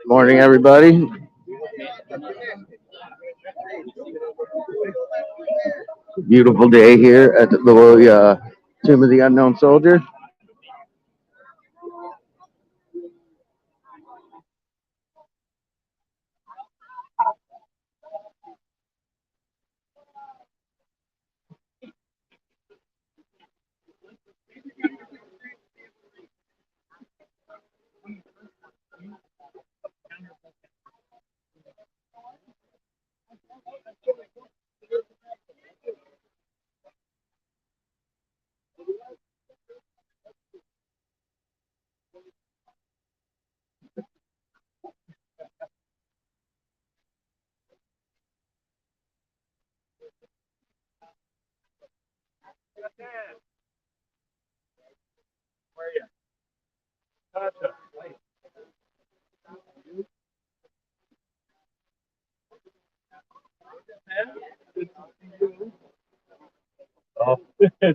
Morning, everybody. Beautiful day here at the Tomb of the Unknown Soldier.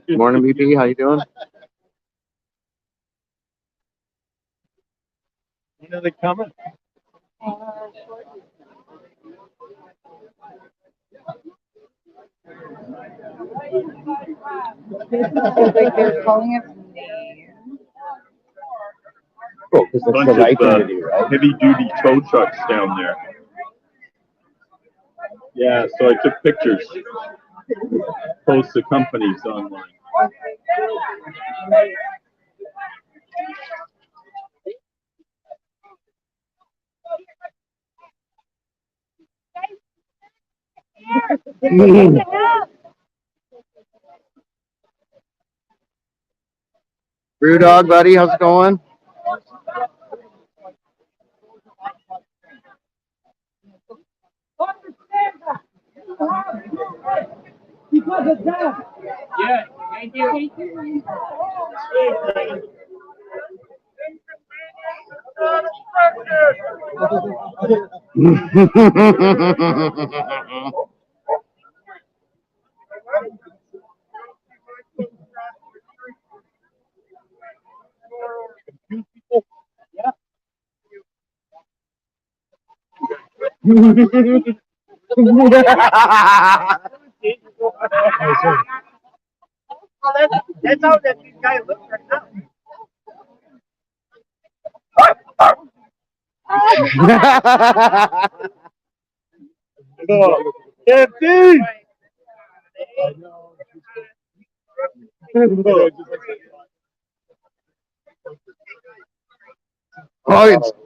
Morning, BP. How you doing? When are they coming? Like they're calling it from the Cool, because that's the right thing to do, right? Heavy-duty tow trucks down there. Yeah, so I took pictures. Post the companies online. Brew dog, buddy, how's it going? Yeah, thank you. That's how that guy looks right now.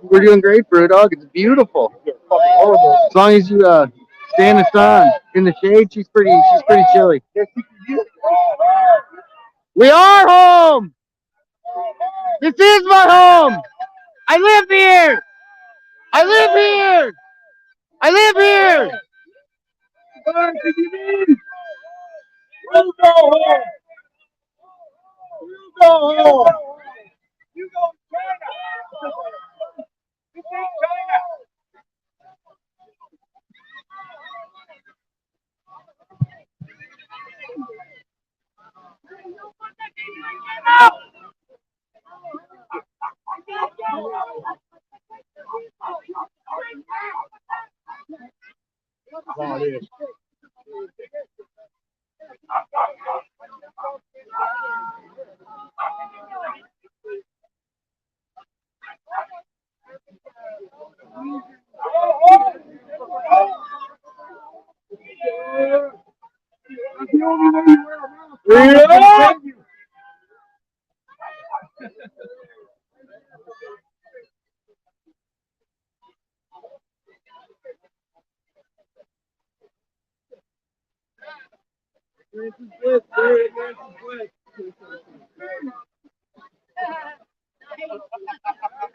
We're doing great, Brew dog. It's beautiful. As long as you stay in the sun, in the shade, she's pretty chilly. We are home. This is my home. I live here. I live here. I live here. You go home. You go home. You go China. You say China.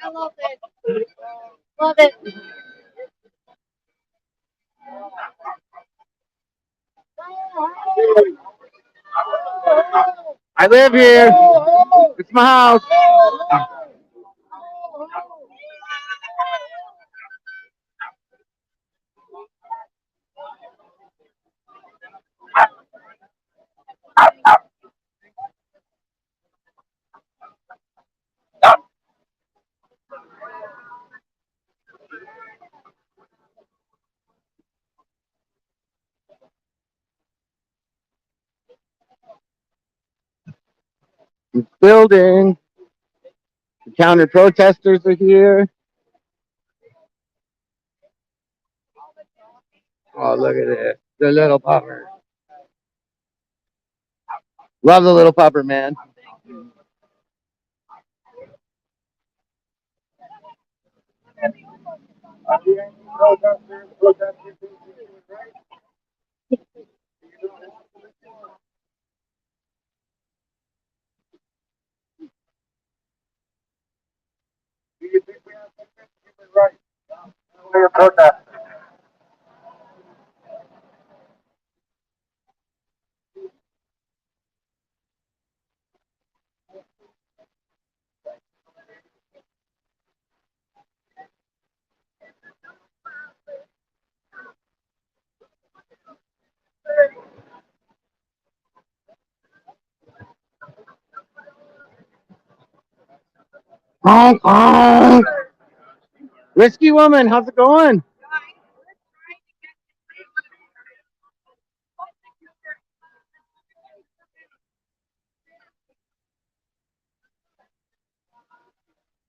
I love it. Love it. I live here. It's my house. building. The counter protesters are here. Oh, look at this. The little pupper. Love the little pupper, man. Honk, honk. Whiskey woman, how's it going?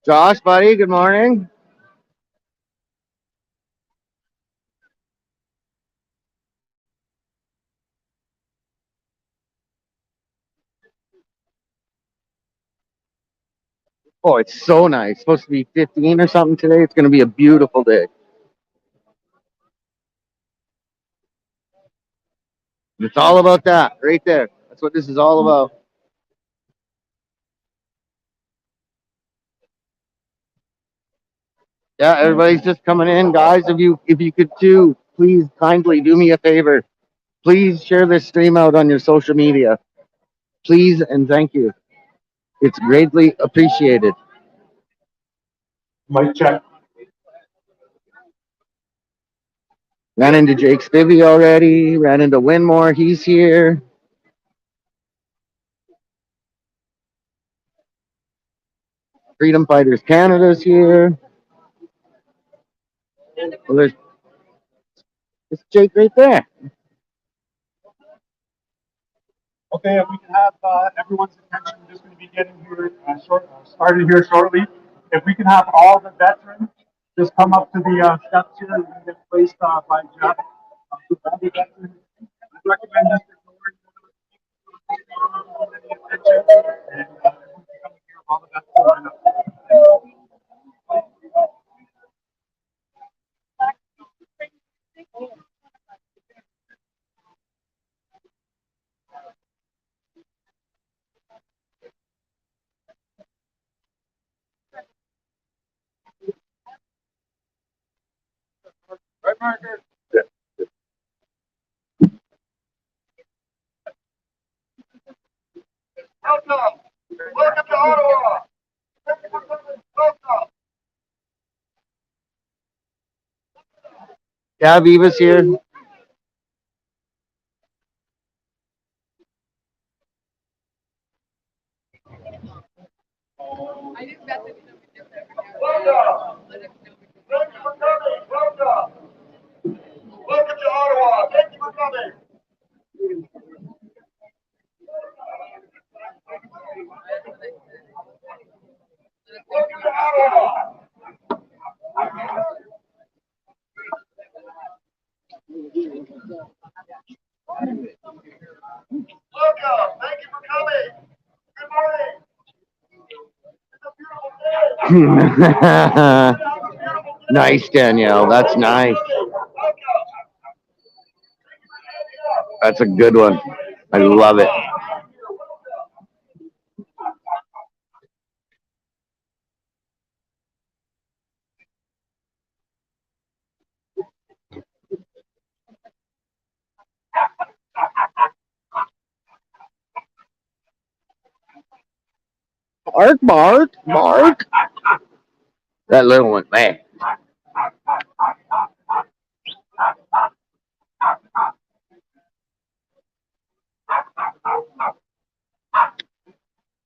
Josh, buddy, good morning. Oh, it's so nice. It's supposed to be 15 or something today. It's going to be a beautiful day. It's all about that right there. That's what this is all about. Yeah, everybody's just coming in, guys. If you could too, please kindly do me a favor. Please share this stream out on your social media. Please and thank you. It's greatly appreciated. Mic check. Ran into Jake Spivey already. Ran into Winmore. He's here. Freedom Fighters Canada's here. Well, there's Jake right there. Okay, if we can have everyone's attention, we're just going to be getting here started here shortly. If we can have all the veterans just come up to the steps here and get placed by Jeff. All the veterans, I recommend just ignoring any attention and everyone can come here. All the veterans line up. Right, Marcus? Welcome. Welcome to Ottawa. Welcome. Yeah, Viva's here. Welcome. Thank you for coming. Welcome. Welcome to Ottawa. Thank you for coming. Welcome to Ottawa. Welcome. Thank you for coming. Good morning. It's a beautiful day. Nice, Danielle. That's nice. That's a good one. I love it. Bark, bark, bark. That little one, man.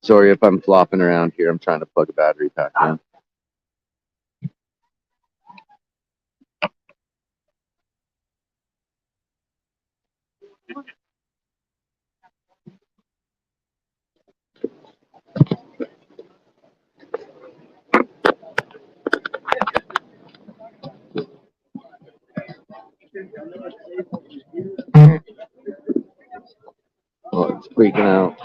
Sorry if I'm flopping around here. I'm trying to plug a battery pack in. Oh, it's freaking out.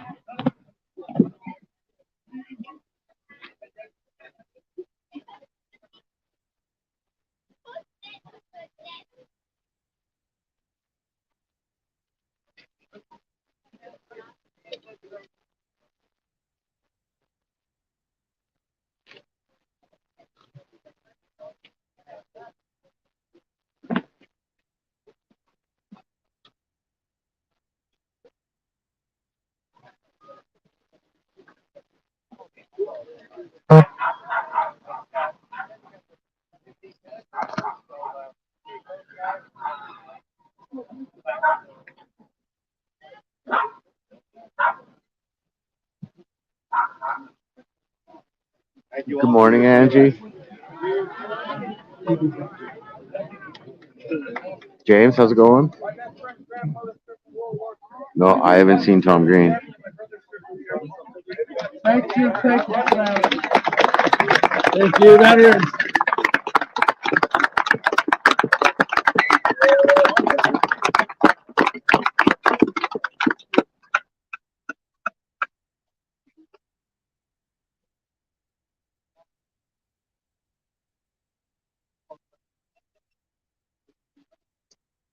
Good morning, Angie. James, how's it going? No, I haven't seen Tom Green. Thank you. Thank you, down here.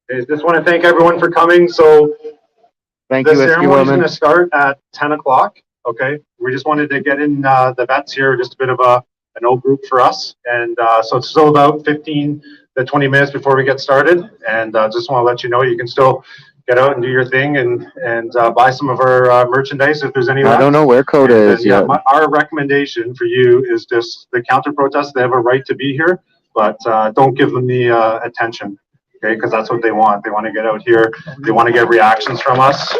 I just want to thank everyone for coming. So Thank the you, Esky ceremony is going Woman. to start at 10 o'clock. Okay. We just wanted to get in the vets here, just a bit of an old group for us. And so it's still about 15 to 20 minutes before we get started. And just want to let you know you can still get out and do your thing and buy some of our merchandise if there's any I left. don't know where Coda is yet. Our recommendation for you is just the counter protest. They have a right to be here, but don't give them the attention. Okay, because that's what they want. They want to get out here. They want to get reactions from us.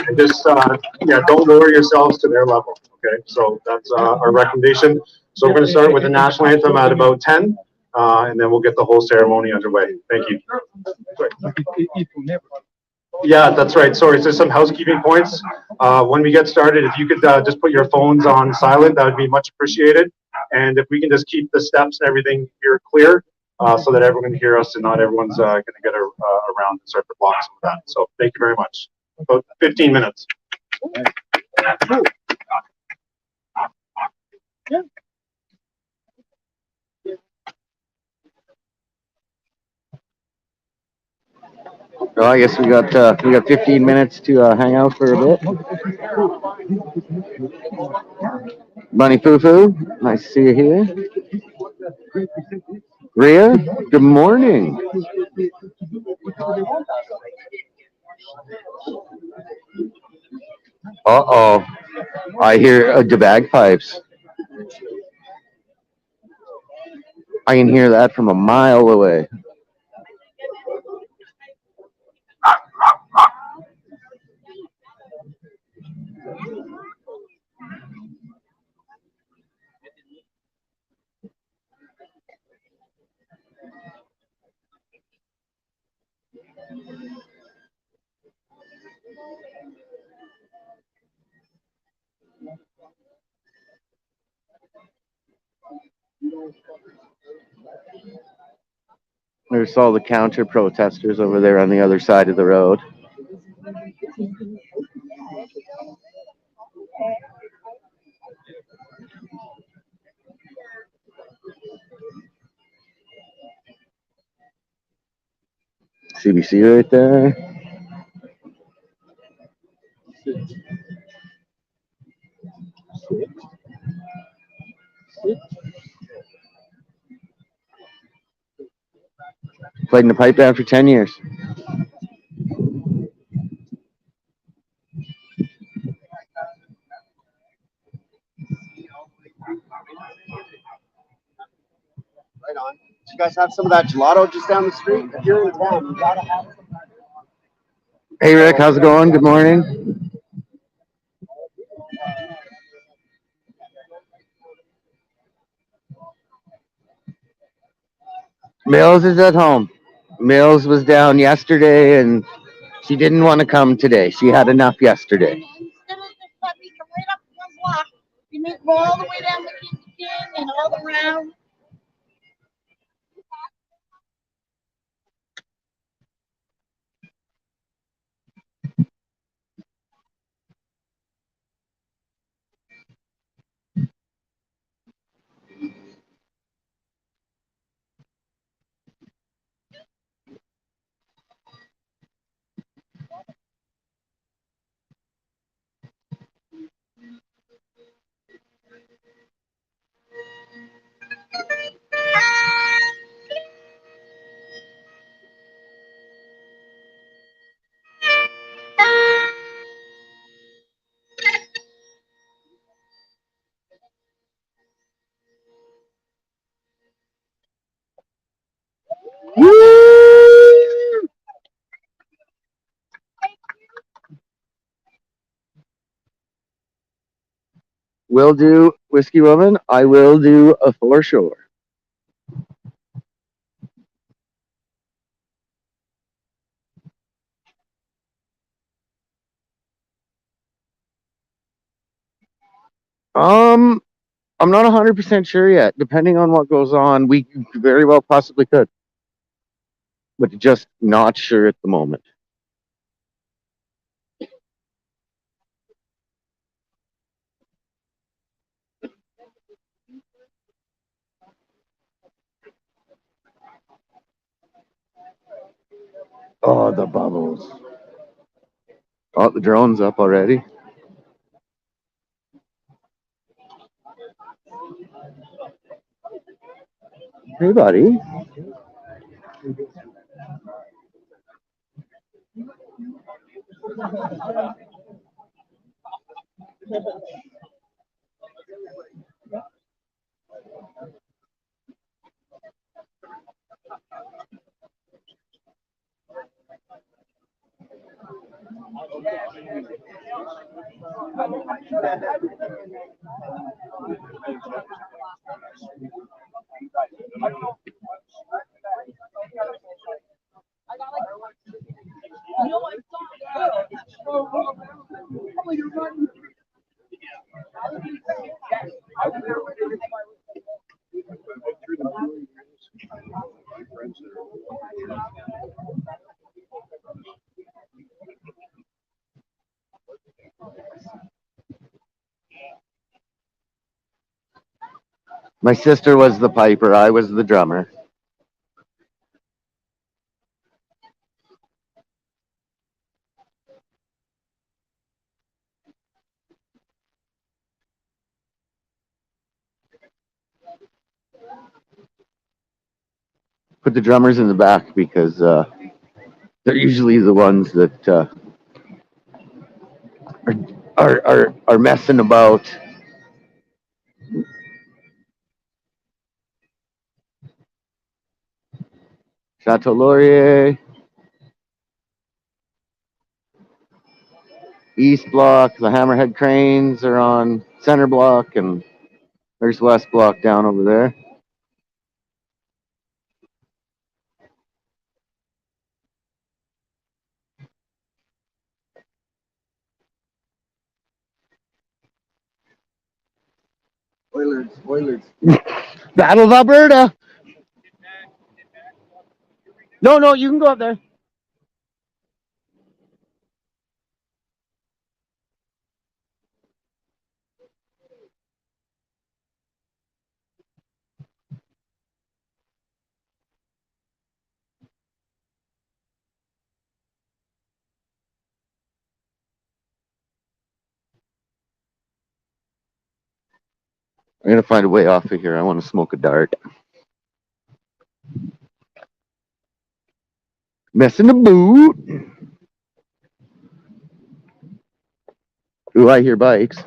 And just, don't lower yourselves to their level. Okay, so that's our recommendation. So we're going to start with the national anthem at about 10, and then we'll get the whole ceremony underway. Thank you. Yeah, that's right. Sorry, so some housekeeping points. When we get started, if you could just put your phones on silent, that would be much appreciated. And if we can just keep the steps and everything here clear, so that everyone can hear us and not everyone's going to get around and start to block some of that. So thank you very much. About 15 minutes. Oh, I guess we got 15 minutes to hang out for a bit. Bunny Foo Foo, nice to see you here. Rhea, good morning. Uh-oh, I hear the bagpipes. I can hear that from a mile away. There's all the counter protesters over there on the other side of the road. CBC right there. Played in the pipe band for 10 years. Right on. Do you guys have some of that gelato just down the street? If you're in town, you gotta have some. Hey Rick, how's it going? Good morning. Mills is at home. Mills was down yesterday and she didn't want to come today. She had enough yesterday. Instead of just let me come right up one block, you need to go all the way down the King and all around. will do, Whiskey Woman. I will do a foreshore. I'm not 100% sure yet. Depending on what goes on, we very well possibly could, but just not sure at the moment. Oh, the bubbles. Oh, the drone's up already. Hey, buddy. My sister was the piper. I was the drummer. Put the drummers in the back because they're usually the ones that are messing about. Chateau Laurier, East Block, the Hammerhead Cranes are on Center Block, and there's West Block down over there. Oilers. Battle of Alberta. No, you can go up there. I'm gonna find a way off of here. I want to smoke a dart. Messing the boot. Ooh, I hear bikes.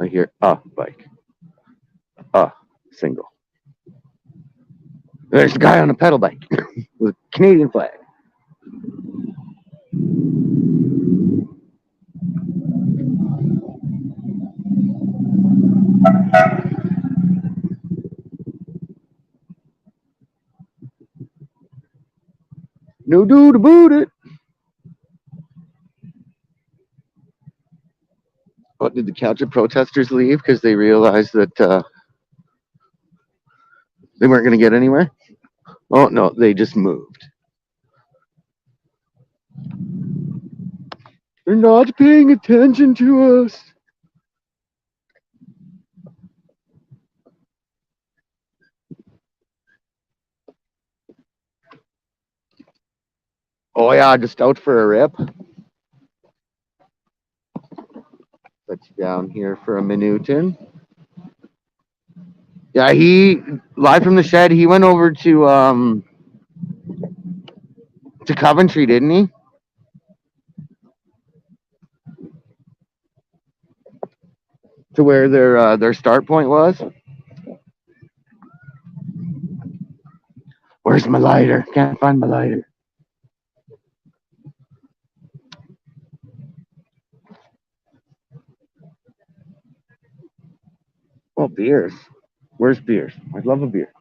I hear bike. Single. There's a guy on a pedal bike with a Canadian flag. No dude about it. What, did the counter protesters leave because they realized that they weren't going to get anywhere? Oh, no, they just moved. They're not paying attention to us. Oh, yeah, just out for a rip. Put you down here for a minutin. Yeah, he, live from the shed, he went over to Coventry, didn't he? To where their start point was. Where's my lighter? Can't find my lighter. Oh, beers. Where's beers? I love a beer.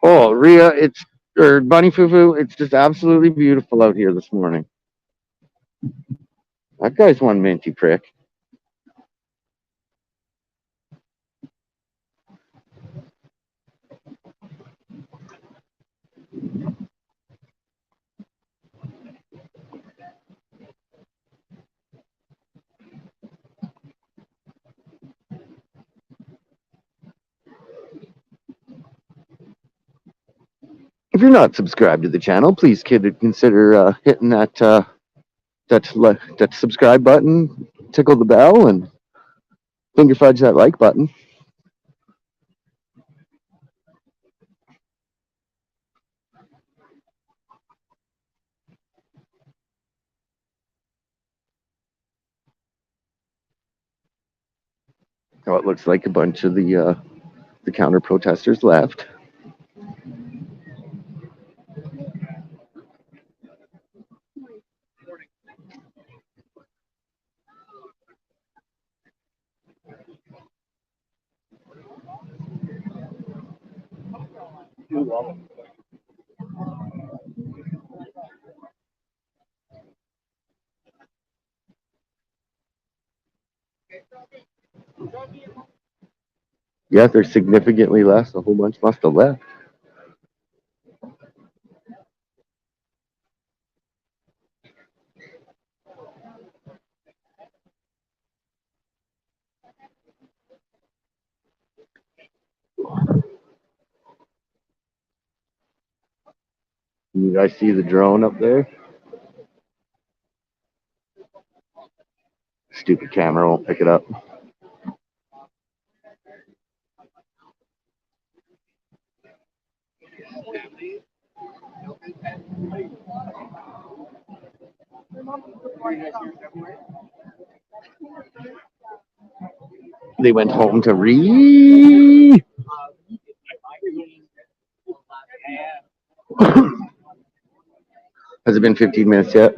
Oh, Rhea, or Bunny Fufu, it's just absolutely beautiful out here this morning. That guy's one minty prick. If you're not subscribed to the channel, please consider hitting that subscribe button, tickle the bell, and finger fudge that like button. Oh, it looks like a bunch of the counter protesters left. Yeah, there's significantly less. A whole bunch must have left. You guys see the drone up there? Stupid camera won't pick it up. They went home to read. Has it been 15 minutes yet?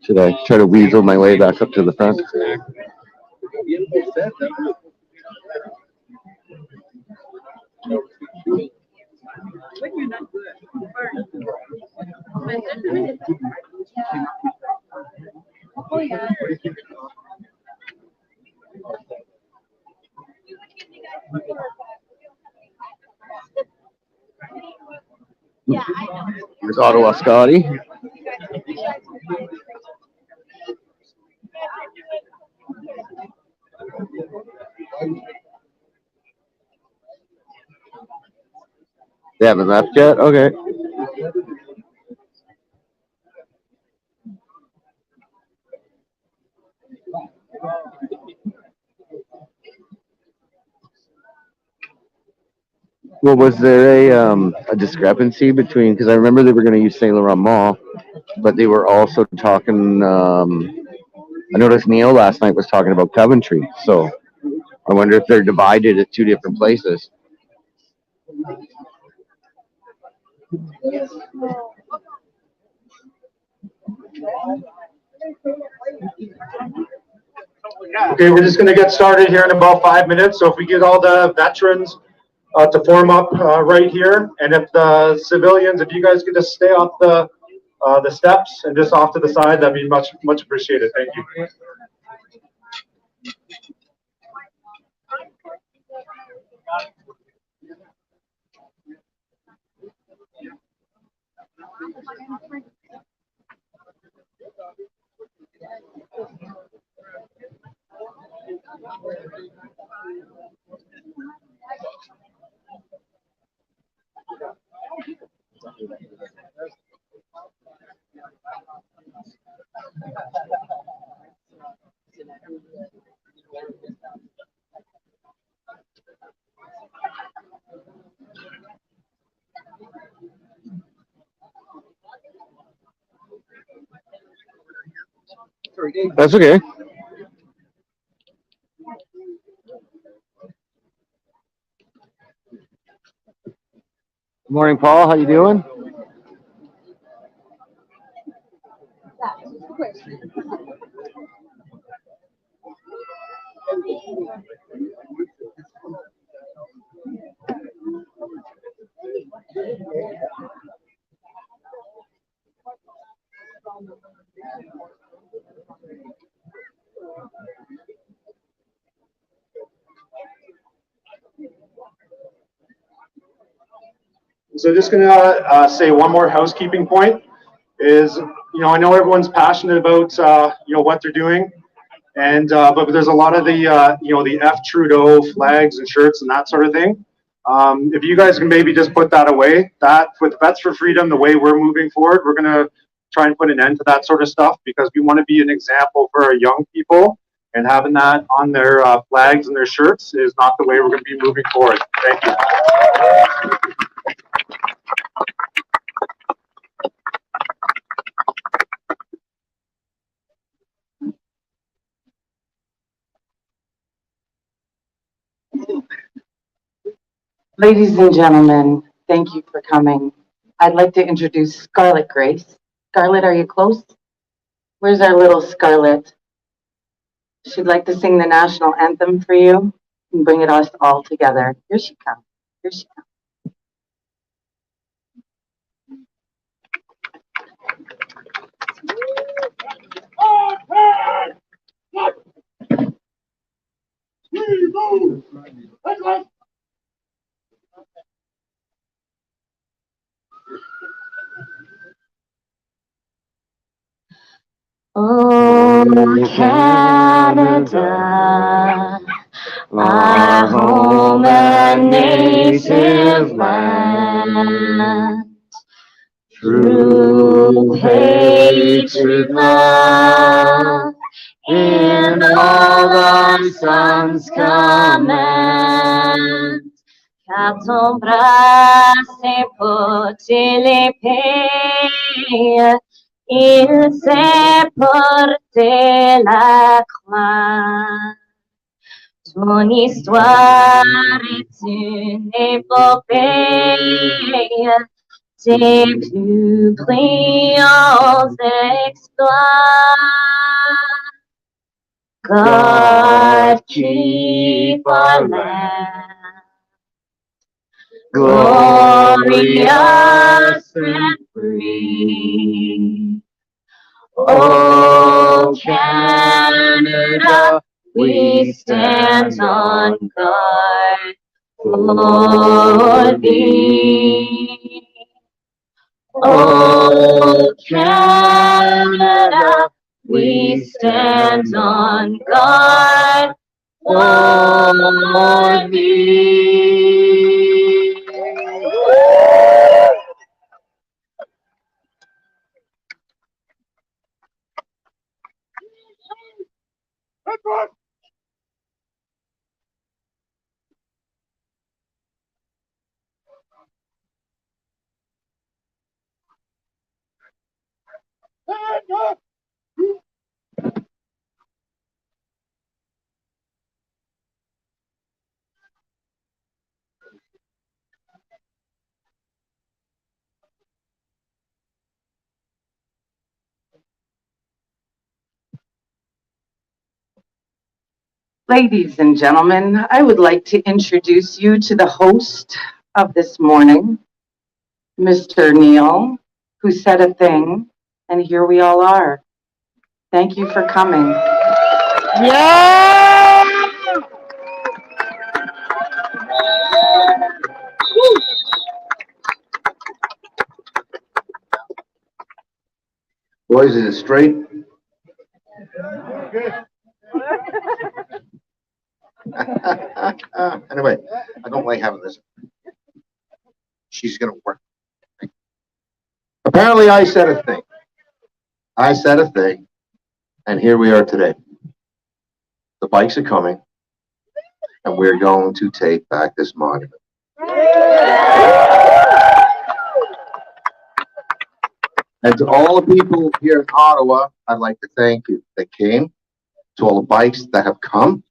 Should I try to weasel my way back up to the front? Oh, yeah. There's Ottawa Scotty. They haven't left yet? Okay. Well, was there a discrepancy between, because I remember they were going to use Saint Laurent Mall, but they were also talking, I noticed Neil last night was talking about Coventry, so I wonder if they're divided at two different places. Okay, we're just going to get started here in about 5 minutes. So if we get all the veterans to form up right here, and if the civilians, if you guys could just stay off the steps and just off to the side, that'd be much appreciated. Thank you. That's okay. Good morning, Paul. How you doing? So just gonna say one more housekeeping point is, I know everyone's passionate about, what they're doing. And, but there's a lot of the, the F Trudeau flags and shirts and that sort of thing. If you guys can maybe just put that away, that with Vets for Freedom, the way we're moving forward, we're gonna try and put an end to that sort of stuff because we want to be an example for our young people, and having that on their flags and their shirts is not the way we're going to be moving forward. Thank you. Ladies and gentlemen, thank you for coming. I'd like to introduce Scarlett Grace. Scarlett, are you close? Where's our little Scarlett? She'd like to sing the National Anthem for you and bring it us all together. Here she comes. Here she comes. Oh, Canada, our home and native land, through hatred, love, in all thy Son's command, qu'à ton bras s'est les pays, il s'est porté la croix. Ton histoire est une épopée, tes plus brillants exploits. God keep our land glorious and free. Oh, Canada, we stand on guard for thee. Oh, Canada, we stand on guard for thee. Ladies and gentlemen, I would like to introduce you to the host of this morning, Mr. Neil, who said a thing, and here we all are. Thank you for coming. Yeah! Boys, is it straight? Anyway, I don't like having this. She's gonna work. Apparently, I said a thing. I said a thing, and here we are today. The bikes are coming, and we're going to take back this monument. And to all the people here in Ottawa, I'd like to thank you that came, to all the bikes that have come.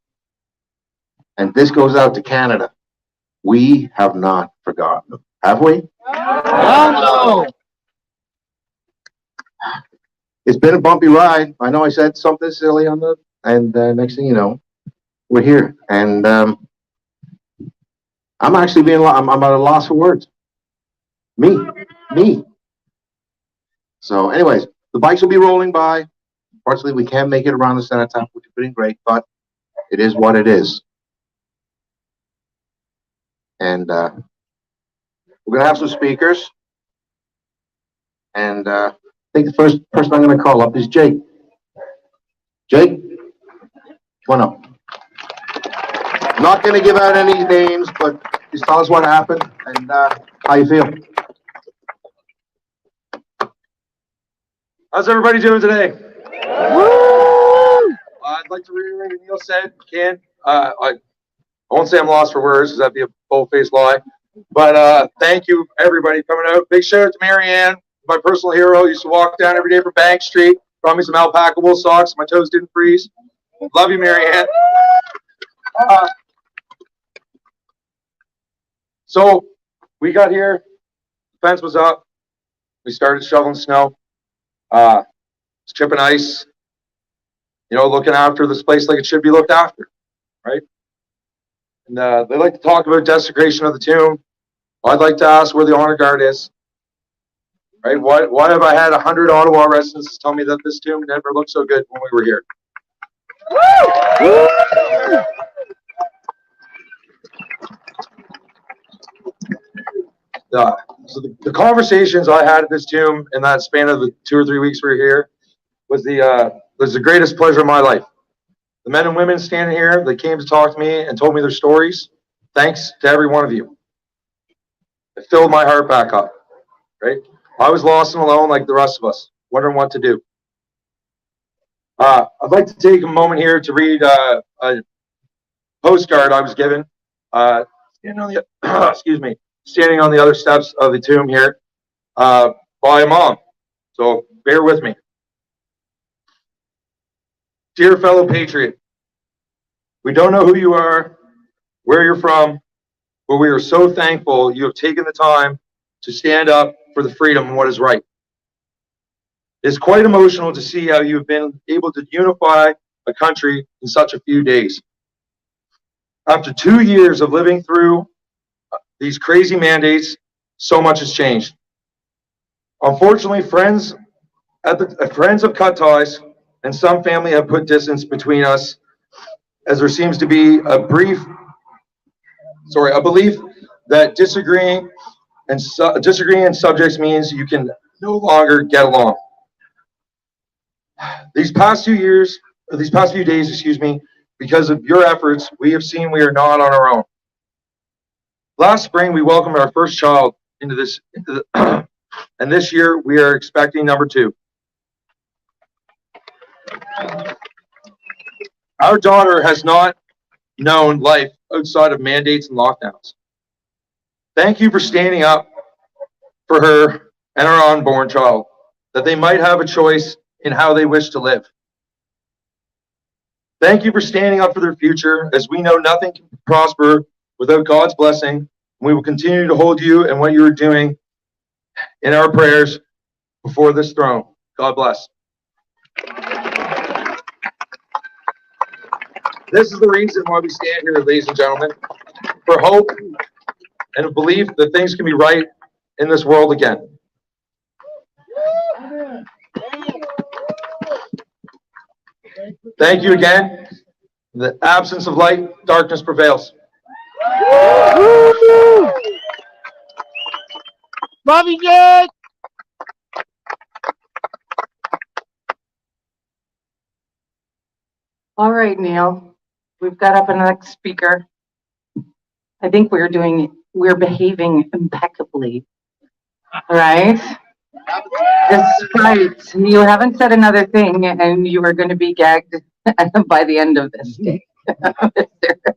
And this goes out to Canada. We have not forgotten them, have we? No. It's been a bumpy ride. I know I said something silly on the, and next thing you know, we're here, and I'm actually I'm at a loss for words. Me. So, anyways, the bikes will be rolling by. Unfortunately, we can't make it around the cenotaph, which is pretty great, but it is what it is. And we're gonna have some speakers, and I think the first person I'm gonna call up is Jake. Jake, come on up. I'm not gonna give out any names, but just tell us what happened and how you feel. How's everybody doing today? I'd like to reiterate what Neil said. I won't say I'm lost for words because that'd be a bold-faced lie. But thank you, everybody, coming out. Big shout out to Marianne, my personal hero. Used to walk down every day from Bank Street. Brought me some alpaca wool socks. My toes didn't freeze. Love you, Marianne. So we got here. The fence was up. We started shoveling snow. Chipping ice, you know, looking after this place like it should be looked after, right? And they like to talk about desecration of the tomb. I'd like to ask where the honor guard is, right? Why have I had 100 Ottawa residents tell me that this tomb never looked so good when we were here? So the conversations I had at this tomb in that span of the 2 or 3 weeks we were here was the greatest pleasure of my life. The men and women standing here that came to talk to me and told me their stories, thanks to every one of you. It filled my heart back up, right? I was lost and alone like the rest of us, wondering what to do. I'd like to take a moment here to read a postcard I was given standing on the standing on the other steps of the tomb here by a mom. So bear with me. Dear fellow patriot, we don't know who you are, where you're from, but we are so thankful you have taken the time to stand up for the freedom and what is right. It's quite emotional to see how you've been able to unify a country in such a few days. After 2 years of living through these crazy mandates, so much has changed. Unfortunately, friends have cut ties, and some family have put distance between us, as there seems to be a belief that disagreeing in subjects means you can no longer get along. These past few days, because of your efforts, we have seen we are not on our own. Last spring, we welcomed our first child into this, and this year we are expecting number 2. Our daughter has not known life outside of mandates and lockdowns. Thank you for standing up for her and our unborn child, that they might have a choice in how they wish to live. Thank you for standing up for their future, as we know nothing can prosper without God's blessing. We will continue to hold you and what you are doing in our prayers before this throne. God bless. This is the reason why we stand here, ladies and gentlemen, for hope and a belief that things can be right in this world again. Thank you again. In the absence of light, darkness prevails. Love you, Jake! All right, Neil, we've got up a next speaker. I think we're behaving impeccably, right? Despite you haven't said another thing, and you are going to be gagged by the end of this day.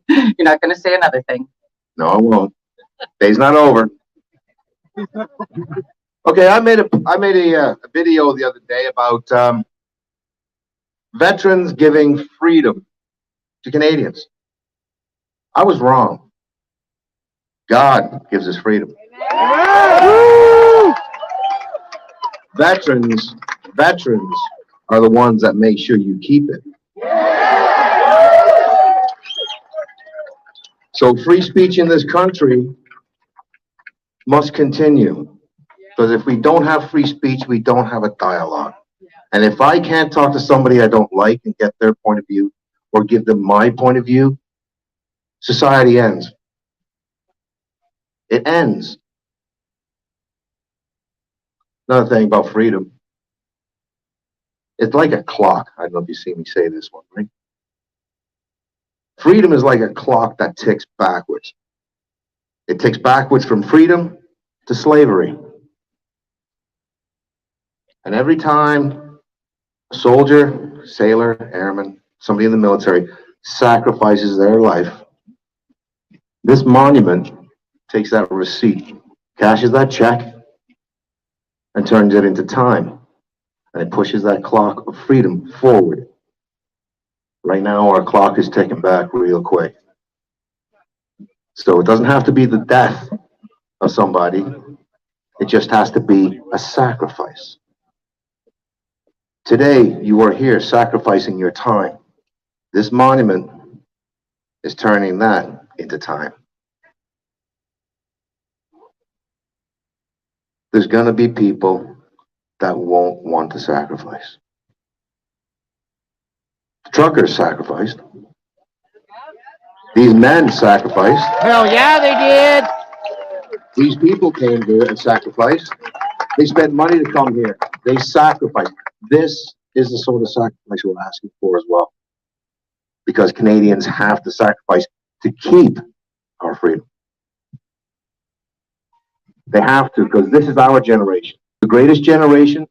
You're not going to say another thing. No, I won't. Day's not over. Okay, I made a video the other day about veterans giving freedom to Canadians. I was wrong. God gives us freedom. Veterans are the ones that make sure you keep it. So free speech in this country must continue. Because if we don't have free speech, we don't have a dialogue. And if I can't talk to somebody I don't like and get their point of view, or give them my point of view, society ends. It ends. Another thing about freedom. It's like a clock. I don't know if you see me say this one, right? Freedom is like a clock that ticks backwards. It ticks backwards from freedom to slavery. And every time a soldier, sailor, airman, somebody in the military sacrifices their life, this monument takes that receipt, cashes that check, and turns it into time. And it pushes that clock of freedom forward. Right now, our clock is ticking back real quick. So it doesn't have to be the death of somebody. It just has to be a sacrifice. Today, you are here sacrificing your time. This monument is turning that into time. There's going to be people that won't want to sacrifice. The truckers sacrificed. These men sacrificed. Hell yeah, they did. These people came here and sacrificed. They spent money to come here. They sacrificed. This is the sort of sacrifice we're asking for as well. Because Canadians have to sacrifice to keep our freedom. They have to, because this is our generation. The greatest generation,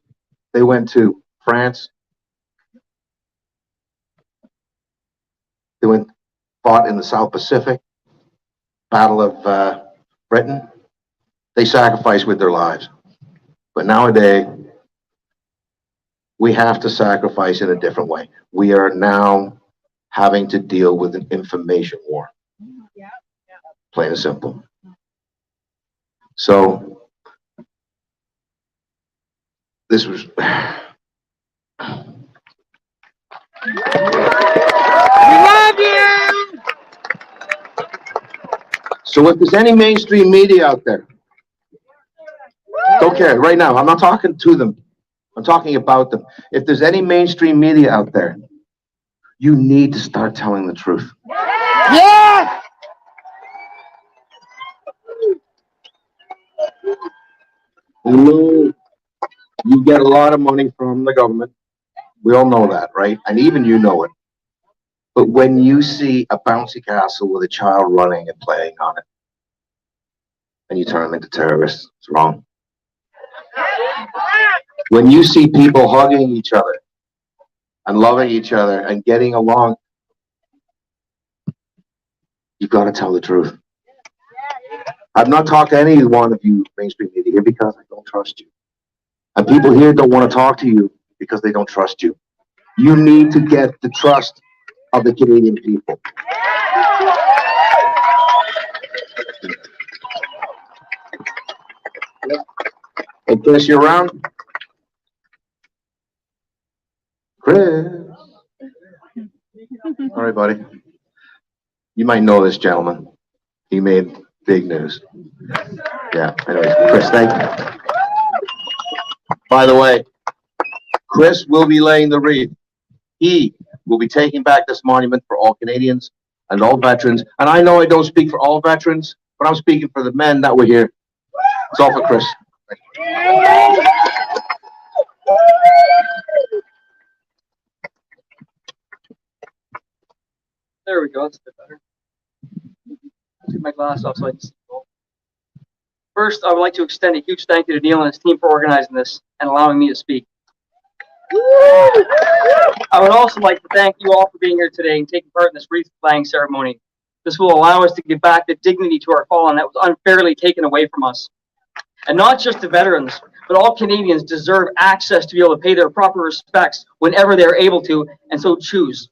they went to France. They fought in the South Pacific, Battle of Britain. They sacrificed with their lives. But nowadays, we have to sacrifice in a different way. We are now having to deal with an information war. Plain and simple. So, this was... We love you! So if there's any mainstream media out there, don't care, right now, I'm not talking to them. I'm talking about them. If there's any mainstream media out there, you need to start telling the truth. Yes! You get a lot of money from the government. We all know that, right? And even you know it. But when you see a bouncy castle with a child running and playing on it, and you turn them into terrorists, it's wrong. When you see people hugging each other and loving each other and getting along, you've got to tell the truth. I've not talked to any one of you mainstream media here because I don't trust you. And people here don't want to talk to you because they don't trust you. You need to get the trust of the Canadian people. Hey, Chris, you around? Chris. All right, buddy. You might know this gentleman. He made big news. Yeah, anyways, Chris, thank you. By the way, Chris will be laying the wreath. He will be taking back this monument for all Canadians and all veterans. And I know I don't speak for all veterans, but I'm speaking for the men that were here. It's all for Chris. There we go. That's a bit better. Take my glass off so I can see. First, I would like to extend a huge thank you to Neil and his team for organizing this and allowing me to speak. I would also like to thank you all for being here today and taking part in this wreath flying ceremony. This will allow us to give back the dignity to our fallen that was unfairly taken away from us. And not just the veterans, but all Canadians deserve access to be able to pay their proper respects whenever they're able to and so choose.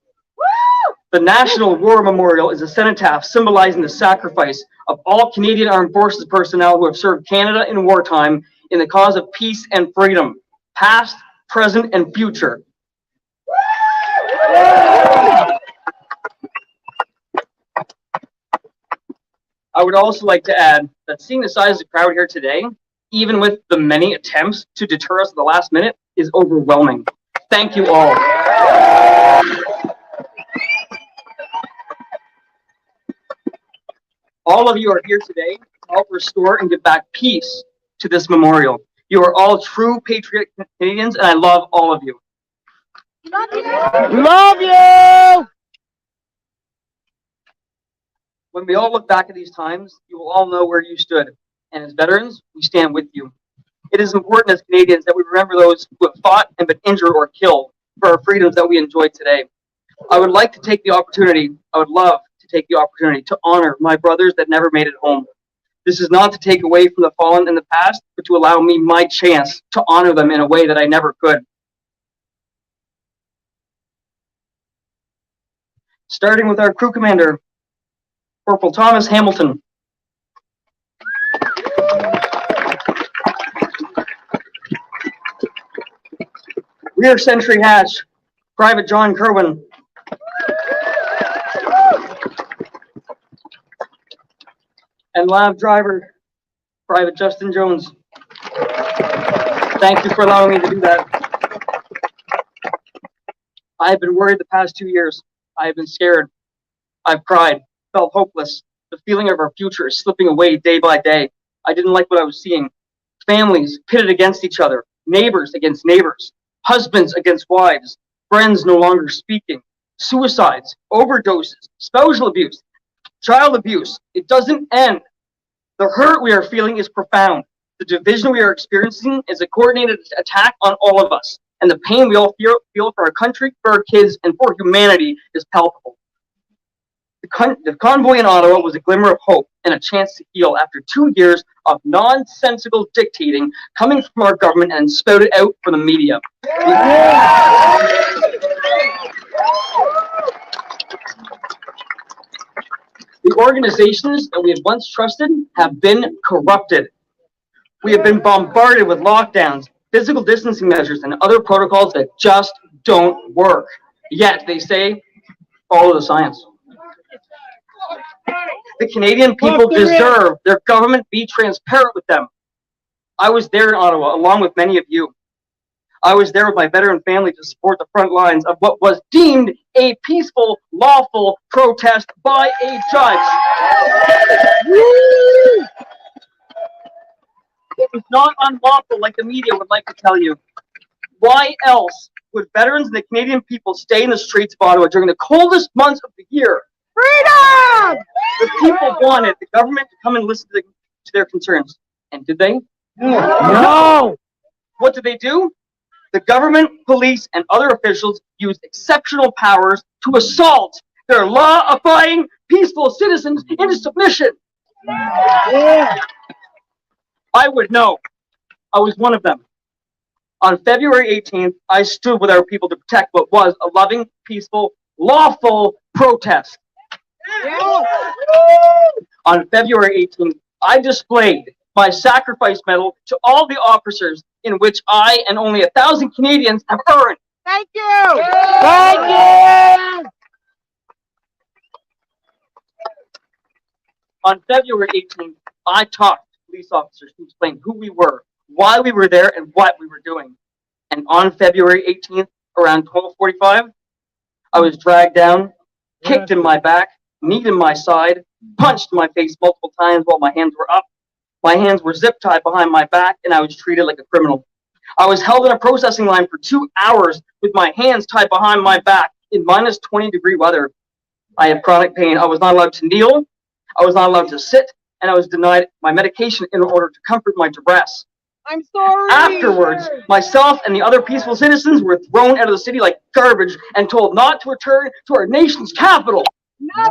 The National War Memorial is a cenotaph symbolizing the sacrifice of all Canadian Armed Forces personnel who have served Canada in wartime in the cause of peace and freedom, past, present, and future. I would also like to add that seeing the size of the crowd here today, even with the many attempts to deter us at the last minute, is overwhelming. Thank you all. All of you are here today to help restore and give back peace to this memorial. You are all true patriotic Canadians, and I love all of you. Love you! When we all look back at these times, you will all know where you stood. And as veterans, we stand with you. It is important as Canadians that we remember those who have fought and been injured or killed for our freedoms that we enjoy today. I would love to take the opportunity to honor my brothers that never made it home. This is not to take away from the fallen in the past, but to allow me my chance to honor them in a way that I never could. Starting with our crew commander, Corporal Thomas Hamilton. Rear Sentry Hatch, Private John Kerwin. And Lab Driver, Private Justin Jones. Thank you for allowing me to do that. I have been worried the past 2 years. I have been scared. I've cried, felt hopeless. The feeling of our future is slipping away day by day. I didn't like what I was seeing. Families pitted against each other, neighbors against neighbors, husbands against wives, friends no longer speaking, suicides, overdoses, spousal abuse, child abuse. It doesn't end. The hurt we are feeling is profound. The division we are experiencing is a coordinated attack on all of us. And the pain we all feel for our country, for our kids, and for humanity is palpable. The convoy in Ottawa was a glimmer of hope and a chance to heal after 2 years of nonsensical dictating coming from our government and spouted out from the media. The organizations that we had once trusted have been corrupted. We have been bombarded with lockdowns, physical distancing measures, and other protocols that just don't work. Yet they say, follow the science. The Canadian people deserve their government be transparent with them. I was there in Ottawa, along with many of you. I was there with my veteran family to support the front lines of what was deemed a peaceful, lawful protest by a judge. It was not unlawful like the media would like to tell you. Why else would veterans and the Canadian people stay in the streets of Ottawa during the coldest months of the year? Freedom! The people wanted the government to come and listen to their concerns. And did they? No! What did they do? The government, police, and other officials used exceptional powers to assault their law-abiding, peaceful citizens into submission. I would know. I was one of them. On February 18th, I stood with our people to protect what was a loving, peaceful, lawful protest. On February 18th, I displayed my sacrifice medal to all the officers in which I and only 1,000 Canadians have earned. Thank you. Thank you! On February 18th, I talked to police officers who explained who we were, why we were there, and what we were doing. And on February 18th, around 12:45, I was dragged down, kicked in my back, kneed in my side, punched in my face multiple times while my hands were up. My hands were zip tied behind my back, and I was treated like a criminal. I was held in a processing line for 2 hours with my hands tied behind my back in minus 20-degree weather. I had chronic pain. I was not allowed to kneel. I was not allowed to sit, and I was denied my medication in order to comfort my duress. I'm sorry. Afterwards, myself and the other peaceful citizens were thrown out of the city like garbage and told not to return to our nation's capital. No!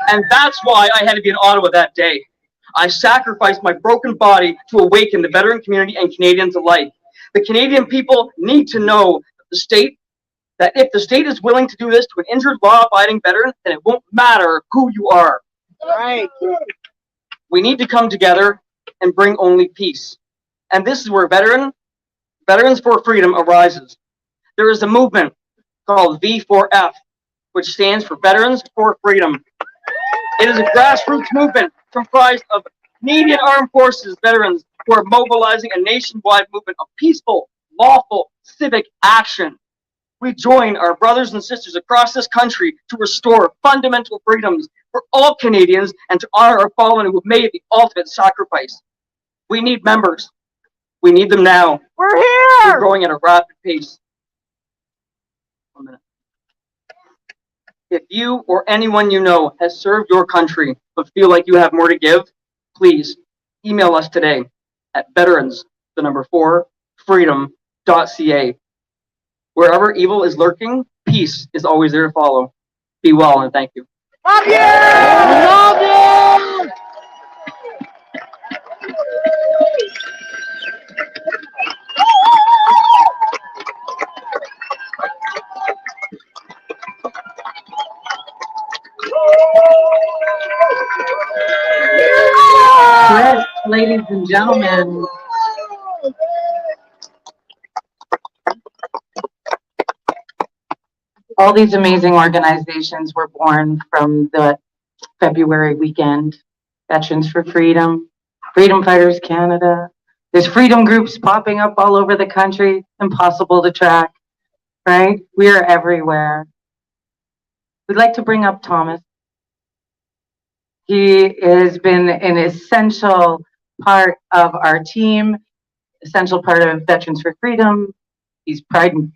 And that's why I had to be in Ottawa that day. I sacrificed my broken body to awaken the veteran community and Canadians alike. The Canadian people need to know that if the state is willing to do this to an injured, law-abiding veteran, then it won't matter who you are. Right. We need to come together and bring only peace. And this is where Veterans for Freedom arises. There is a movement called V4F, which stands for Veterans for Freedom. It is a grassroots movement comprised of Canadian Armed Forces veterans who are mobilizing a nationwide movement of peaceful, lawful, civic action. We join our brothers and sisters across this country to restore fundamental freedoms for all Canadians and to honor our fallen who have made the ultimate sacrifice. We need members. We need them now. We're here! We're growing at a rapid pace. 1 minute. If you or anyone you know has served your country but feel like you have more to give, please email us today at veterans4freedom.ca. Wherever evil is lurking, peace is always there to follow. Be well and thank you. Love you! Love you! Yes, ladies and gentlemen. All these amazing organizations were born from the February weekend. Veterans for Freedom, Freedom Fighters Canada. There's freedom groups popping up all over the country, impossible to track, right? We are everywhere. We'd like to bring up Thomas. He has been an essential part of our team, essential part of Veterans for Freedom. He's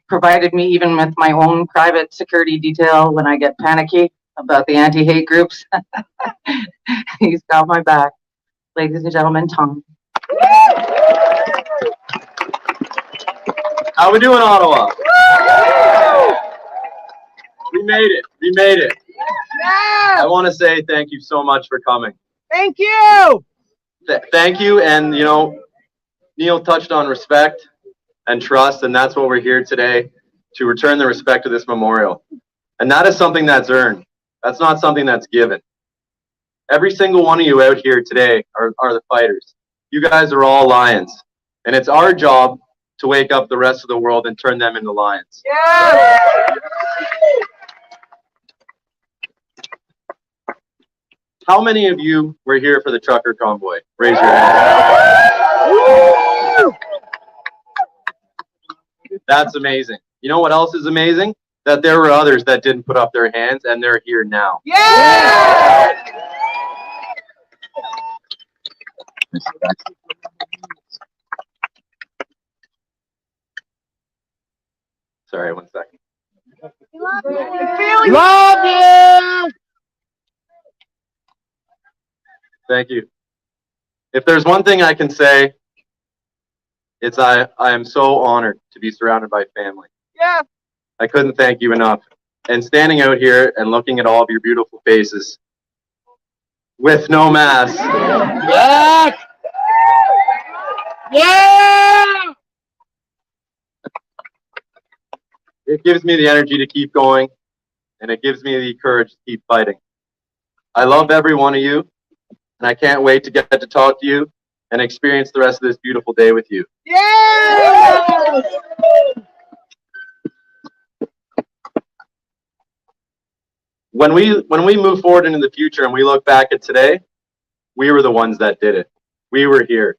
provided me even with my own private security detail when I get panicky about the anti-hate groups. He's got my back. Ladies and gentlemen, Tom. How we doing, Ottawa? We made it. We made it. I want to say thank you so much for coming. Thank you! Thank you. And, you know, Neil touched on respect and trust, and that's what we're here today, to return the respect to this memorial. And that is something that's earned. That's not something that's given. Every single one of you out here today are the fighters. You guys are all lions. And it's our job to wake up the rest of the world and turn them into lions. Yeah! How many of you were here for the trucker convoy? Raise your hand. That's amazing. You know what else is amazing? That there were others that didn't put up their hands, and they're here now. Yeah! Sorry, 1 second. Love you! Thank you. If there's one thing I can say, it's I am so honored to be surrounded by family. Yeah. I couldn't thank you enough. And standing out here and looking at all of your beautiful faces with no mask. Yeah! Yeah! It gives me the energy to keep going, and it gives me the courage to keep fighting. I love every one of you, and I can't wait to get to talk to you and experience the rest of this beautiful day with you. Yeah! When we move forward into the future and we look back at today, we were the ones that did it. We were here.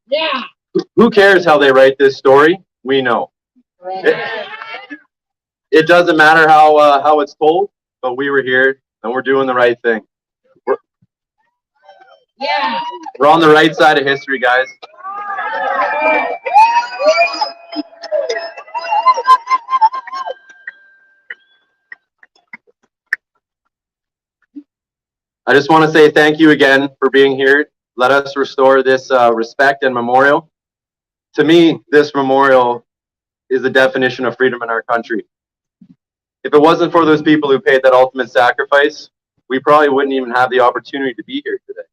Yeah! Who cares how they write this story? We know. It doesn't matter how it's told, but we were here and we're doing the right thing. We're on the right side of history, guys. I just want to say thank you again for being here. Let us restore this respect and memorial. To me, this memorial is the definition of freedom in our country. If it wasn't for those people who paid that ultimate sacrifice, we probably wouldn't even have the opportunity to be here today.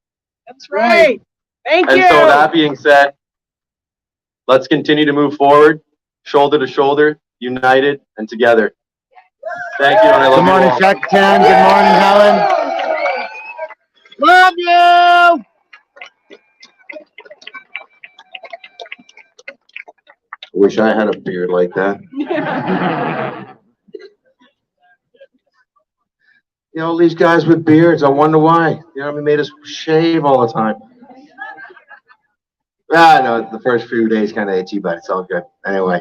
That's right. Thank you. And so that being said, let's continue to move forward, shoulder to shoulder, united and together. Thank you, and I love Good you morning, all. Chuck 10. Good morning, Helen. Love you. Wish I had a beard like that. You know, all these guys with beards, I wonder why. You know, they made us shave all the time. Ah, no, the first few days kind of itchy, but it's all good. Anyway.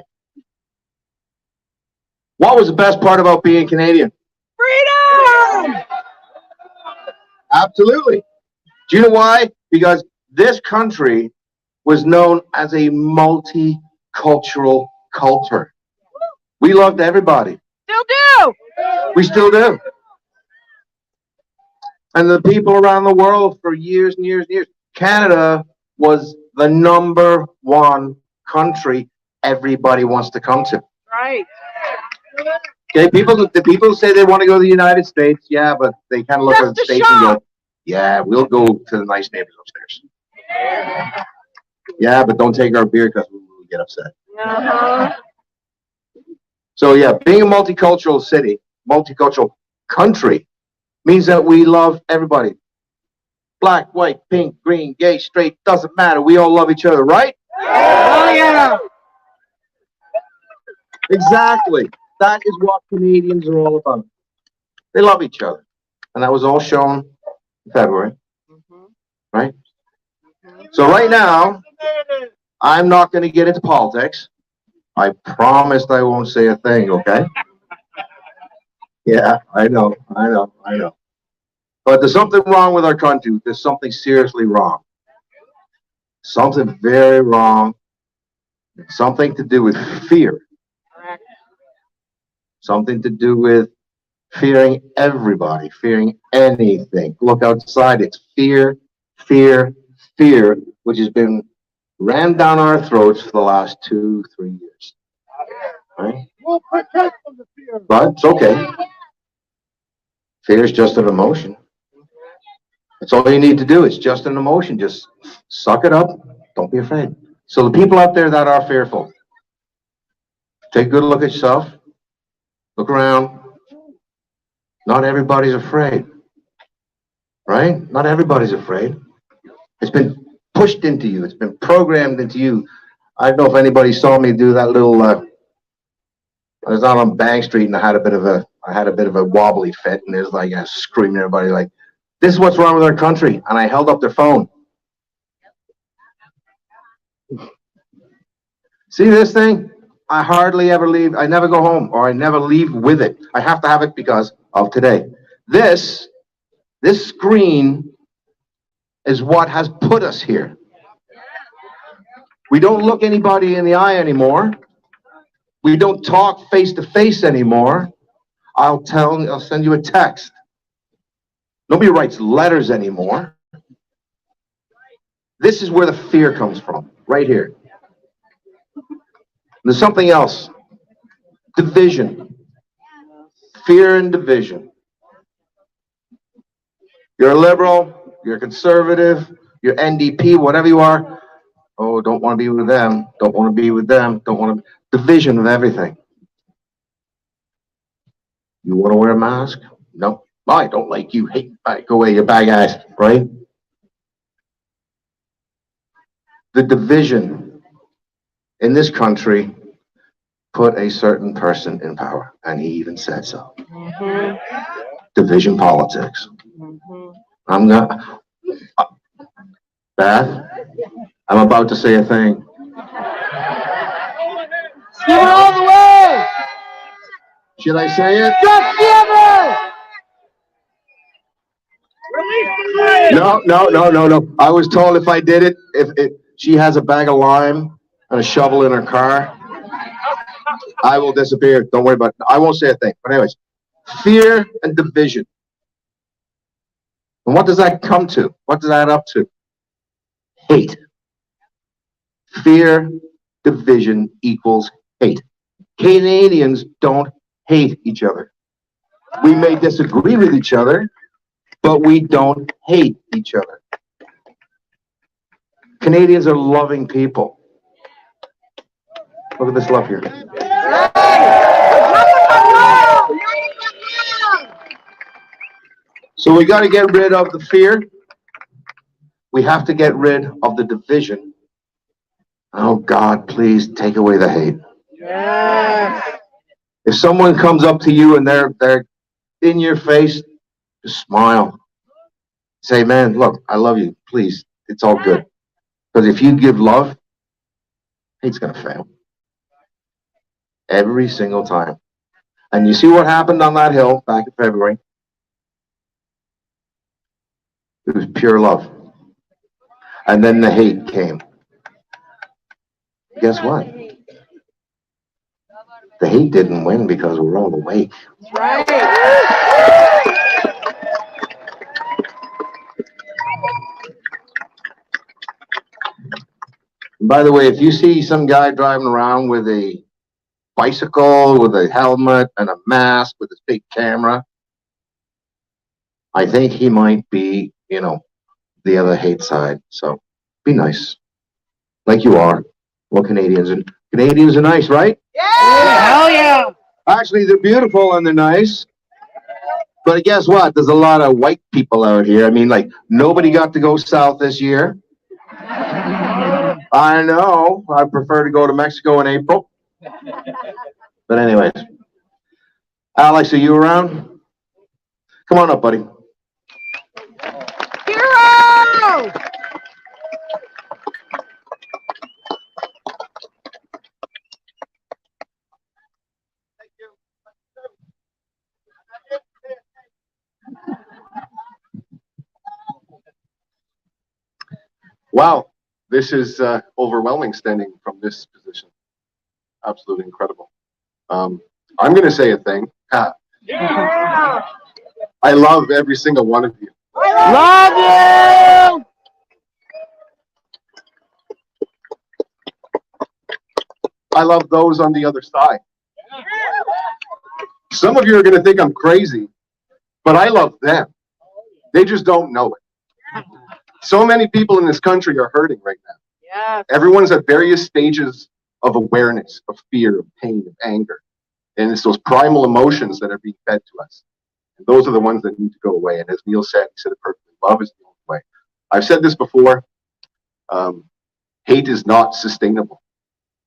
What was the best part about being Canadian? Freedom! Absolutely. Do you know why? Because this country was known as a multicultural culture. We loved everybody. Still do! We still do. And the people around the world for years and years and years. Canada was the #1 country everybody wants to come to. Right. Okay, the people say they want to go to the United States, yeah, but they kind of look at the Just a States and shot. go, yeah, we'll go to the nice neighbors upstairs. Yeah, but don't take our beer because we'll get upset. Uh-huh. So yeah, being a multicultural city, multicultural country, means that we love everybody. Black, white, pink, green, gay, straight, doesn't matter. We all love each other, right? Oh, yeah. Exactly. That is what Canadians are all about. They love each other. And that was all shown in February. Right? So right now, I'm not going to get into politics. I promised I won't say a thing, okay? Yeah, I know. But there's something wrong with our country. There's something seriously wrong. Something very wrong. Something to do with fear. Something to do with fearing everybody, fearing anything. Look outside, it's fear, fear, fear, which has been rammed down our throats for the last 2-3 years. Right? We'll protect from the fear. But it's okay. Fear is just an emotion. That's all you need to do. It's just an emotion. Just suck it up. Don't be afraid. So the people out there that are fearful, take a good look at yourself. Look around. Not everybody's afraid. Right? Not everybody's afraid. It's been pushed into you. It's been programmed into you. I don't know if anybody saw me do that little, I was out on Bank Street and I had a bit of a wobbly fit, and there's like screaming at everybody like, this is what's wrong with our country. And I held up their phone. See this thing? I hardly ever leave. I never go home, or I never leave with it. I have to have it because of today. This screen is what has put us here. We don't look anybody in the eye anymore. We don't talk face to face anymore. I'll send you a text. Nobody writes letters anymore. This is where the fear comes from, right here. There's something else. Division. Fear and division. You're a liberal, you're a conservative, you're NDP, whatever you are. Oh, don't want to be with them. Don't want to be with them. Don't want to. Division of everything. You want to wear a mask? No. I don't like you. Hey, go away, you bad guys, right? The division in this country put a certain person in power, and he even said so. Division politics. I'm not. Beth, I'm about to say a thing. Give it all the way! Should I say it? Just give it! No. I was told if I did it, if she has a bag of lime and a shovel in her car, I will disappear. Don't worry about it. I won't say a thing. But anyways, fear and division. And what does that come to? What does that add up to? Hate. Fear, division equals hate. Canadians don't hate each other. We may disagree with each other, but we don't hate each other. Canadians are loving people. Look at this love here. So we got to get rid of the fear. We have to get rid of the division. Oh God, please take away the hate. Yes. If someone comes up to you and they're in your face Just smile. Say, man, look, I love you. Please, it's all good. Because if you give love, hate's gonna fail. Every single time. And you see what happened on that hill back in February? It was pure love. And then the hate came. Guess what? The hate didn't win because we're all awake. And by the way, if you see some guy driving around with a bicycle, with a helmet and a mask, with his big camera, I think he might be, you know, the other hate side. So be nice, like you are. Well, Canadians are nice, right? Hell yeah! Actually, they're beautiful and they're nice. But guess what? There's a lot of white people out here. I mean, like, nobody got to go south this year. I know. I prefer to go to Mexico in April. But anyways. Alex, are you around? Come on up, buddy. Hero! Wow, this is overwhelming standing from this position. Absolutely incredible. I'm going to say a thing. Yeah! I love every single one of you. Love you! I love those on the other side. Some of you are going to think I'm crazy, but I love them. They just don't know it. So many people in this country are hurting right now. Yeah. Everyone's at various stages of awareness, of fear, of pain, of anger. And it's those primal emotions that are being fed to us. And those are the ones that need to go away. And as Neil said, he said it perfectly, love is the only way. I've said this before, hate is not sustainable.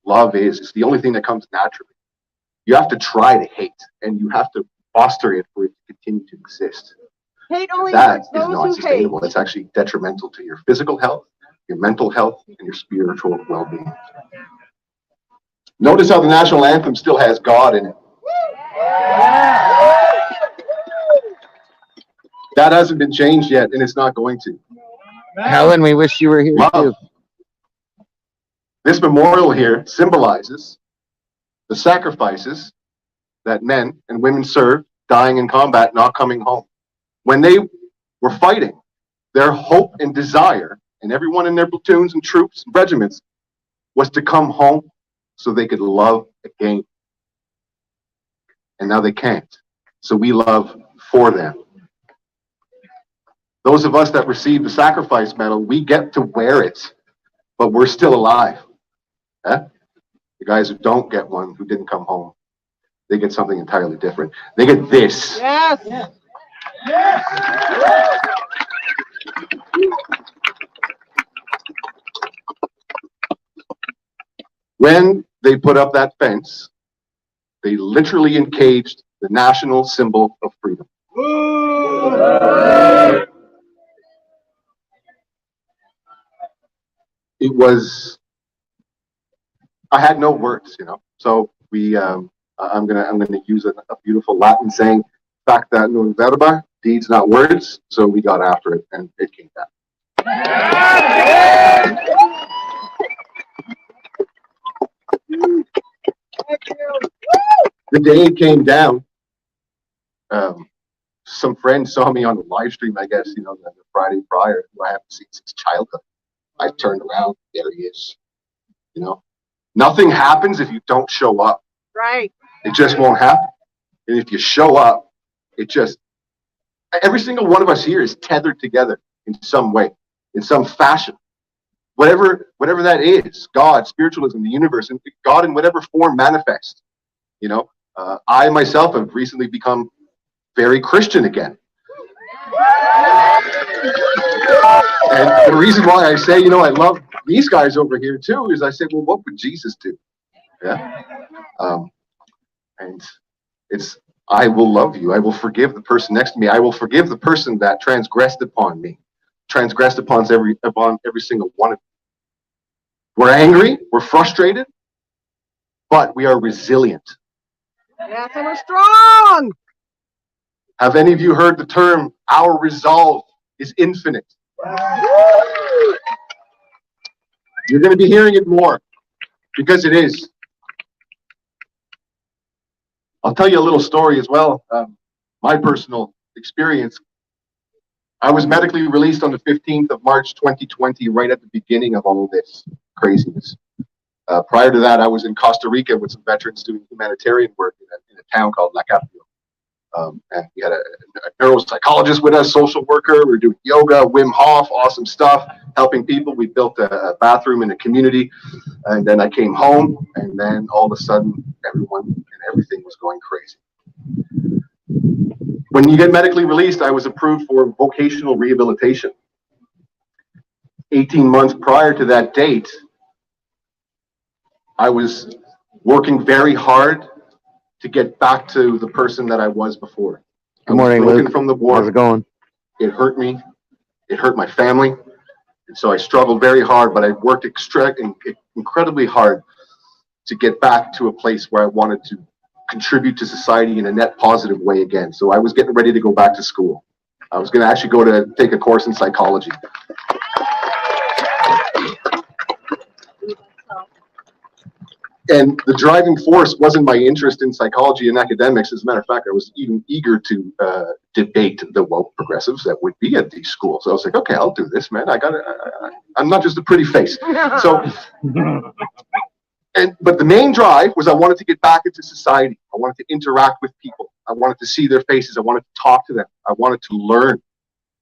Love is. It's the only thing that comes naturally. You have to try to hate, and you have to foster it for it to continue to exist. Hate only That hurts is those not who sustainable. hate. It's actually detrimental to your physical health, your mental health, and your spiritual well-being. Notice how the National Anthem still has God in it. That hasn't been changed yet, and it's not going to. Helen, we wish you were here Love. too. This memorial here symbolizes the sacrifices that men and women served, dying in combat, not coming home. When they were fighting, their hope and desire, and everyone in their platoons and troops and regiments, was to come home so they could love again. And now they can't. So we love for them. Those of us that receive the sacrifice medal, we get to wear it, but we're still alive. The guys who don't get one, who didn't come home, they get something entirely different. They get this. Yes. When they put up that fence, they literally encaged the national symbol of freedom. It was, I had no words, you know. So we, I'm gonna use a beautiful Latin saying, "Facta non verba," deeds not words. So we got after it, and it came down. The day it came down, some friends saw me on the live stream, I guess, you know, the Friday prior, who I haven't seen since childhood. I turned around, there he is. You know, nothing happens if you don't show up. Right. It just won't happen. And if you show up, it just, every single one of us here is tethered together in some way, in some fashion. Whatever that is, God, spiritualism, the universe, and God in whatever form manifests. You know, I myself have recently become very Christian again. And the reason why I say, you know, I love these guys over here too, is I say, well, what would Jesus do? Yeah. And it's I will love you. I will forgive the person next to me. I will forgive the person that transgressed upon me, transgressed upon every single one of you. We're angry, we're frustrated, but we are resilient. Yes, and we're strong. Have any of you heard the term, our resolve is infinite? You're going to be hearing it more, because it is. I'll tell you a little story as well. My personal experience. I was medically released on the 15th of March 2020, right at the beginning of all this craziness. Prior to that, I was in Costa Rica with some veterans doing humanitarian work in a town called La Capilla. And we had a neuropsychologist with us, social worker. We were doing yoga, Wim Hof, awesome stuff, helping people. We built a bathroom in a community. And then I came home, and then all of a sudden, everyone and everything was going crazy. When you get medically released, I was approved for vocational rehabilitation. 18 months prior to that date, I was working very hard to get back to the person that I was before. Good morning, broken Luke. from the war. How's it going? It hurt me. It hurt my family. And so I struggled very hard, but I worked incredibly hard to get back to a place where I wanted to contribute to society in a net positive way again. So I was getting ready to go back to school. I was going to actually go to take a course in psychology. And the driving force wasn't my interest in psychology and academics. As a matter of fact, I was even eager to debate the woke progressives that would be at these schools. So I was like, okay, I'll do this, man. I'm not just a pretty face. So, but the main drive was I wanted to get back into society. I wanted to interact with people. I wanted to see their faces. I wanted to talk to them. I wanted to learn.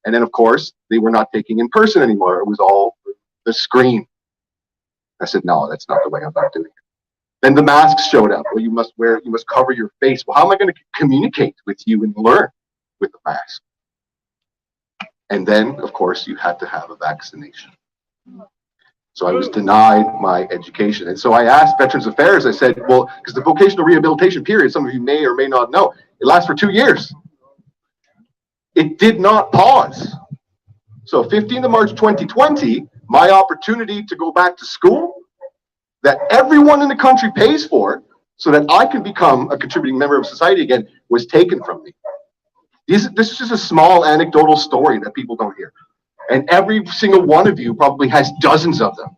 And then, of course, they were not taking in person anymore. It was all the screen. I said, no, that's not the way I'm about doing it. Then the masks showed up. Well, you must cover your face. Well, how am I going to communicate with you and learn with the mask? And then, of course, you had to have a vaccination. So I was denied my education. And so I asked Veterans Affairs, I said, well, because the vocational rehabilitation period, some of you may or may not know, it lasts for 2 years. It did not pause. So 15th of March 2020, my opportunity to go back to school that everyone in the country pays for so that I can become a contributing member of society again was taken from me. This is just a small anecdotal story that people don't hear. And every single one of you probably has dozens of them.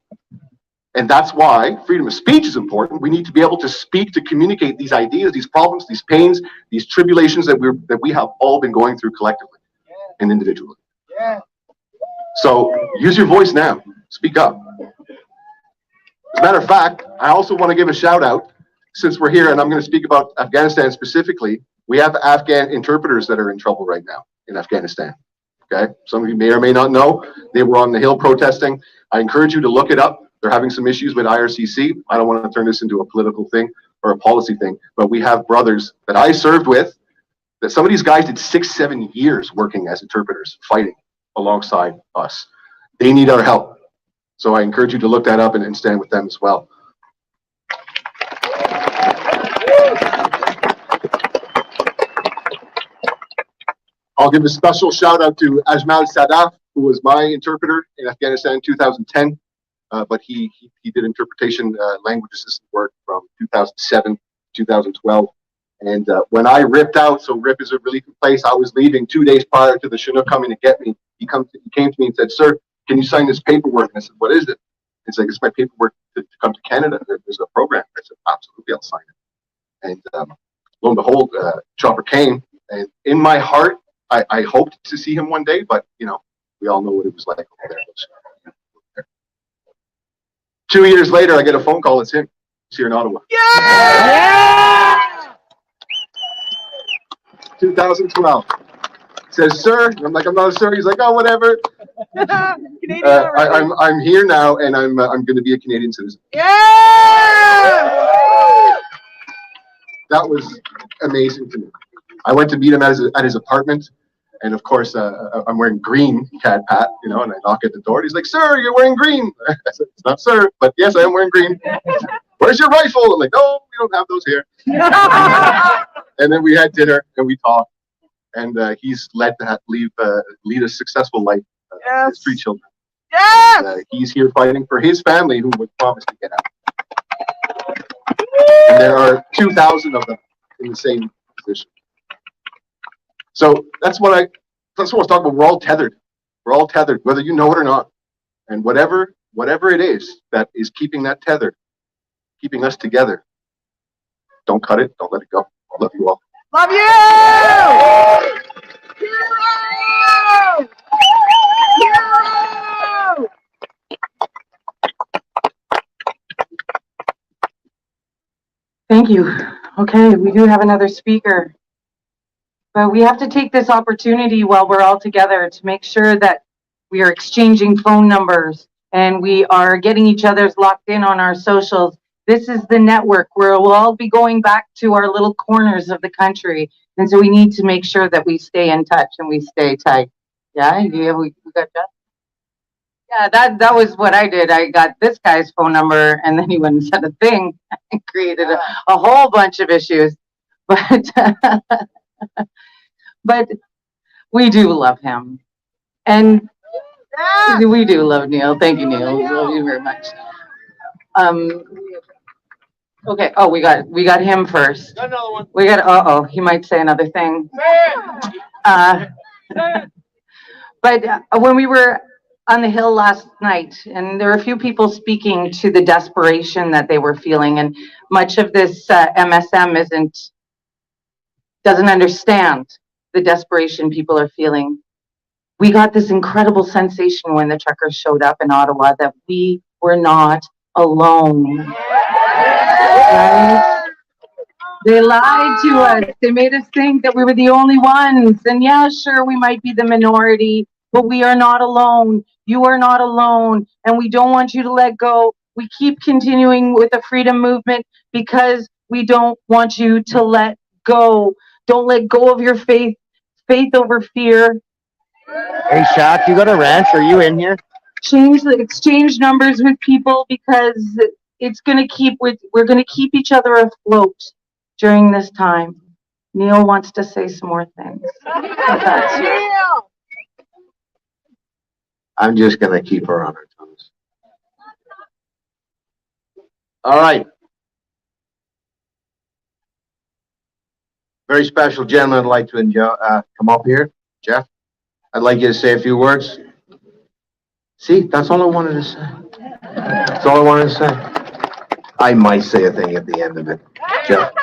And that's why freedom of speech is important. We need to be able to speak, to communicate these ideas, these problems, these pains, these tribulations that we have all been going through collectively and individually. So use your voice now. Speak up. As a matter of fact, I also want to give a shout out, since we're here, and I'm going to speak about Afghanistan specifically. We have Afghan interpreters that are in trouble right now in Afghanistan. Okay, some of you may or may not know, they were on the Hill protesting. I encourage you to look it up. They're having some issues with IRCC. I don't want to turn this into a political thing or a policy thing, but we have brothers that I served with, that some of these guys did 6-7 years working as interpreters, fighting alongside us. They need our help. So I encourage you to look that up and stand with them as well. I'll give a special shout out to Ajmal Sadaf, who was my interpreter in Afghanistan in 2010. But he did interpretation, language assistant work from 2007 to 2012. And when I ripped out, so RIP is a relief place, I was leaving 2 days prior to the Chinook coming to get me. He came to me and said, sir, can you sign this paperwork? And I said, what is it? It's like, it's my paperwork to come to Canada. There's a program. I said, absolutely, I'll sign it. And lo and behold, Chopper came. And in my heart, I hoped to see him one day, but, you know, we all know what it was like over there. 2 years later, I get a phone call. It's him. He's here in Ottawa. Yeah! 2012. Says, sir. I'm like, I'm not a sir. He's like, oh, whatever. I'm here now, and I'm going to be a Canadian citizen. Yeah! That was amazing to me. I went to meet him at his apartment, and of course, I'm wearing green cat pat, you know, and I knock at the door. And he's like, sir, you're wearing green. I said, it's not sir, but yes, I am wearing green. where's your rifle? I'm like, no, we don't have those here. And then we had dinner and we talked. And he's lead a successful life. His 3 children. Yes! And, he's here fighting for his family who was promised to get out. And there are 2,000 of them in the same position. So that's what I was talking about. We're all tethered. We're all tethered, whether you know it or not. And whatever it is that is keeping that tethered, keeping us together, don't cut it. Don't let it go. I love you all. Love you! Hero! Hero! Thank you. Okay, we do have another speaker. But we have to take this opportunity while we're all together to make sure that we are exchanging phone numbers and we are getting each other's locked in on our socials. This is the network where we'll all be going back to our little corners of the country. And so we need to make sure that we stay in touch and we stay tight. Yeah, we got that? Yeah, that was what I did. I got this guy's phone number and then he went and said a thing and created a whole bunch of issues. But but we do love him. And we do love Neil. Thank you, Neil. We love you very much. Okay. Oh, we got him first. Got another one. We got. He might say another thing. But when we were on the Hill last night, and there were a few people speaking to the desperation that they were feeling, and much of this MSM doesn't understand the desperation people are feeling. We got this incredible sensation when the truckers showed up in Ottawa that we were not alone. Right? They lied to us. They made us think that we were the only ones. And yeah, sure, we might be the minority, but we are not alone. You are not alone. And we don't want you to let go. We keep continuing with the freedom movement because we don't want you to let go. Don't let go of your faith. Faith over fear. Hey, Shaq, you got a ranch? Are you in here? Exchange numbers with people because we're gonna keep each other afloat during this time. Neil wants to say some more things. I'm just gonna keep her on her toes. All right. Very special gentleman I'd like to come up here. Jeff, I'd like you to say a few words. See, that's all I wanted to say. That's all I wanted to say. I might say a thing at the end of it. Jeff.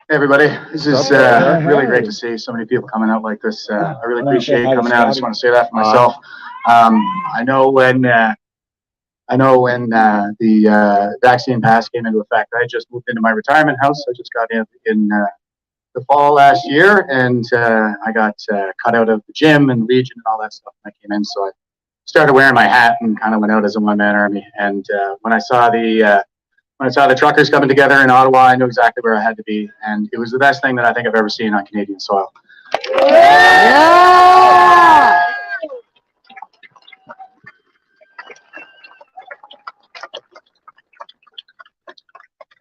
Hey everybody, this is really great to see so many people coming out like this. I really appreciate coming out. I just want to say that for myself. I know when the vaccine pass came into effect, I just moved into my retirement house. I just got in the fall last year, and I got cut out of the gym and Legion and all that stuff when I came in. So I started wearing my hat and kind of went out as a one-man army. And when I saw the truckers coming together in Ottawa, I knew exactly where I had to be, and it was the best thing that I think I've ever seen on Canadian soil. Yeah!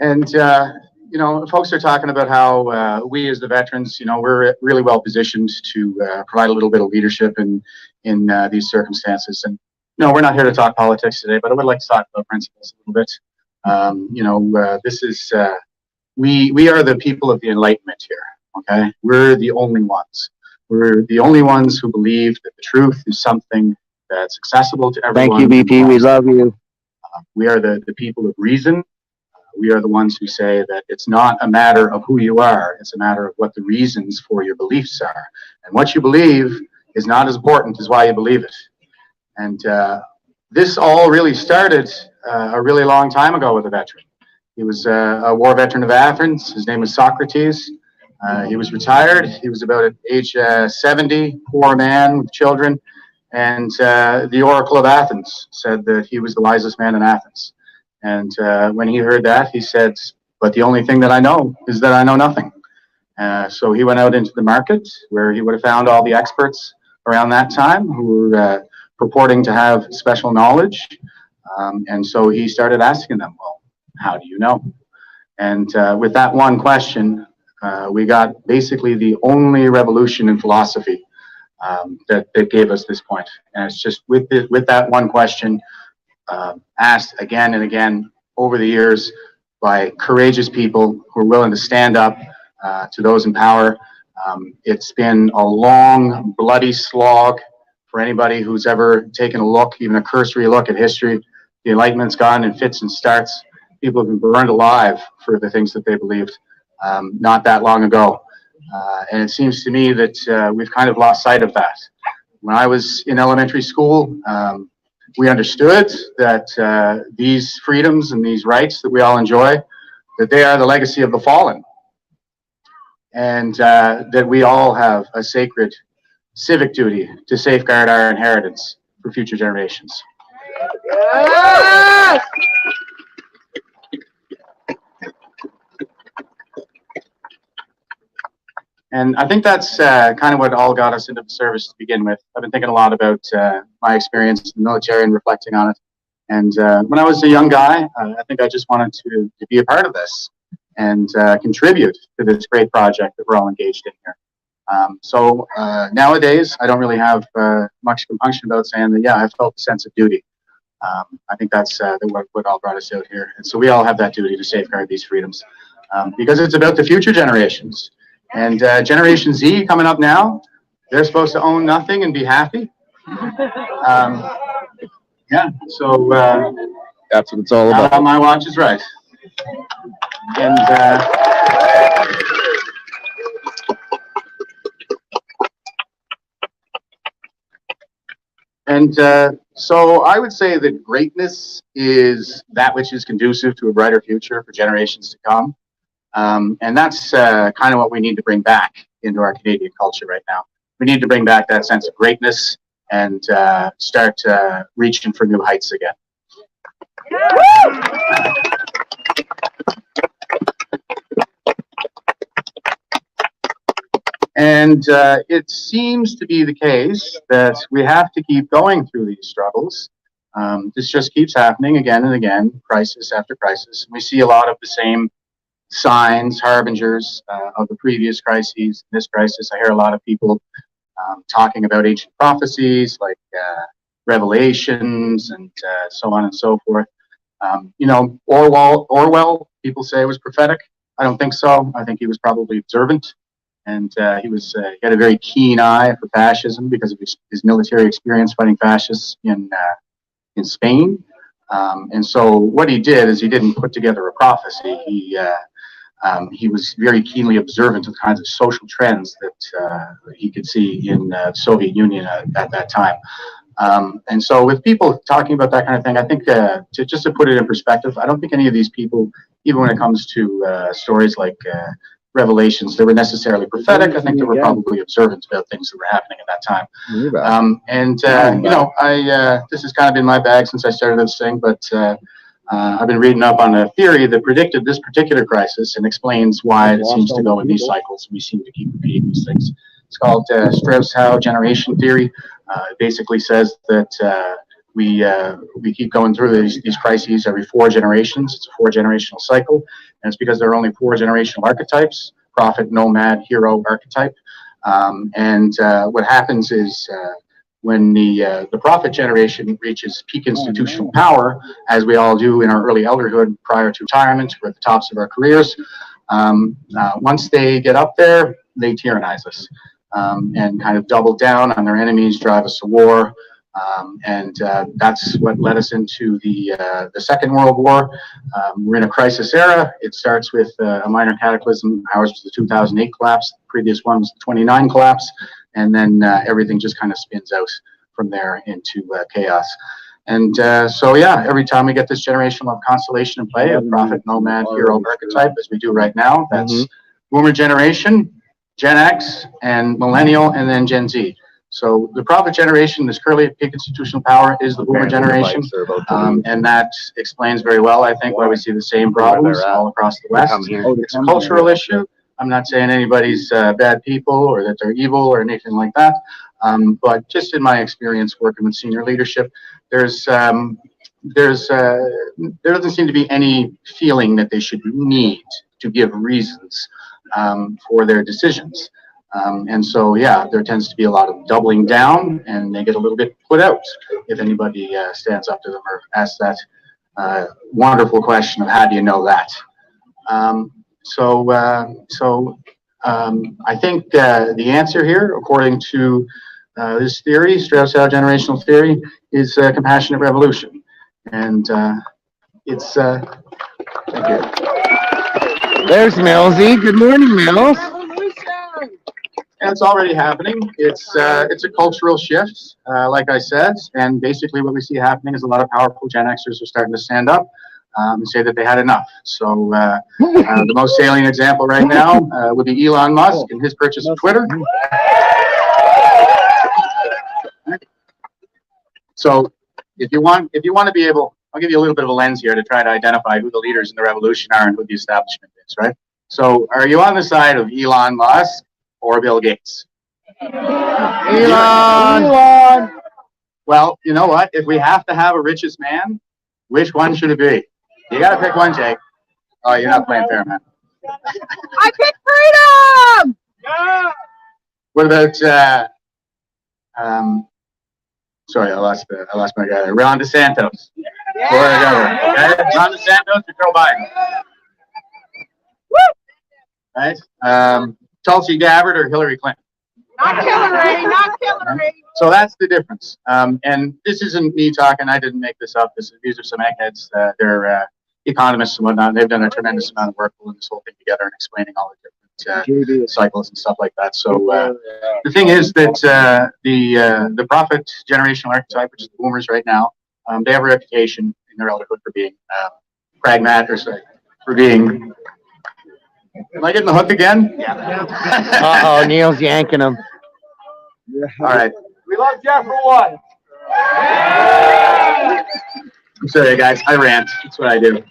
And you know, folks are talking about how we as the veterans, you know, we're really well positioned to provide a little bit of leadership in these circumstances. And no, we're not here to talk politics today, but I would like to talk about principles a little bit. You know, this is we are the people of the Enlightenment here. Okay, we're the only ones. We're the only ones who believe that the truth is something that's accessible to everyone. Thank you, BP. We love you. We are the people of reason. We are the ones who say that it's not a matter of who you are, it's a matter of what the reasons for your beliefs are. And what you believe is not as important as why you believe it. And this all really started a really long time ago with a veteran. He was a war veteran of Athens. His name was Socrates. He was retired. He was about at age 70, poor man with children. And the Oracle of Athens said that he was the wisest man in Athens. And when he heard that, he said, but the only thing that I know is that I know nothing. So he went out into the market where he would have found all the experts around that time who purporting to have special knowledge. And so he started asking them, well, how do you know? And with that one question, we got basically the only revolution in philosophy that gave us this point. And it's just with that one question, asked again and again over the years by courageous people who are willing to stand up to those in power. It's been a long, bloody slog for anybody who's ever taken a look, even a cursory look at history. The Enlightenment's gone in fits and starts. People have been burned alive for the things that they believed not that long ago. And it seems to me that we've kind of lost sight of that. When I was in elementary school, we understood that these freedoms and these rights that we all enjoy, that they are the legacy of the fallen. And that we all have a sacred civic duty to safeguard our inheritance for future generations. Yes! And I think that's kind of what all got us into the service to begin with. I've been thinking a lot about my experience in the military and reflecting on it. And when I was a young guy, I think I just wanted to be a part of this and contribute to this great project that we're all engaged in here. So nowadays, I don't really have much compunction about saying that, yeah, I felt a sense of duty. I think that's what all brought us out here. And so we all have that duty to safeguard these freedoms because it's about the future generations. And Generation Z coming up now, they're supposed to own nothing and be happy. Yeah, so that's what it's all about. My watch is right. And so I would say that greatness is that which is conducive to a brighter future for generations to come. And that's kind of what we need to bring back into our Canadian culture right now. We need to bring back that sense of greatness and start reaching for new heights again. And it seems to be the case that we have to keep going through these struggles. This just keeps happening again and again, crisis after crisis. We see a lot of the same signs, harbingers of the previous crises. This crisis, I hear a lot of people talking about ancient prophecies like Revelations and so on and so forth. You know, Orwell, people say was prophetic. I don't think so. I think he was probably observant, and he had a very keen eye for fascism because of his military experience fighting fascists in Spain. And so what he did is he didn't put together a prophecy. He was very keenly observant of the kinds of social trends that he could see in the Soviet Union at that time. And so with people talking about that kind of thing, I think just to put it in perspective, I don't think any of these people, even when it comes to stories like Revelations, they were necessarily prophetic. I think they were probably observant about things that were happening at that time. You know, this has kind of been my bag since I started this thing, but I've been reading up on a theory that predicted this particular crisis and explains why it seems to go in these cycles. We seem to keep repeating these things. It's called Strauss-Howe generation theory. It basically says that we keep going through these crises every 4 generations. It's a 4-generational cycle, and it's because there are only 4 generational archetypes: prophet, nomad, hero archetype. What happens is when the prophet generation reaches peak institutional power, as we all do in our early elderhood prior to retirement, we're at the tops of our careers. Once they get up there, they tyrannize us and kind of double down on their enemies, drive us to war. That's what led us into the Second World War. We're in a crisis era. It starts with a minor cataclysm. Ours was the 2008 collapse. The previous one was the 29 collapse. And then everything just kind of spins out from there into chaos. And so, yeah, every time we get this generational constellation in play, a prophet, nomad, hero archetype, as we do right now, that's Boomer generation, Gen X, and Millennial, and then Gen Z. So the prophet generation is currently at peak institutional power is the Boomer generation, and that explains very well, I think, why we see the same problems all across the West. It's a cultural issue. I'm not saying anybody's bad people or that they're evil or anything like that. But just in my experience working with senior leadership, there doesn't seem to be any feeling that they should need to give reasons for their decisions. And so, yeah, there tends to be a lot of doubling down, and they get a little bit put out if anybody stands up to them or asks that wonderful question of how do you know that? I think the answer here, according to this theory, Strauss-Howe generational theory, is compassionate revolution. And it's, thank you. There's Millsy. Good morning, Mills. And it's already happening. It's a cultural shift, like I said, and basically what we see happening is a lot of powerful Gen Xers are starting to stand up and say that they had enough. So the most salient example right now would be Elon Musk and his purchase of Twitter. So if you want to be able, I'll give you a little bit of a lens here to try to identify who the leaders in the revolution are and who the establishment is, right? So are you on the side of Elon Musk or Bill Gates? Elon. Well, you know what? If we have to have a richest man, which one should it be? You got to pick one, Jake. Oh, you're not playing fair, man. I pick freedom! Yeah. What about sorry, I lost my guy there. Ron DeSantos. Yeah. Okay? Ron DeSantos or Joe Biden. Woo! Right? Tulsi Gabbard or Hillary Clinton? Not Hillary, not Hillary. So that's the difference. And this isn't me talking. I didn't make this up. These are some eggheads. They're economists and whatnot. They've done a tremendous amount of work pulling this whole thing together and explaining all the different cycles and stuff like that. So the thing is that the prophet generational archetype, which is the boomers right now, they have a reputation in their elderhood for being pragmatic, or sorry, for being. Am I getting the hook again? Yeah. Uh-oh, Neil's yanking him. All right. We love Jeff for what? I'm sorry, guys. I rant. That's what I do.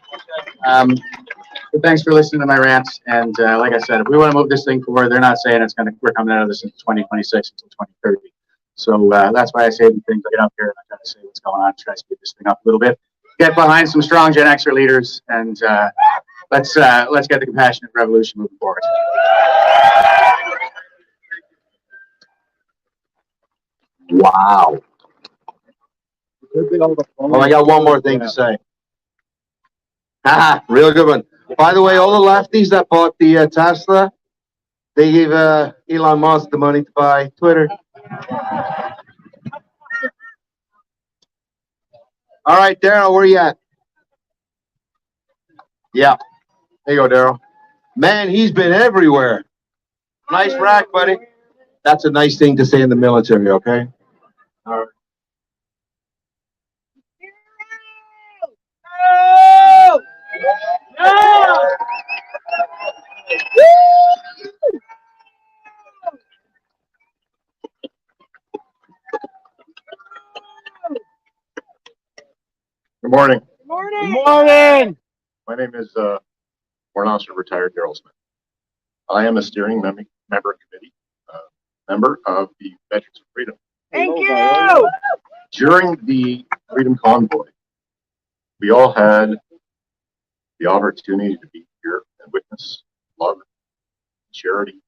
But thanks for listening to my rants. And like I said, if we want to move this thing forward, they're not saying we're coming out of this in 2026 until 2030. So that's why I say the things. I get up here and I try to say what's going on, try to speed this thing up a little bit. Get behind some strong Gen Xer leaders, and let's get the compassionate revolution moving forward. Wow. Well, I got one more thing to say. Haha, real good one. By the way, all the lefties that bought the Tesla, they gave Elon Musk the money to buy Twitter. All right, Daryl, where you at? Yeah. There you go, Daryl. Man, he's been everywhere. Nice rack, buddy. That's a nice thing to say in the military, okay? All right. No! No! Good morning. Good morning. Good morning. My name is Warrant Officer Retired Daryl Smith. I am a steering member committee member of the Veterans of Freedom. Thank you. During the Freedom Convoy, we all had the opportunity to be here and witness love, charity,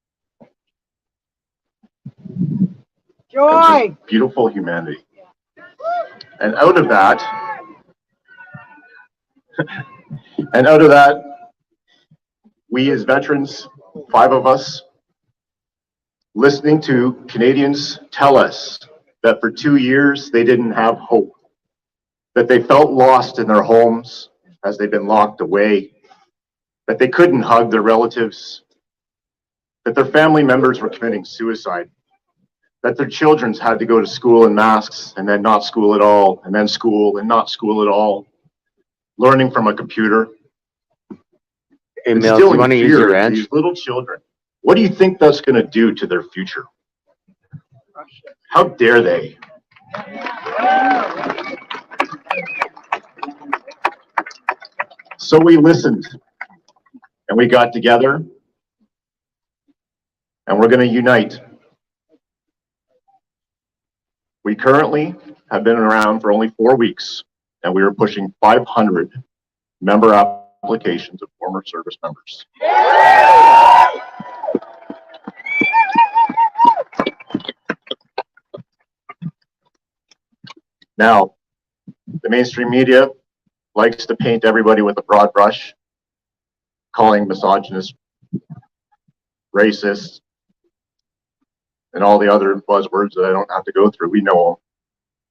Joy. and just beautiful humanity. And out of that, we as veterans, 5 of us, listening to Canadians tell us that for 2 years they didn't have hope, that they felt lost in their homes as they've been locked away, that they couldn't hug their relatives, that their family members were committing suicide, that their children had to go to school in masks and then not school at all, and then school and not school at all, learning from a computer. Hey, Mills, you want to use your wrench? These little children. What do you think that's going to do to their future? How dare they? So we listened and we got together and we're going to unite. We currently have been around for only 4 weeks, and we are pushing 500 member applications of former service members. Now, the mainstream media likes to paint everybody with a broad brush, calling misogynists, racist, and all the other buzzwords that I don't have to go through. We know them.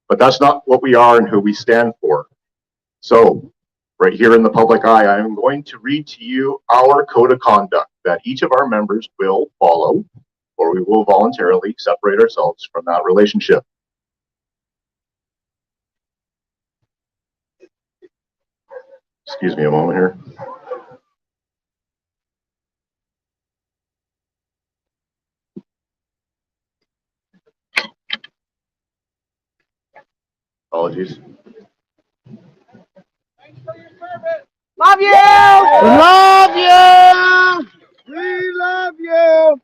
But that's not what we are and who we stand for. So, right here in the public eye, I am going to read to you our code of conduct that each of our members will follow, or we will voluntarily separate ourselves from that relationship. Excuse me a moment here. Apologies. Love you! Love you! We love you!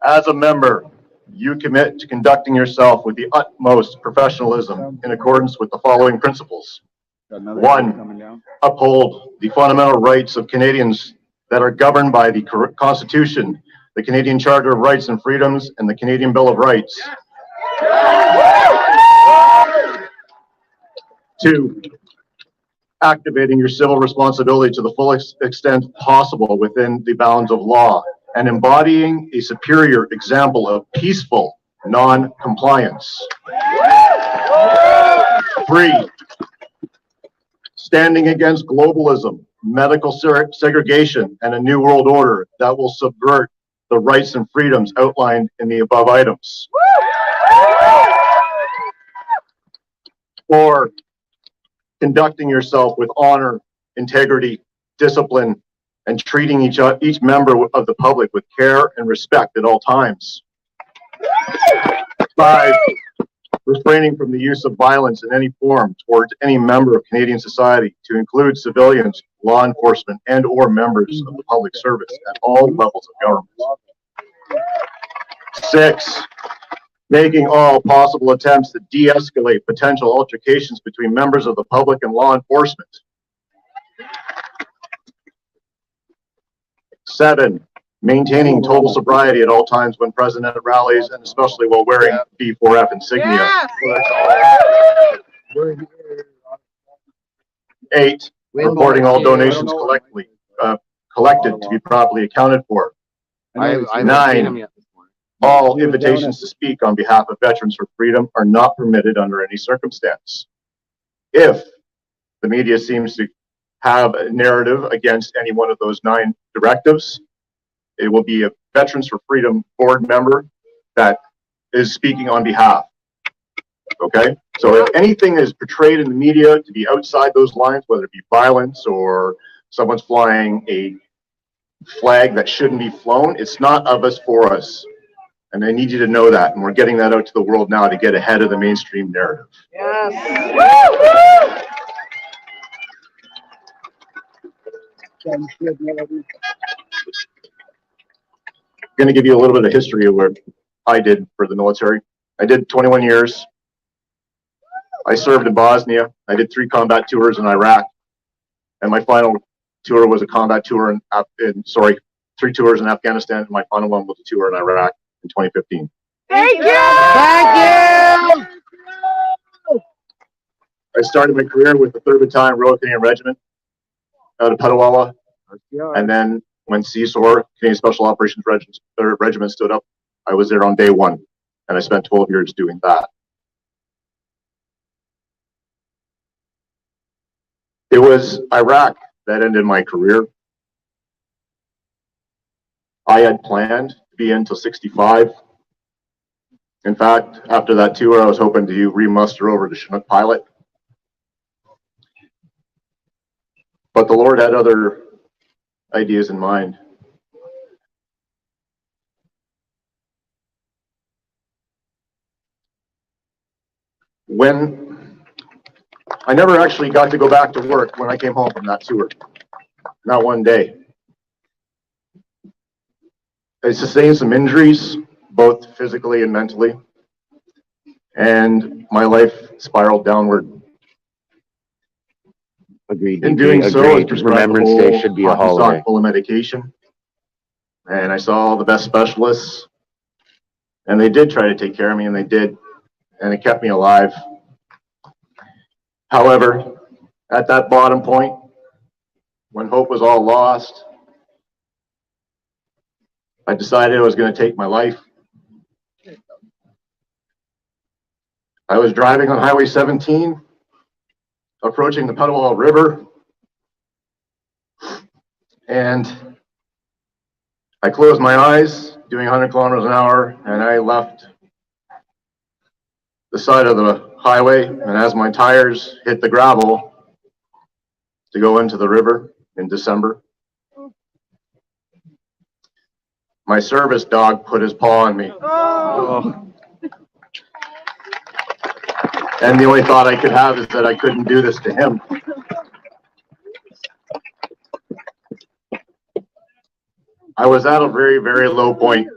As a member, you commit to conducting yourself with the utmost professionalism in accordance with the following principles. 1, uphold the fundamental rights of Canadians that are governed by the Constitution, the Canadian Charter of Rights and Freedoms, and the Canadian Bill of Rights. 2, activating your civil responsibility to the fullest extent possible within the bounds of law and embodying a superior example of peaceful non-compliance. 3, standing against globalism, medical segregation, and a new world order that will subvert the rights and freedoms outlined in the above items. 4, conducting yourself with honor, integrity, discipline, and treating each member of the public with care and respect at all times. 5, refraining from the use of violence in any form towards any member of Canadian society, to include civilians, law enforcement, and or members of the public service at all levels of government. 6, making all possible attempts to de-escalate potential altercations between members of the public and law enforcement. 7, maintaining total sobriety at all times when present at rallies, and especially while wearing B4F insignia. 8, reporting all donations collected to be properly accounted for. 9, all invitations to speak on behalf of Veterans for Freedom are not permitted under any circumstance. If the media seems to have a narrative against any one of those 9 directives, it will be a Veterans for Freedom board member that is speaking on behalf. Okay? So if anything is portrayed in the media to be outside those lines, whether it be violence or someone's flying a flag that shouldn't be flown, it's not of us for us. And I need you to know that. And we're getting that out to the world now to get ahead of the mainstream narrative. Yes. I'm going to give you a little bit of history of what I did for the military. I did 21 years. I served in Bosnia. I did 3 combat tours in Iraq. And my final tour was a combat tour in 3 tours in Afghanistan. And my final one was a tour in Iraq in 2015. Thank you. Thank you! I started my career with the 3rd Battalion Royal Canadian Regiment out of OTTAWA. And then when CSOR, Canadian Special Operations Regiment stood up, I was there on day 1. And I spent 12 years doing that. It was Iraq that ended my career. I had planned to be in until 65. In fact, after that tour, I was hoping to remuster over to Chinook pilot. But the Lord had other ideas in mind. When I never actually got to go back to work when I came home from that tour, not one day. I sustained some injuries, both physically and mentally, and my life spiraled downward. Agreed. In doing so, I was prescribed Remembrance a Day whole should be a hockey sock holiday. full of medication, and I saw all the best specialists, and they did try to take care of me, and they did, and it kept me alive. However, at that bottom point, when hope was all lost, I decided I was going to take my life. I was driving on Highway 17, approaching the Petawawa River, and I closed my eyes, doing 100 kilometers an hour, and I left the side of the highway, and as my tires hit the gravel to go into the river in December, my service dog put his paw on me. Oh. And the only thought I could have is that I couldn't do this to him. I was at a very, very low point.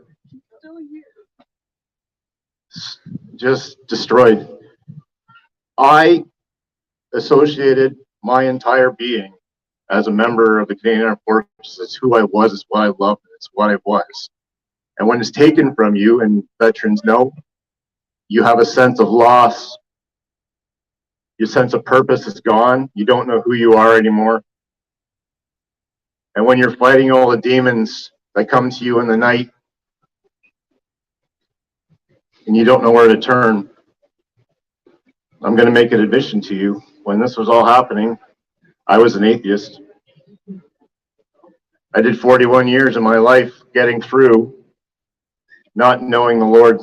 Just destroyed. I associated my entire being as a member of the Canadian Armed Forces. It's who I was, it's what I loved, it's what I was. And when it's taken from you, and veterans know, you have a sense of loss. Your sense of purpose is gone. You don't know who you are anymore. And when you're fighting all the demons that come to you in the night, and you don't know where to turn, I'm going to make an admission to you. When this was all happening, I was an atheist. I did 41 years of my life getting through, not knowing the Lord.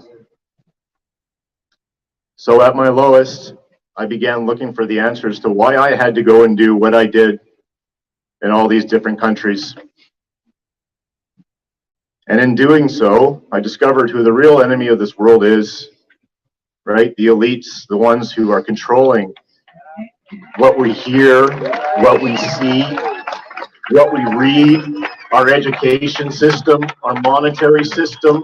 So at my lowest, I began looking for the answers to why I had to go and do what I did in all these different countries. And in doing so, I discovered who the real enemy of this world is, right? The elites, the ones who are controlling what we hear, what we see, what we read, our education system, our monetary system.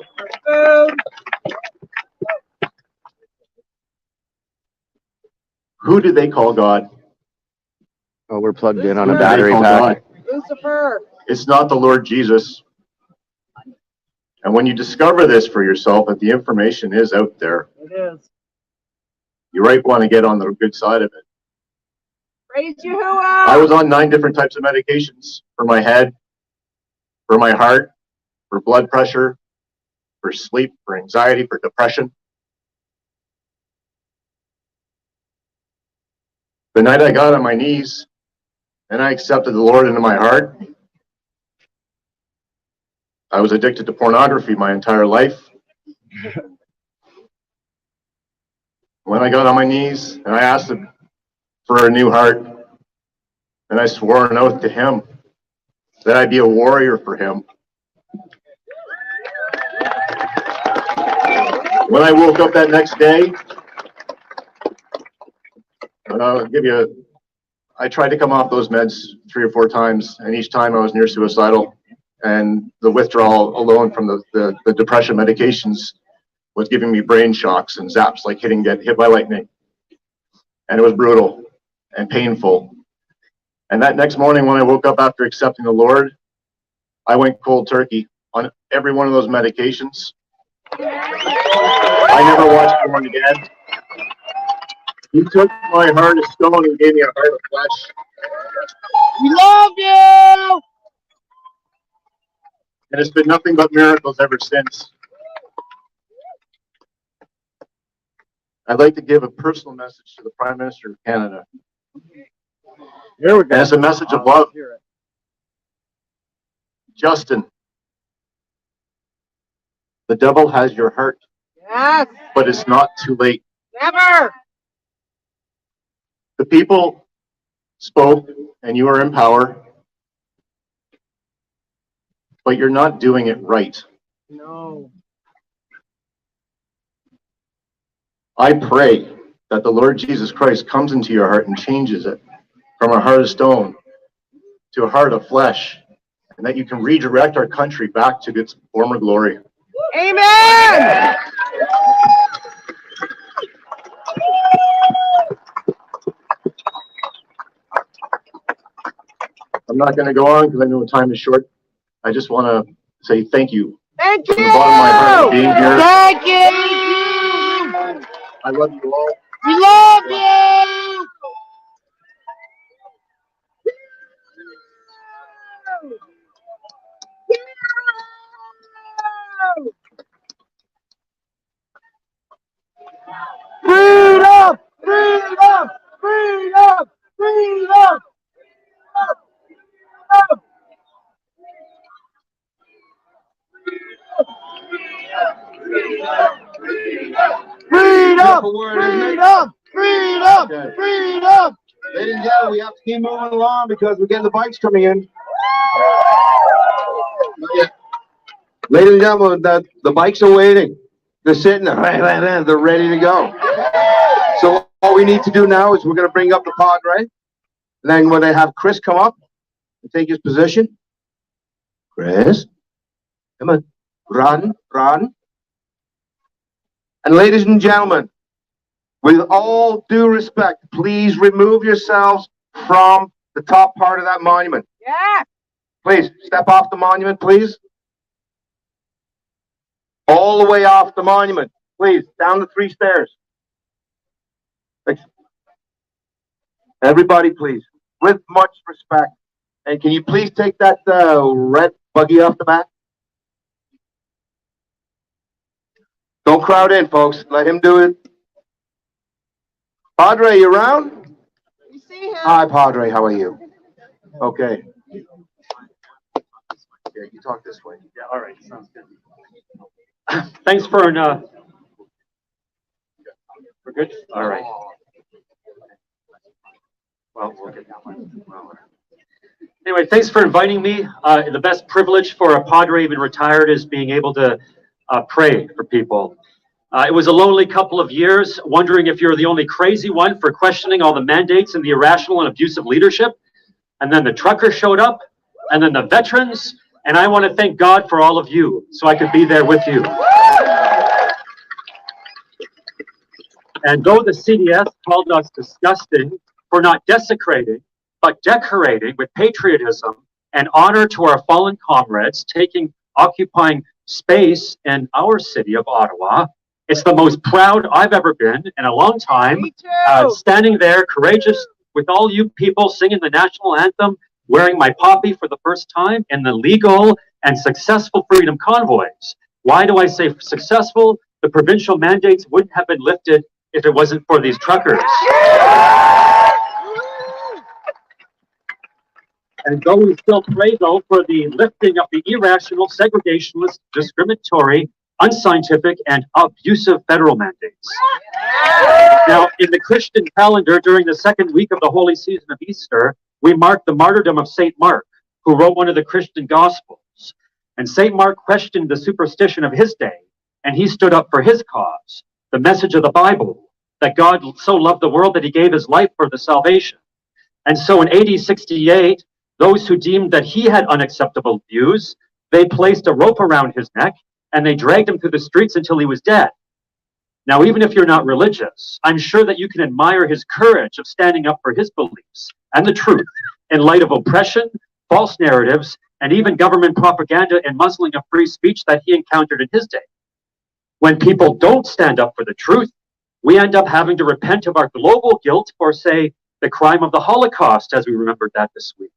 Who do they call God? Oh, we're plugged in on Who a do they battery call pack. God? Lucifer. It's not the Lord Jesus. And when you discover this for yourself, that the information is out there, It is. you might want to get on the good side of it. Praise Yahuwah. I was on 9 different types of medications for my head, for my heart, for blood pressure, for sleep, for anxiety, for depression. The night I got on my knees and I accepted the Lord into my heart, I was addicted to pornography my entire life. When I got on my knees and I asked him for a new heart, and I swore an oath to him that I'd be a warrior for him. When I woke up that next day, I tried to come off those meds 3 or 4 times, and each time I was near suicidal. And the withdrawal alone from the depression medications was giving me brain shocks and zaps, like get hit by lightning. And it was brutal and painful. And that next morning when I woke up after accepting the Lord, I went cold turkey on every one of those medications. I never watched porn again. He took my heart of stone and gave me a heart of flesh. We love you. And it's been nothing but miracles ever since. I'd like to give a personal message to the Prime Minister of Canada. Here we go. And it's a message of love. Justin, the devil has your heart, Yes. but it's not too late. Never. The people spoke and you are in power, but you're not doing it right. No. I pray that the Lord Jesus Christ comes into your heart and changes it from a heart of stone to a heart of flesh, and that you can redirect our country back to its former glory. Amen. I'm not going to go on because I know time is short. I just want to say thank you. Thank you. From the bottom of my heart for being here. Thank you. I love you all. We love you. Freedom! Freedom! Freedom! Freedom! Freedom! Freedom! Freedom! Freedom! Ladies and gentlemen, we have to keep moving along because we're getting the bikes coming in. Ladies and gentlemen, the bikes are waiting. They're sitting there. They're ready to go. So all we need to do now is we're going to bring up the Padre. And then when they have Chris come up and take his position. Chris, come on. Run, run. And ladies and gentlemen, with all due respect, please remove yourselves from the top part of that monument. Yeah. Please, step off the monument, please. All the way off the monument. Please, down the 3 stairs. Thanks. Everybody, please, with much respect. And can you please take that red buggy off the back? Don't crowd in, folks. Let him do it. Padre, you around? You see him? Hi, Padre. How are you? Okay. Yeah, you talk this way. Yeah, all right. Sounds good. Thanks for we're good? All right. Well, we'll get that one. Well, anyway, thanks for inviting me. The best privilege for a Padre, even retired, is being able to pray for people. It was a lonely couple of years, wondering if you're the only crazy one for questioning all the mandates and the irrational and abusive leadership. And then the truckers showed up, and then the veterans, and I want to thank God for all of you, so I could be there with you. And though the CDS called us disgusting for not desecrating, but decorating with patriotism and honor to our fallen comrades, occupying space in our city of Ottawa, it's the most proud I've ever been in a long time, standing there courageous with all you people singing the National Anthem, wearing my poppy for the first time in the legal and successful freedom convoys. Why do I say successful? The provincial mandates wouldn't have been lifted if it wasn't for these truckers. And though we still pray, though, for the lifting of the irrational, segregationist, discriminatory, unscientific, and abusive federal mandates. Now, in the Christian calendar, during the second week of the holy season of Easter, we mark the martyrdom of St. Mark, who wrote one of the Christian Gospels. And St. Mark questioned the superstition of his day, and he stood up for his cause, the message of the Bible, that God so loved the world that he gave his life for the salvation. And so in AD 68, those who deemed that he had unacceptable views, they placed a rope around his neck and they dragged him through the streets until he was dead. Now, even if you're not religious, I'm sure that you can admire his courage of standing up for his beliefs and the truth in light of oppression, false narratives, and even government propaganda and muzzling of free speech that he encountered in his day. When people don't stand up for the truth, we end up having to repent of our global guilt for, say, the crime of the Holocaust, as we remembered that this week.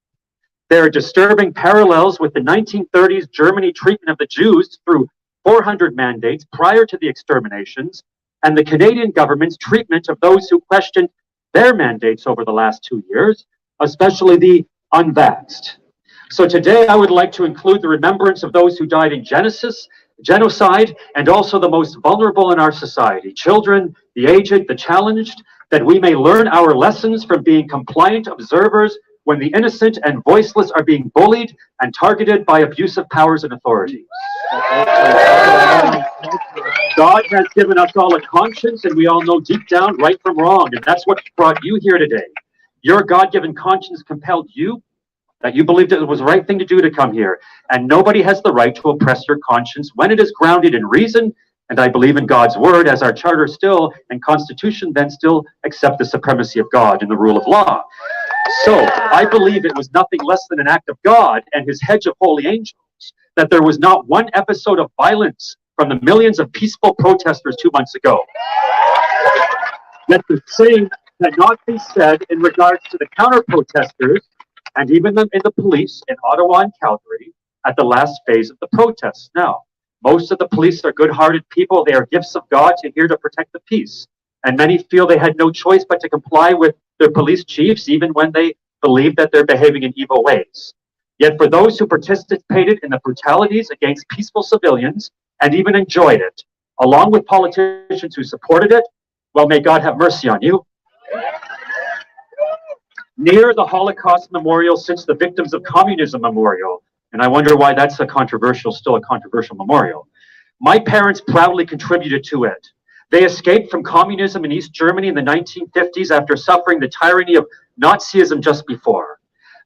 There are disturbing parallels with the 1930s Germany treatment of the Jews through 400 mandates prior to the exterminations, and the Canadian government's treatment of those who questioned their mandates over the last 2 years, especially the unvaxxed. So today I would like to include the remembrance of those who died in genocide, and also the most vulnerable in our society, children, the aged, the challenged, that we may learn our lessons from being compliant observers when the innocent and voiceless are being bullied and targeted by abusive powers and authorities. God has given us all a conscience, and we all know deep down right from wrong, and that's what brought you here today. Your God-given conscience compelled you that you believed it was the right thing to do to come here. And nobody has the right to oppress your conscience when it is grounded in reason. And I believe in God's word, as our charter still and constitution then still accept the supremacy of God and the rule of law. So I believe it was nothing less than an act of God and his hedge of holy angels that there was not one episode of violence from the millions of peaceful protesters 2 months ago. Yet the same cannot be said in regards to the counter-protesters and even in the police in Ottawa and Calgary at the last phase of the protests. Now, most of the police are good-hearted people. They are gifts of God here to protect the peace. And many feel they had no choice but to comply with their police chiefs, even when they believe that they're behaving in evil ways. Yet for those who participated in the brutalities against peaceful civilians and even enjoyed it, along with politicians who supported it, well, may God have mercy on you. Near the Holocaust Memorial sits the Victims of Communism Memorial, and I wonder why that's still a controversial memorial. My parents proudly contributed to it. They escaped from communism in East Germany in the 1950s after suffering the tyranny of Nazism just before.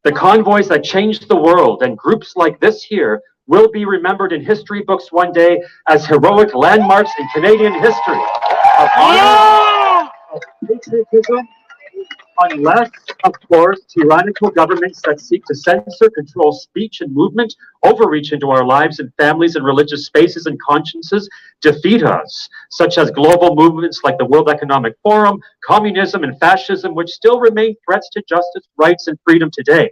The convoys that changed the world and groups like this here will be remembered in history books one day as heroic landmarks in Canadian history of honor, of patriotism, unless, of course, tyrannical governments that seek to censor, control speech and movement, overreach into our lives and families and religious spaces and consciences defeat us, such as global movements like the World Economic Forum, communism and fascism, which still remain threats to justice, rights, and freedom today.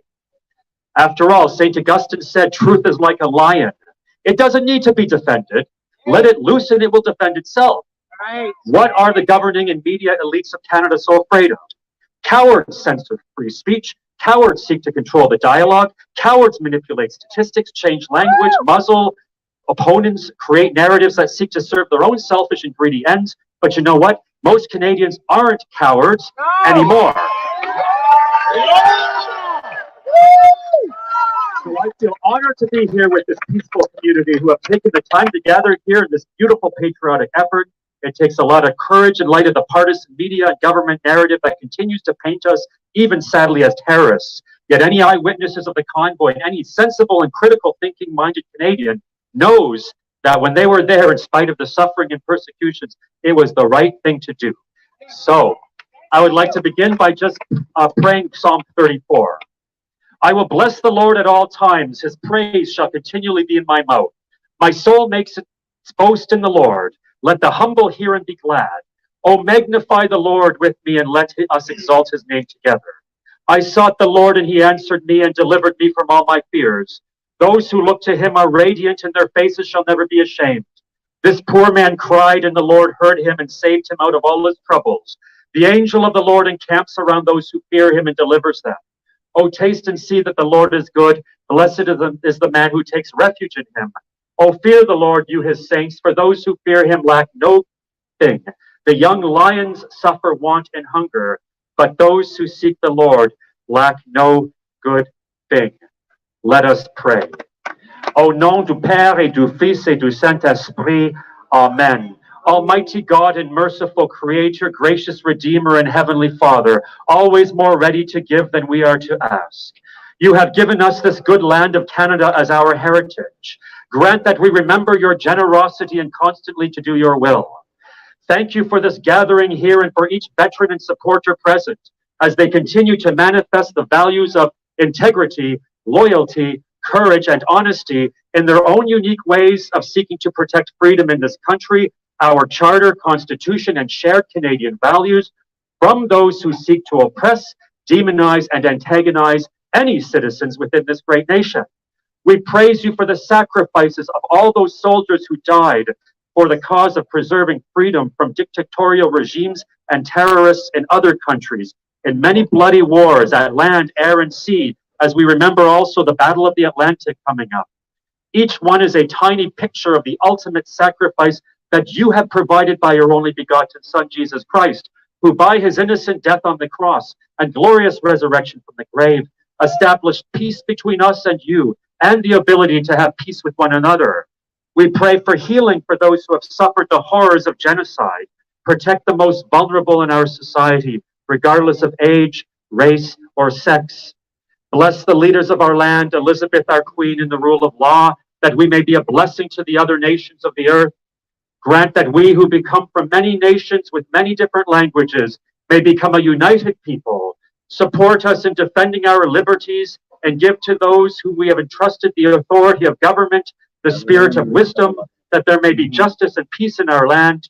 After all, St. Augustine said, truth is like a lion. It doesn't need to be defended. Let it loose and it will defend itself. Right. What are the governing and media elites of Canada so afraid of? Cowards censor free speech. Cowards seek to control the dialogue. Cowards manipulate statistics, change language, muzzle opponents, create narratives that seek to serve their own selfish and greedy ends. But you know what? Most Canadians aren't cowards anymore. So I feel honored to be here with this peaceful community who have taken the time to gather here in this beautiful patriotic effort. It takes a lot of courage in light of the partisan media and government narrative that continues to paint us, even sadly, as terrorists. Yet any eyewitnesses of the convoy and any sensible and critical thinking-minded Canadian knows that when they were there, in spite of the suffering and persecutions, it was the right thing to do. So I would like to begin by just praying Psalm 34. I will bless the Lord at all times. His praise shall continually be in my mouth. My soul makes its boast in the Lord. Let the humble hear and be glad. Oh, magnify the Lord with me and let us exalt his name together. I sought the Lord and he answered me and delivered me from all my fears. Those who look to him are radiant and their faces shall never be ashamed. This poor man cried and the Lord heard him and saved him out of all his troubles. The angel of the Lord encamps around those who fear him and delivers them. Oh, taste and see that the Lord is good. Blessed is the man who takes refuge in him. Oh, fear the Lord, you his saints, for those who fear him lack no thing. The young lions suffer want and hunger, but those who seek the Lord lack no good thing. Let us pray. Au nom du Père et du Fils et du Saint-Esprit, Amen. Almighty God and merciful Creator, gracious Redeemer and Heavenly Father, always more ready to give than we are to ask. You have given us this good land of Canada as our heritage. Grant that we remember your generosity and constantly to do your will. Thank you for this gathering here and for each veteran and supporter present as they continue to manifest the values of integrity, loyalty, courage, and honesty in their own unique ways of seeking to protect freedom in this country, our charter, constitution, and shared Canadian values from those who seek to oppress, demonize, and antagonize any citizens within this great nation. We praise you for the sacrifices of all those soldiers who died for the cause of preserving freedom from dictatorial regimes and terrorists in other countries, in many bloody wars at land, air, and sea, as we remember also the Battle of the Atlantic coming up. Each one is a tiny picture of the ultimate sacrifice that you have provided by your only begotten Son, Jesus Christ, who by his innocent death on the cross and glorious resurrection from the grave established peace between us and you, and the ability to have peace with one another. We pray for healing for those who have suffered the horrors of genocide. Protect the most vulnerable in our society, regardless of age, race, or sex. Bless the leaders of our land, Elizabeth, our queen, in the rule of law, that we may be a blessing to the other nations of the earth. Grant that we who become from many nations with many different languages may become a united people. Support us in defending our liberties and give to those whom we have entrusted the authority of government the spirit of wisdom, that there may be justice and peace in our land.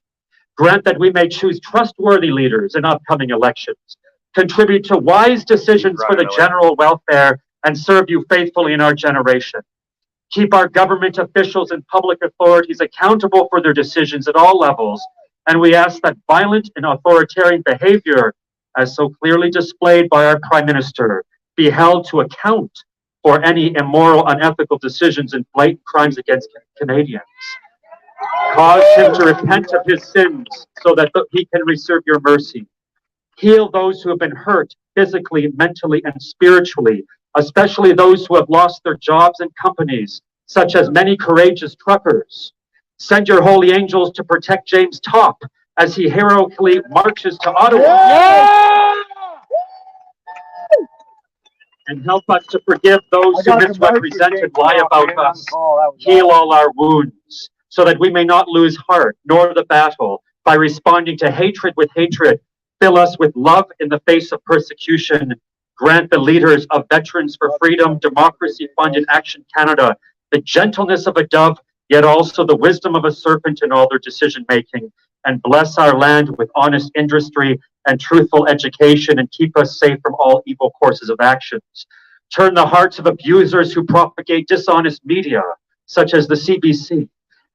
Grant that we may choose trustworthy leaders in upcoming elections, contribute to wise decisions for the general welfare, and serve you faithfully in our generation. Keep our government officials and public authorities accountable for their decisions at all levels, and we ask that violent and authoritarian behavior, as so clearly displayed by our Prime Minister, be held to account for any immoral, unethical decisions and blatant crimes against Canadians. Cause him to repent of his sins so that he can receive your mercy. Heal those who have been hurt physically, mentally, and spiritually, especially those who have lost their jobs and companies, such as many courageous truckers. Send your holy angels to protect James Top as he heroically marches to Ottawa. Yeah! And help us to forgive those who misrepresent and lie about us. Heal all our wounds, so that we may not lose heart nor the battle by responding to hatred with hatred. Fill us with love in the face of persecution. Grant the leaders of Veterans for Freedom, Democracy Fund, and Action Canada the gentleness of a dove, yet also the wisdom of a serpent in all their decision-making. And bless our land with honest industry and truthful education, and keep us safe from all evil courses of actions. Turn the hearts of abusers who propagate dishonest media, such as the CBC,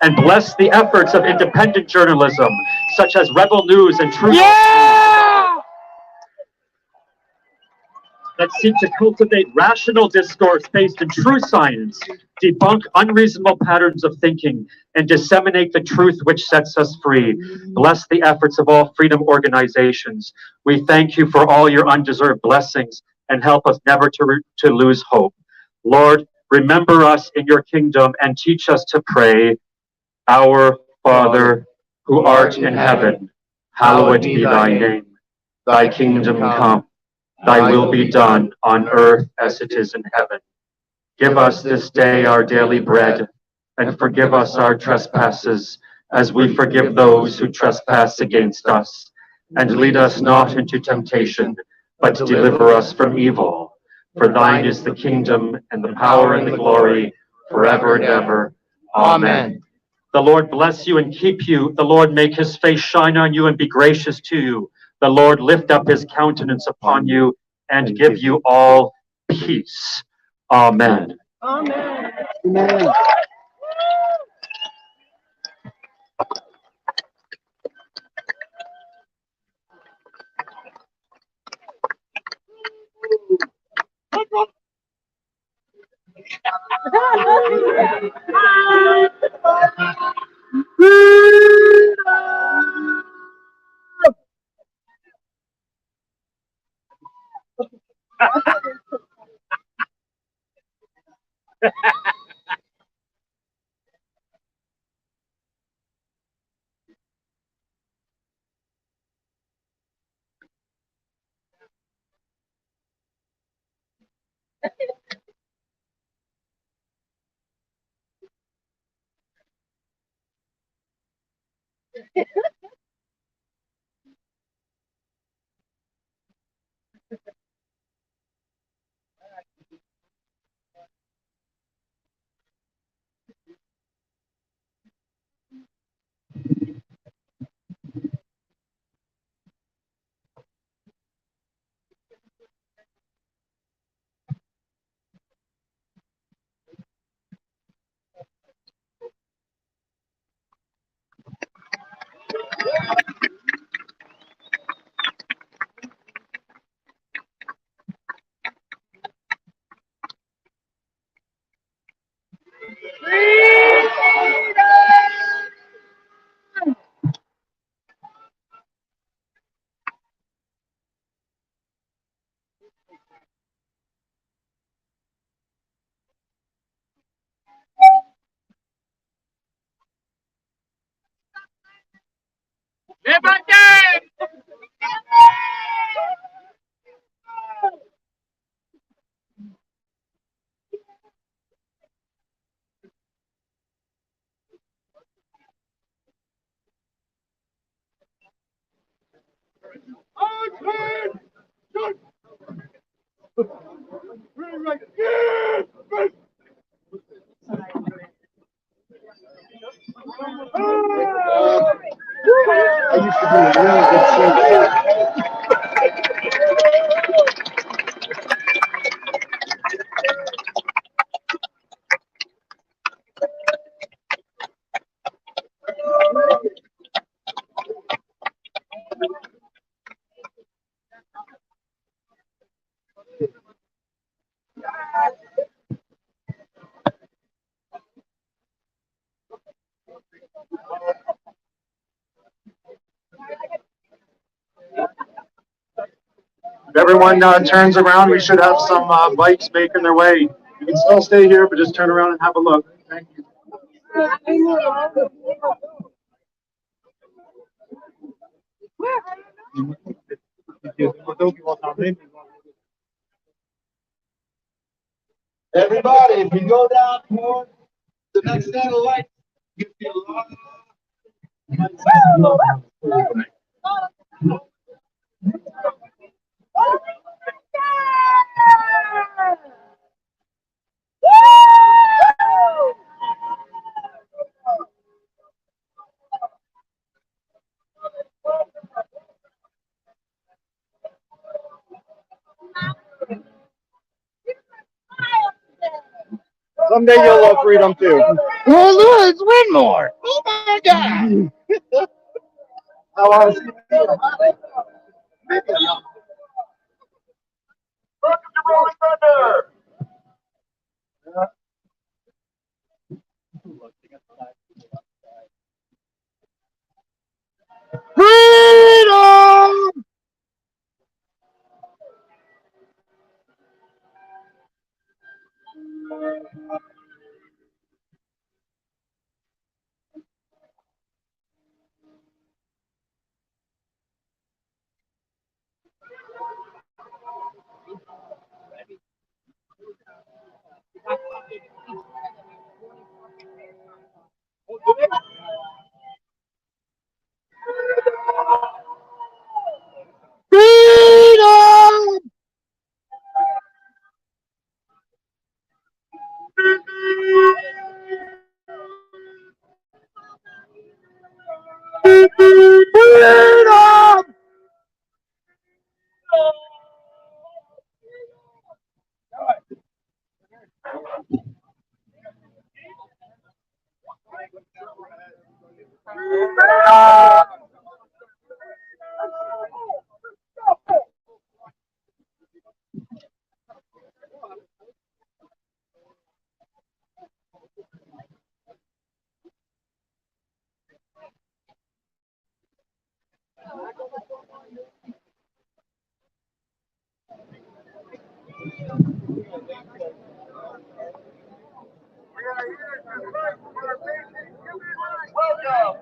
and bless the efforts of independent journalism, such as Rebel News and Truth, that seek to cultivate rational discourse based in true science, debunk unreasonable patterns of thinking, and disseminate the truth which sets us free. Bless the efforts of all freedom organizations. We thank you for all your undeserved blessings, and help us never to lose hope. Lord, remember us in your kingdom and teach us to pray. Our Father, who art in heaven, hallowed be thy name. Thy kingdom come. Thy will be done on earth as it is in heaven. Give us this day our daily bread, and forgive us our trespasses, as we forgive those who trespass against us. And lead us not into temptation, but deliver us from evil. For thine is the kingdom, and the power, and the glory, forever and ever. Amen. The Lord bless you and keep you. The Lord make his face shine on you and be gracious to you. The Lord lift up his countenance upon you and give you all peace. Amen. Amen. Amen. I used to be a really good If everyone turns around, we should have some bikes making their way. You can still stay here, but just turn around and have a look. Thank you. Everybody, if we go down towards the next satellite, you can see a lot Someday you'll love freedom too. Well, Lewis Winmore. Oh my God. I want to see Welcome to Rolling Thunder. freedom. Freedom. Freedom.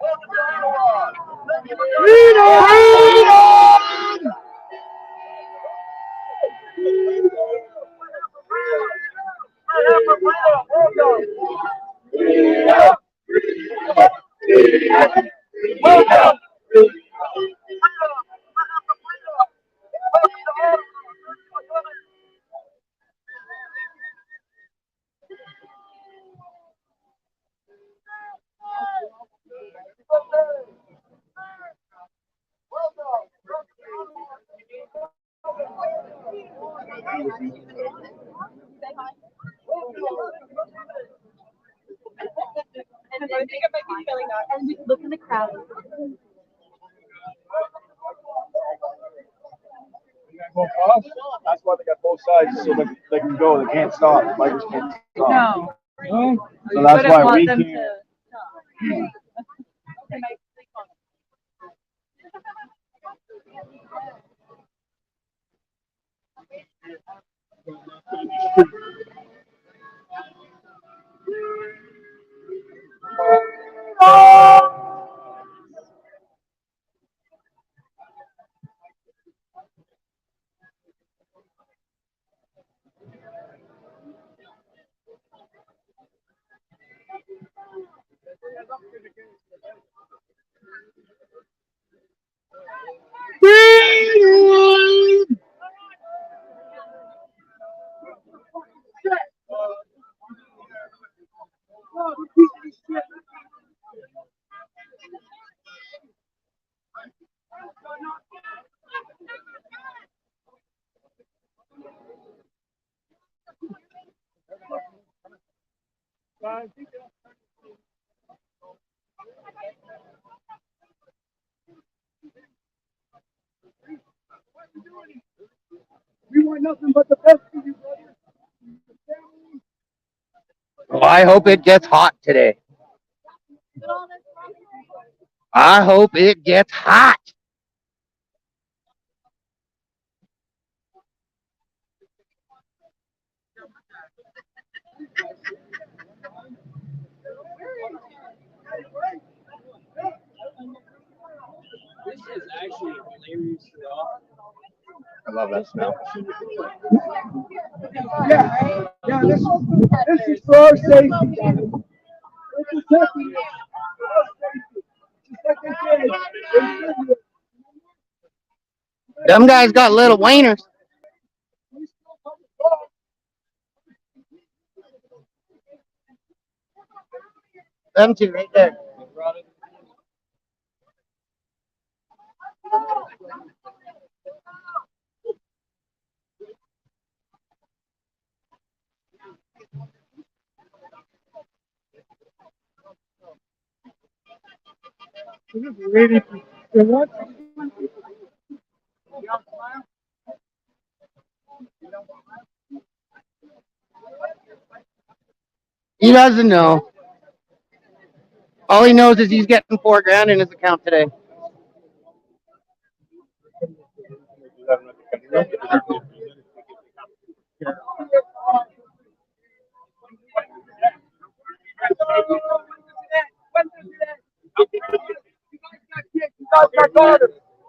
Welcome to Ottawa. Freedom. And I think I might be feeling that. And just look in the crowd. That's why they got both sides, so they can go. They can't stop. The bikers can't stop. No. So that's why we can't. We want nothing but the best for you, brother. Well, I hope it gets hot today. I hope it gets hot. This is actually hilarious. I love that smell. Yeah, this is for our safety, Kevin. We're protecting you. Just like they said. Them guys got little wieners. Them two right there. Ready for what? He doesn't know. All he knows is he's getting $4,000 in his account today.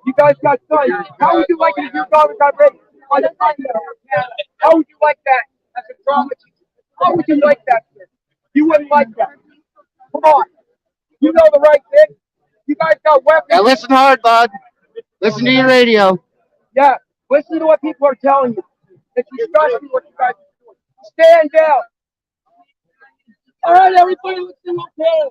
You guys got sons. How would you like it if your daughter got raped by the president of Canada? How would you like that as a drama teacher? How would you like that, sir? You wouldn't like that. Come on. You know the right thing. You guys got weapons. Now listen hard, bud. Listen to your radio. Yeah. Listen to what people are telling you. It's disgusting what you guys are doing. Stand down. All right, everybody, let's do okay.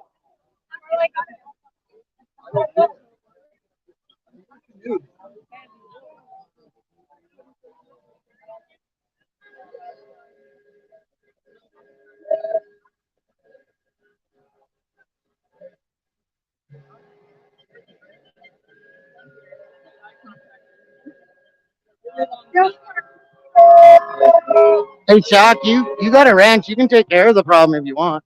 Hey, Shock, you got a ranch. You can take care of the problem if you want.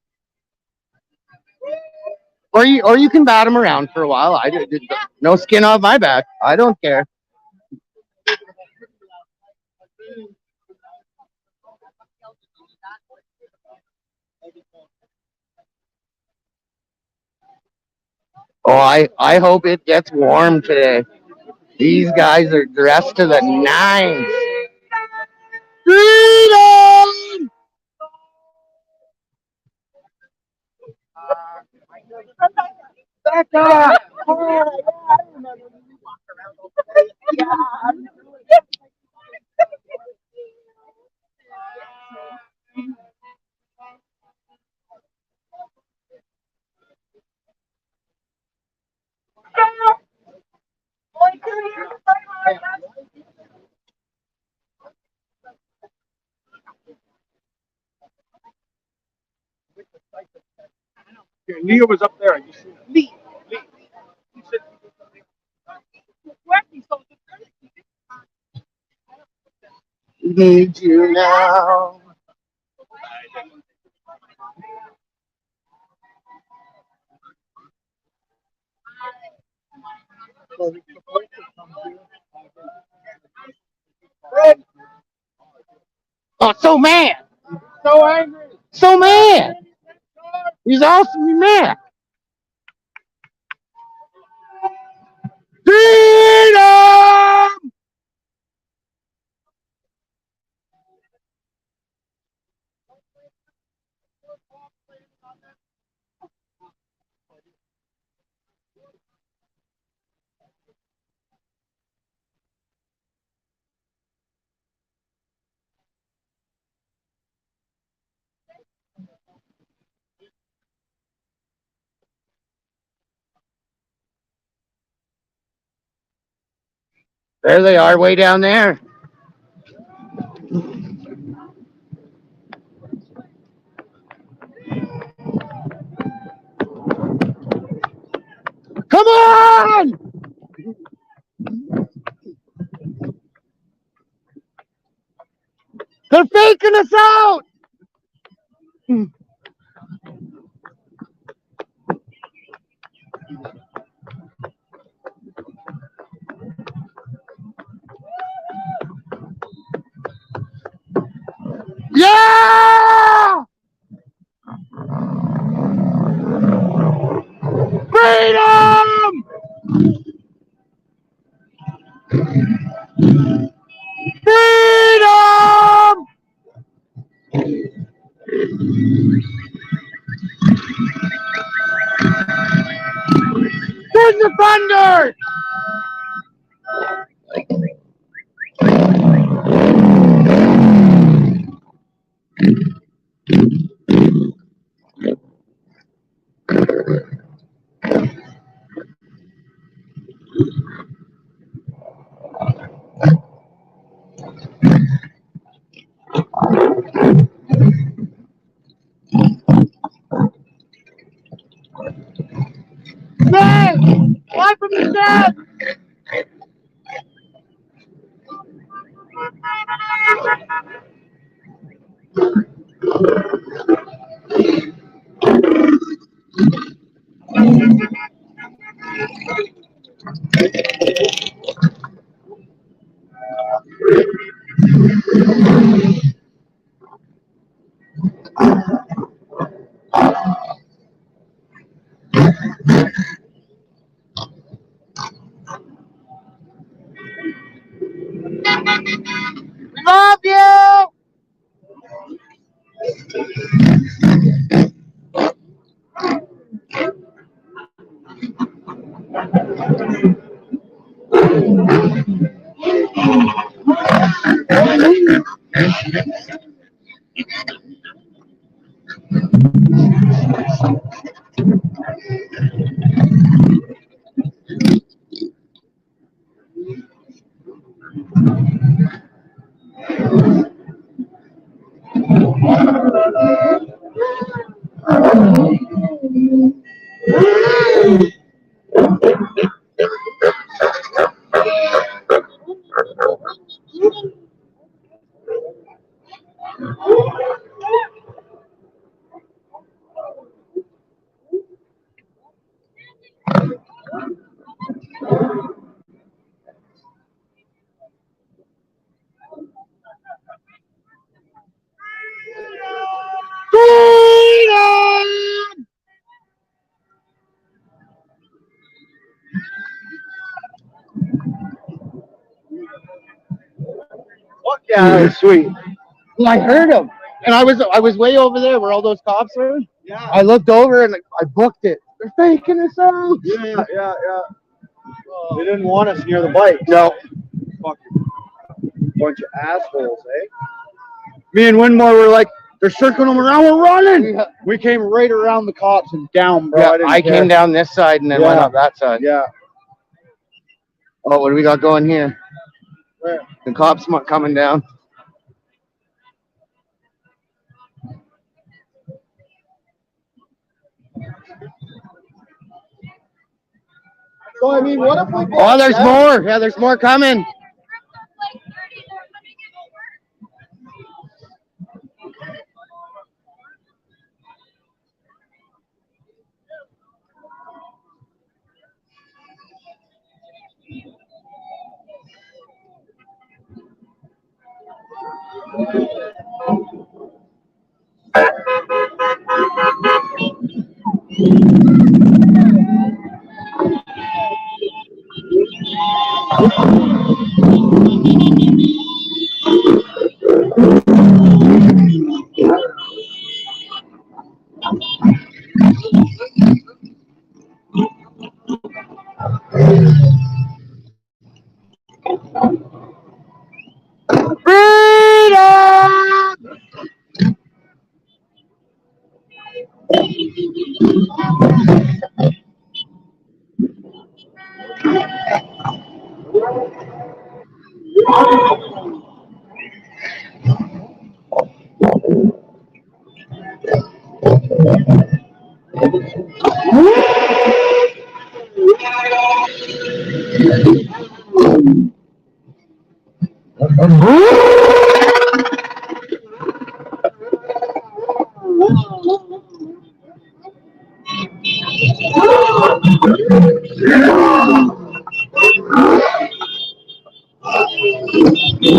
Or you can bat him around for a while. No skin off my back. I don't care. Oh, I hope it gets warm today. These guys are dressed to the nines. Freedom! Back up! Oh, yeah, I remember. Leah was up there. I just seen her. Leah. He said, Need you now. Oh, so mad. so angry. So mad. He's awesome mad. Freedom! There they are, way down there. Come on! They're faking us out! Yeah! Freedom! Freedom! Where's the thunder? Hey! Live from the dead! We love you! Freedom! Yeah, that was sweet. Well, I heard him, and I was way over there where all those cops are. Yeah. I looked over and I booked it. They're faking us out. Yeah. They didn't want us near the bike. No. Fucking bunch of assholes, eh? Me and Winmore were like, they're circling them around. We're running. Yeah. We came right around the cops and down, bro. Yeah, I came down this side and then went up that side. Yeah. Oh, what do we got going here? Where? The cops coming down. So, I mean, what if we... Oh, there's more. Yeah, there's more coming. Oh,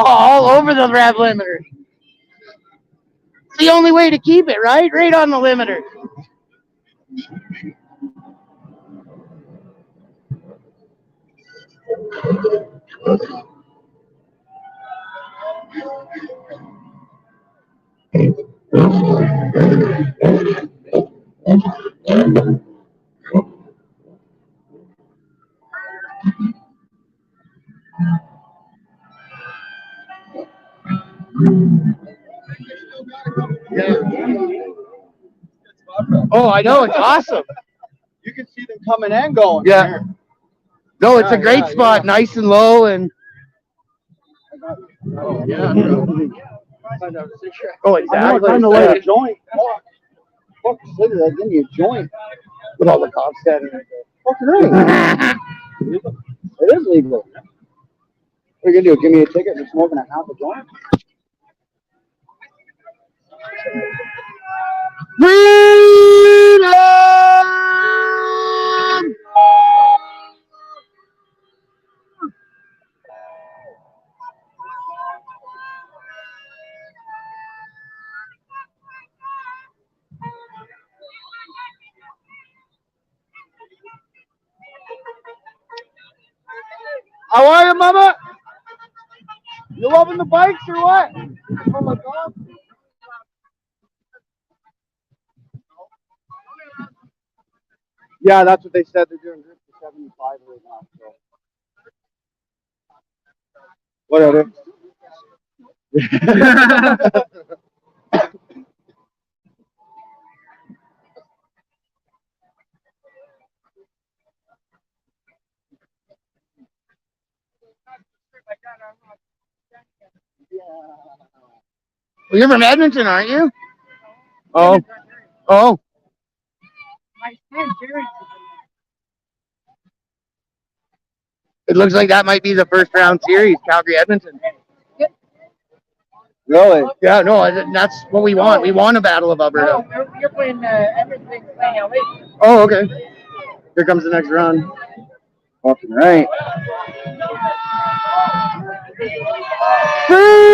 all over the rev limiter. It's the only way to keep it, right? Right on the limiter. Oh, I know, it's awesome. You can see them coming and going. Yeah. Here. No, it's Yeah, a great yeah, spot, yeah. nice and low, and Oh, yeah. oh, I know exactly. it's time to light a joint. Fuck, look at that. Give me a joint. With all the cops standing right there. Fucking right. It is legal. What are you gonna do? Give me a ticket for smoking a half a joint? Freedom! How are you, Mama? You loving the bikes or what? Oh my God. Yeah, that's what they said. They're doing groups of 75 right now. So. Whatever. Well, you're from Edmonton, aren't you? Oh. Oh. My friend Jerry. It looks like that might be the first round series, Calgary Edmonton. Really? Yeah, no, that's what we want. We want a Battle of Alberta. No, you're playing Edmonton playing LA. Oh, okay. Here comes the next round. Fucking right. Freedom!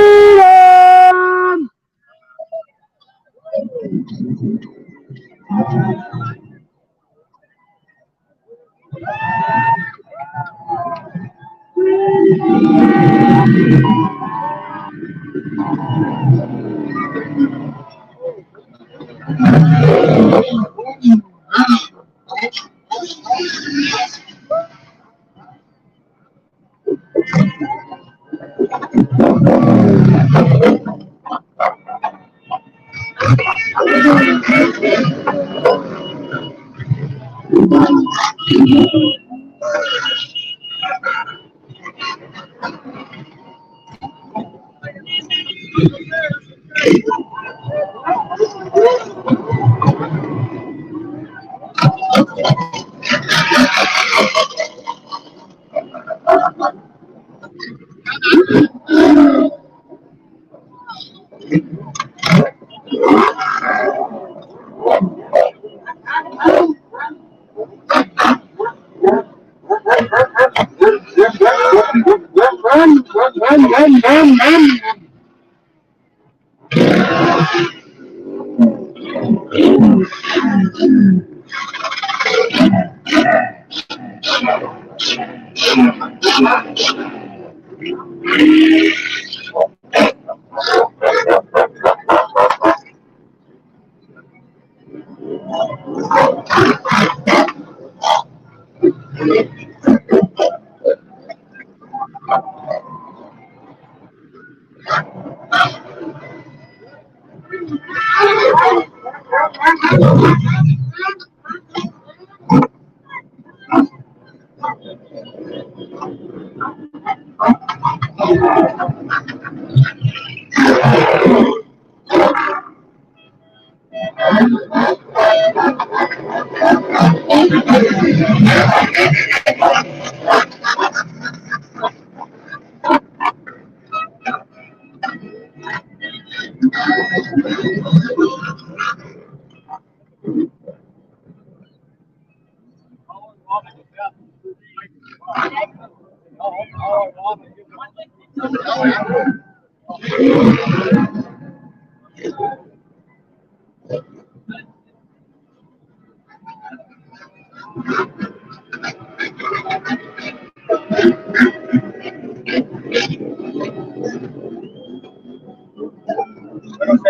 Say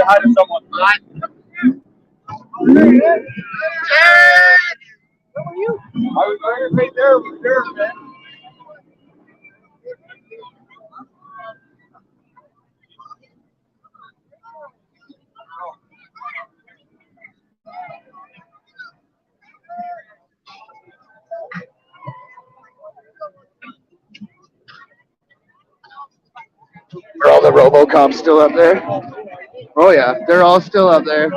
hi to someone. Hi. I was right there, man. Are all the RoboCops still up there? Oh yeah, they're all still up there.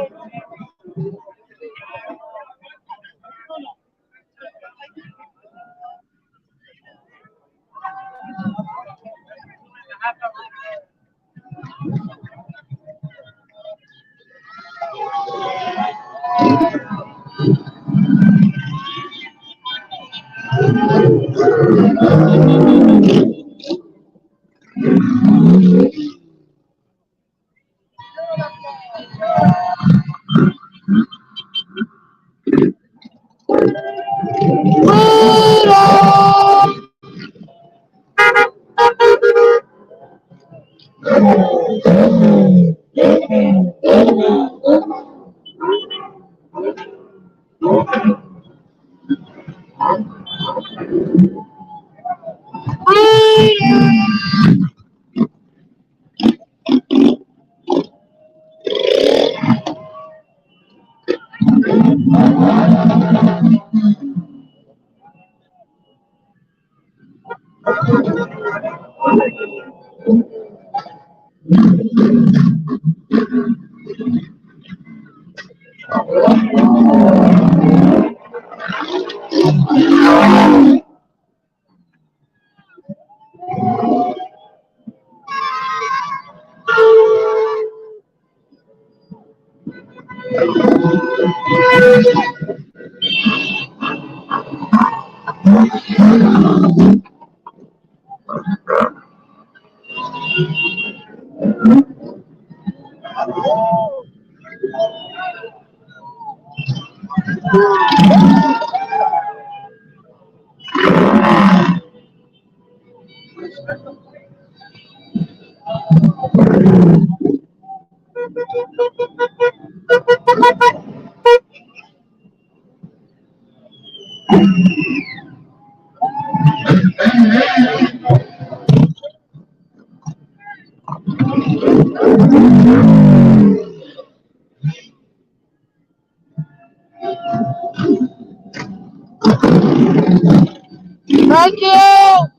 Thank you!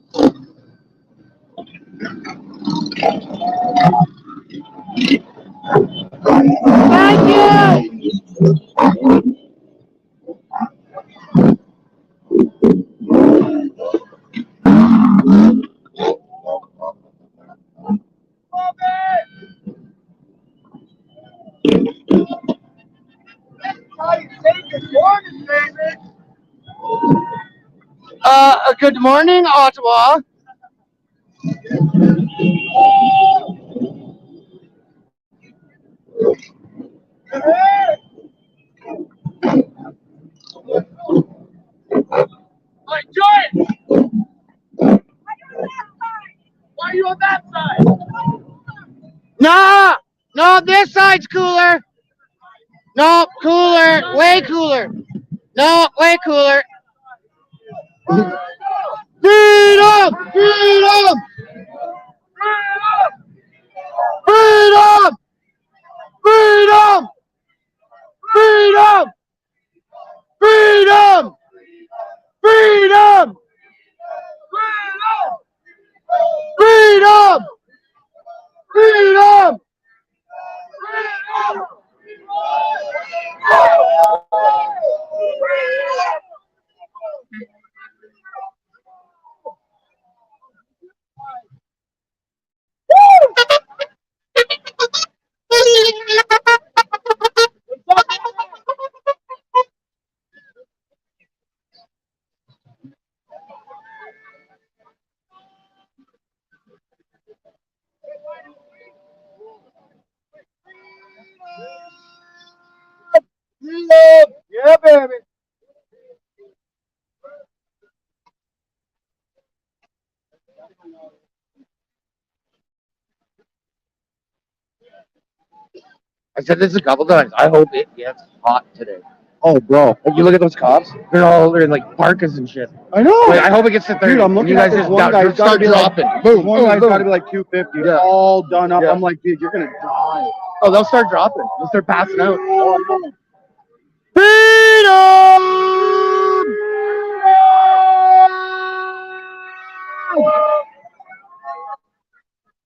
Thank you! Good morning, Ottawa. Hey, Jordan! Why are you on that side? No, no, this side's cooler. No, cooler, way cooler. No, way cooler. Freedom! Freedom! Freedom! Freedom! Freedom! Freedom! Freedom! Freedom! Freedom! baby. I said this a couple times. I hope it gets hot today. Oh, bro. Like, you look at those cops; they're in like parkas and shit. I know. Like, I hope it gets to 30. Dude, I'm and looking you at guys this just one guy. He's got to start be like, dropping. Boom, one boom, guy's got to boom. be like 250. Yeah. All done up. Yeah. I'm like, dude, you're gonna die. Oh, they'll start dropping. They'll start passing out.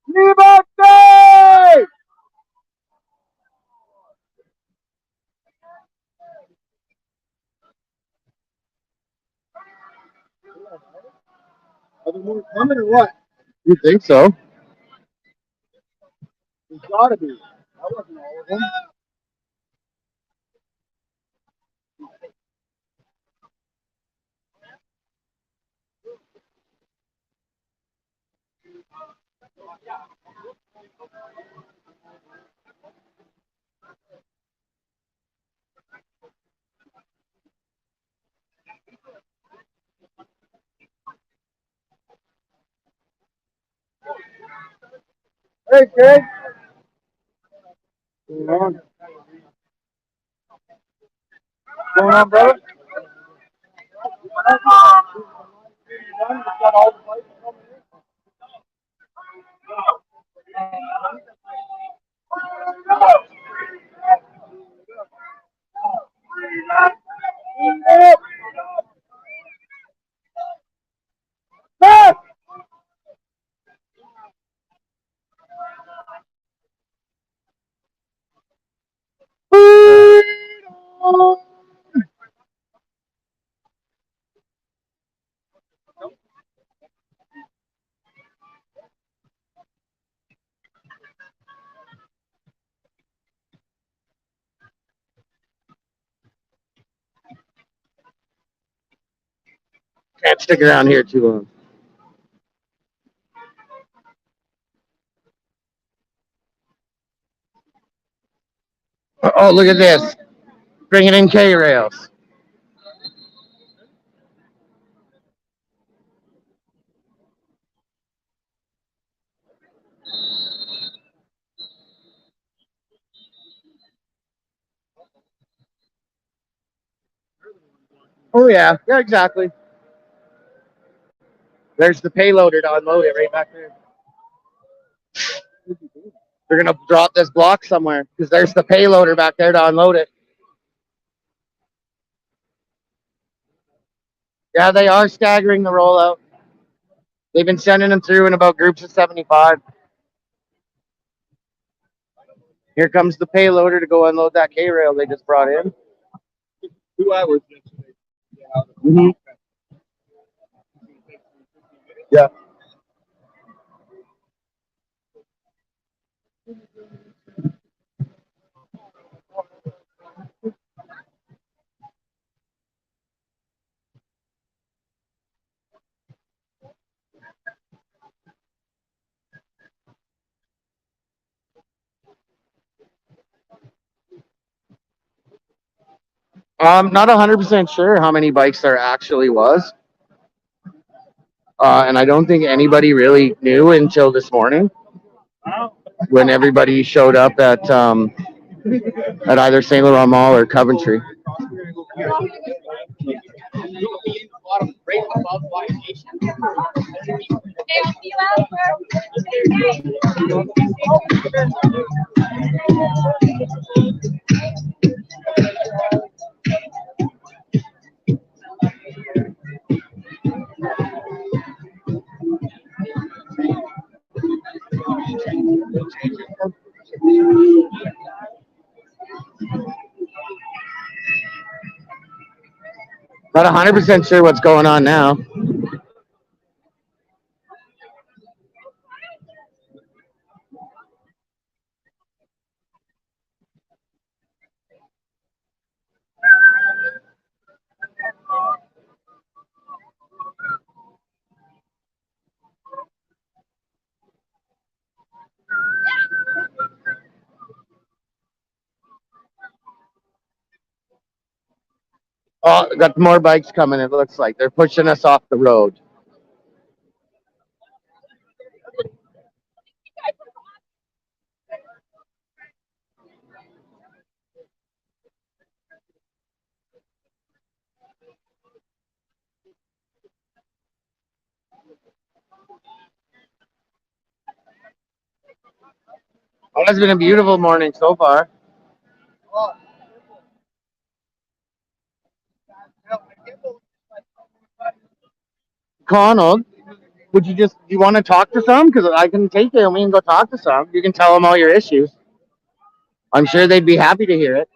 Liberty! Are there more coming or what? You think so? There's gotta be. That wasn't all of them. Hey, kid. What's going on, brother? Can't stick around here too long. Oh, look at this. Bringing in K-rails. Oh, yeah. Yeah, exactly. There's the payloader to unload it right back there. They're going to drop this block somewhere because there's the payloader back there to unload it. Yeah, they are staggering the rollout. They've been sending them through in about groups of 75. Here comes the payloader to go unload that K-rail they just brought in. 2 hours yesterday. Mm-hmm. Yeah. I'm not 100% sure how many bikes there actually was. And I don't think anybody really knew until this morning when everybody showed up at either St. Laurent Mall or Coventry. Not 100% sure what's going on now. Oh, got more bikes coming. It looks like they're pushing us off the road. Oh, it's been a beautiful morning so far. Conald, would you just, do you want to talk to some? Because I can take you and we can go talk to some. You can tell them all your issues. I'm sure they'd be happy to hear it.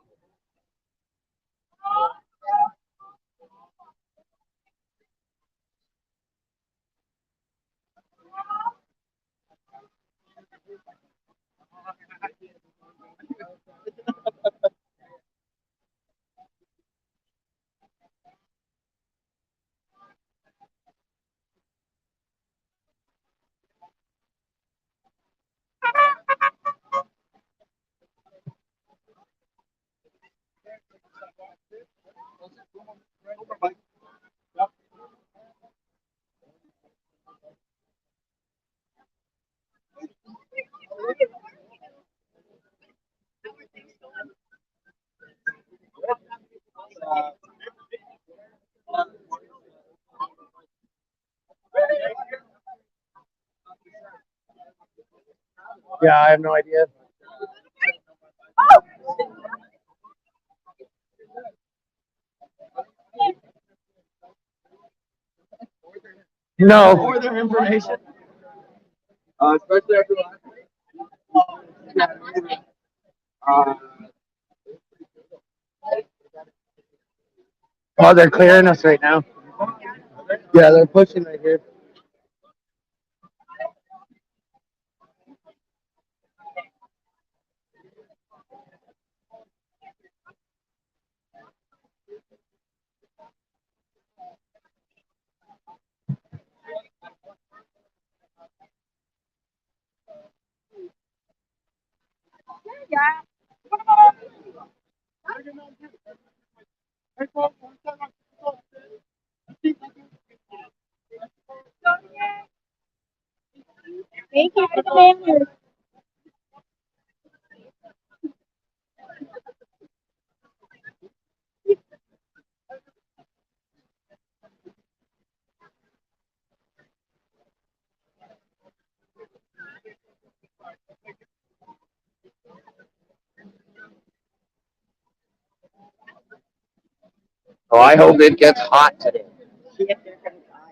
Yeah, I have no idea. No. For their information. Especially after Oh, they're clearing us right now. Yeah, they're pushing right here. Thank you for the menu. Oh, I hope it gets hot today.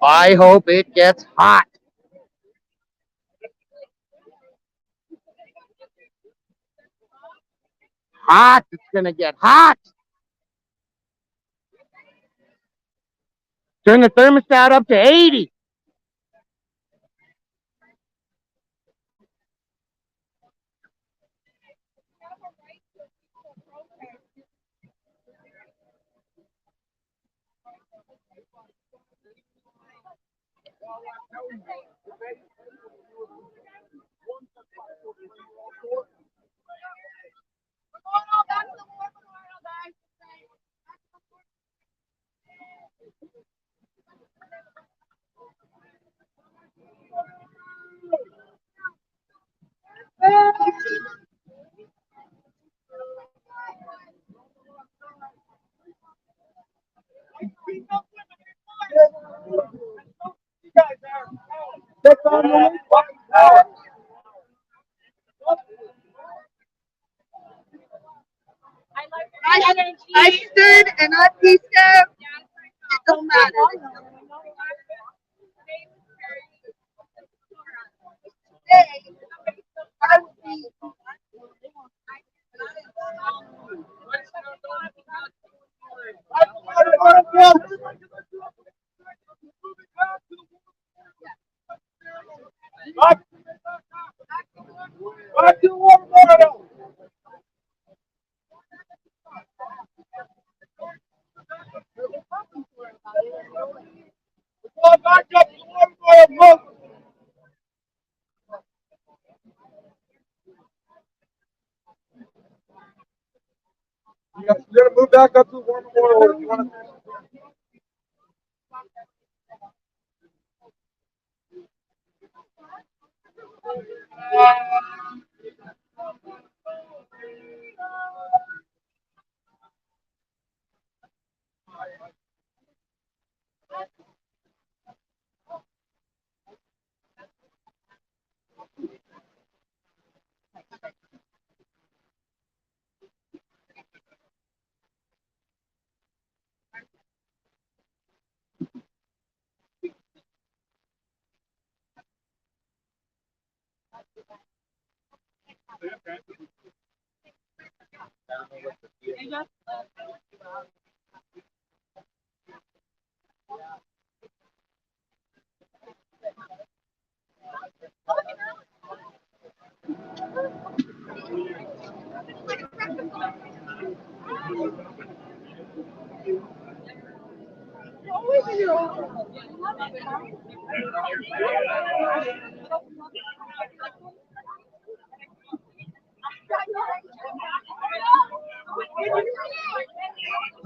I hope it gets hot. Hot. It's gonna get hot. Turn the thermostat up to 80. I stood and I pieced out. It don't matter. I will be. You're gonna move back up to the war memorial if you want to. The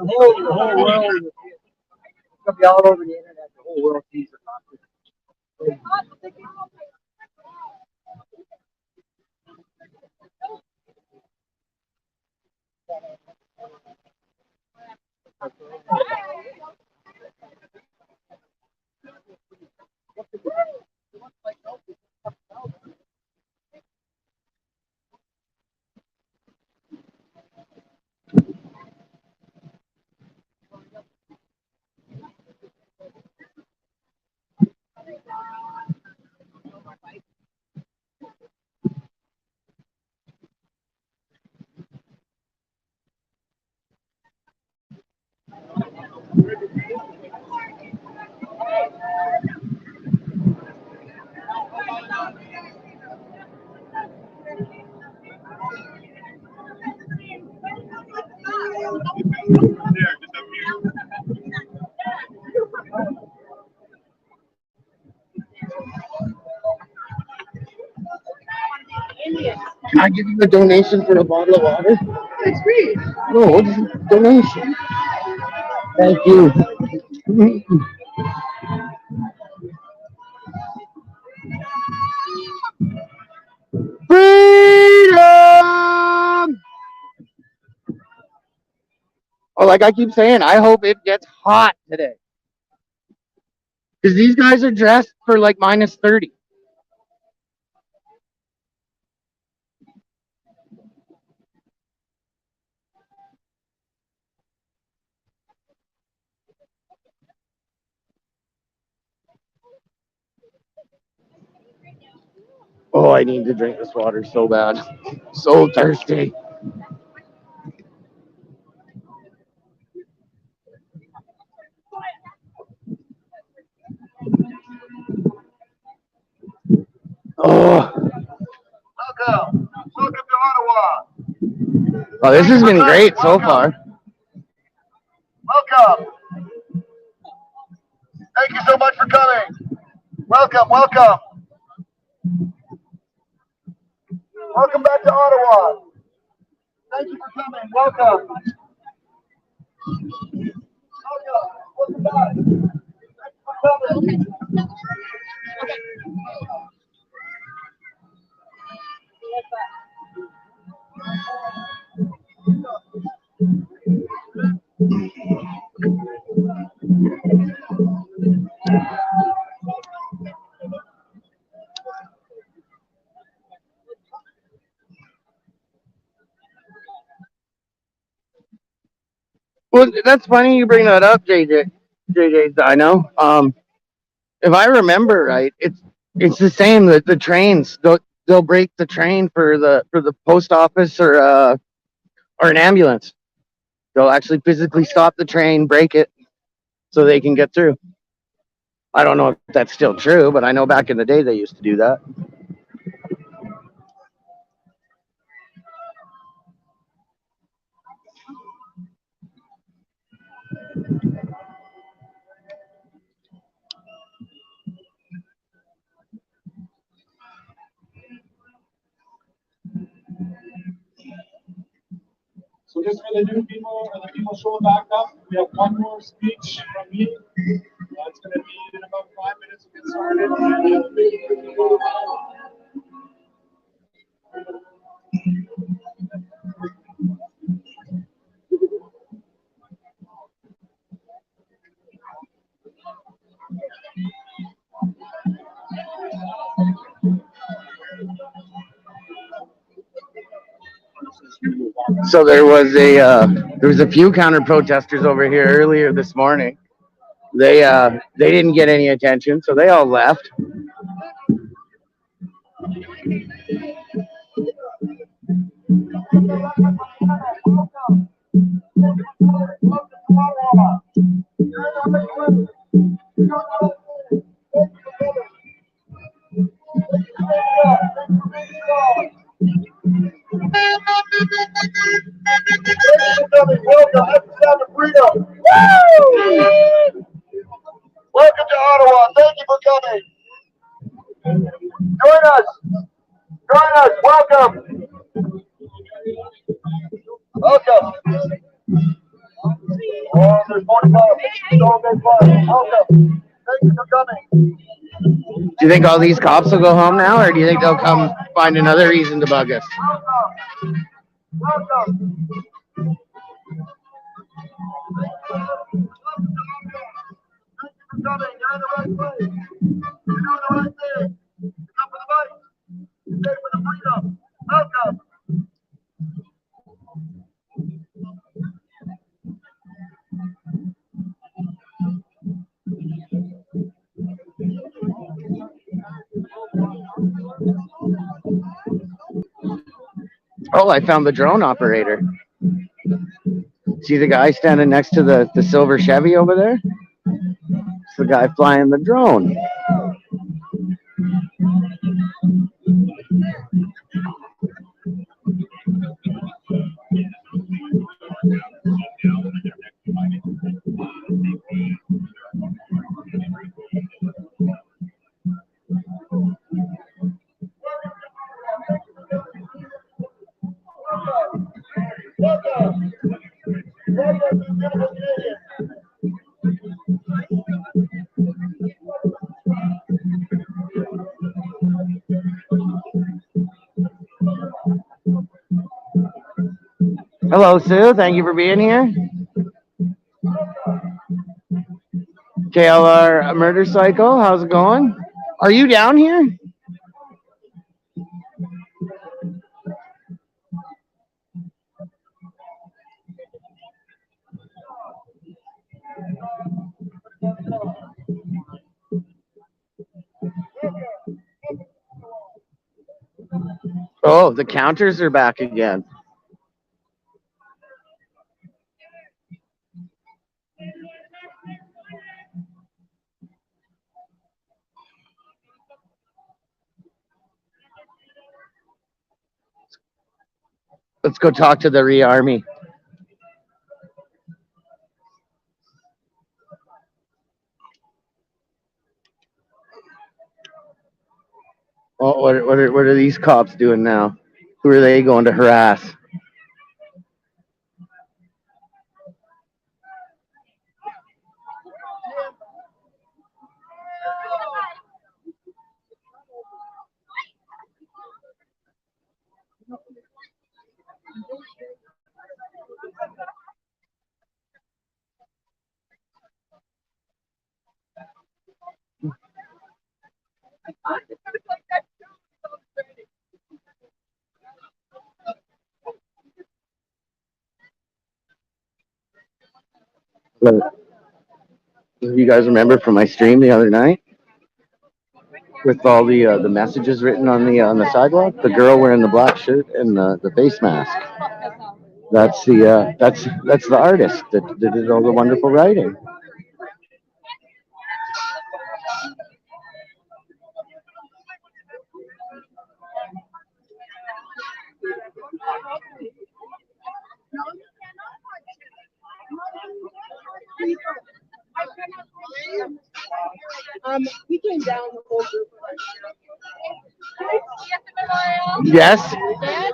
whole world, it's gonna be all over the internet. The whole world sees it. Can I give you a donation for a bottle of water? It's free. No, it's a donation. Thank you. Freedom! Oh, like I keep saying, I hope it gets hot today. Because these guys are dressed for like minus 30. Oh, I need to drink this water so bad. So thirsty. Oh. Welcome. Welcome to Ottawa. Oh, this has been great so far. Welcome. Thank you so much for coming. Welcome, welcome. Welcome back to Ottawa. Thank you for coming. Welcome. Welcome back. Thank you for coming. Well, that's funny you bring that up, JJ Dino. If I remember right, it's the same that the trains they'll break the train for the post office or an ambulance. They'll actually physically stop the train, break it, so they can get through. I don't know if that's still true, but I know back in the day they used to do that. So just for the new people or the people showing back up, we have one more speech from me. It's going to be in about 5 minutes to get started. So there was a few counter protesters over here earlier this morning. They didn't get any attention, so they all left. Welcome, that's the sound of freedom. Woo! Welcome to Ottawa. Thank you for coming. Join us. Join us. Welcome. Welcome. Oh, there's more to come. So much fun. Welcome. Thank you for coming. Do you think all these cops will go home now, or do you think they'll come find another reason to bug us? Welcome. Welcome. Coming, you're in the right place. You're doing the right thing. You come for the fight. You stay for the freedom. Welcome. Oh, I found the drone operator. See the guy standing next to the silver Chevy over there? It's the guy flying the drone. Welcome. Welcome to beautiful Canadian. Hello, Sue. Thank you for being here. KLR Murder Cycle, how's it going? Are you down here? Oh, the counters are back again. Let's go talk to the re-army. Oh, what are these cops doing now? Who are they going to harass? You guys remember from my stream the other night with all the messages written on the sidewalk? The girl wearing the black shirt and the face mask. That's the artist that did all the wonderful writing. We came down the whole group. Yes. Yes.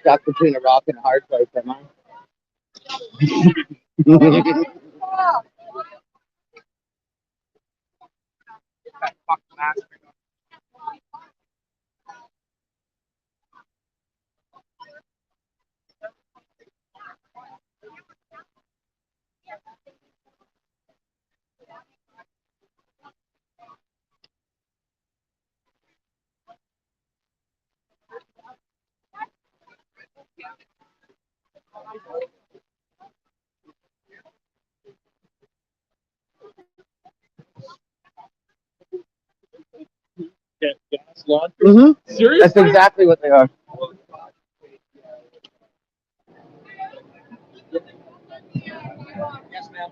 stuck between a rock and a hard place, am I? Gas launcher? Seriously? That's exactly what they are. Yes, ma'am.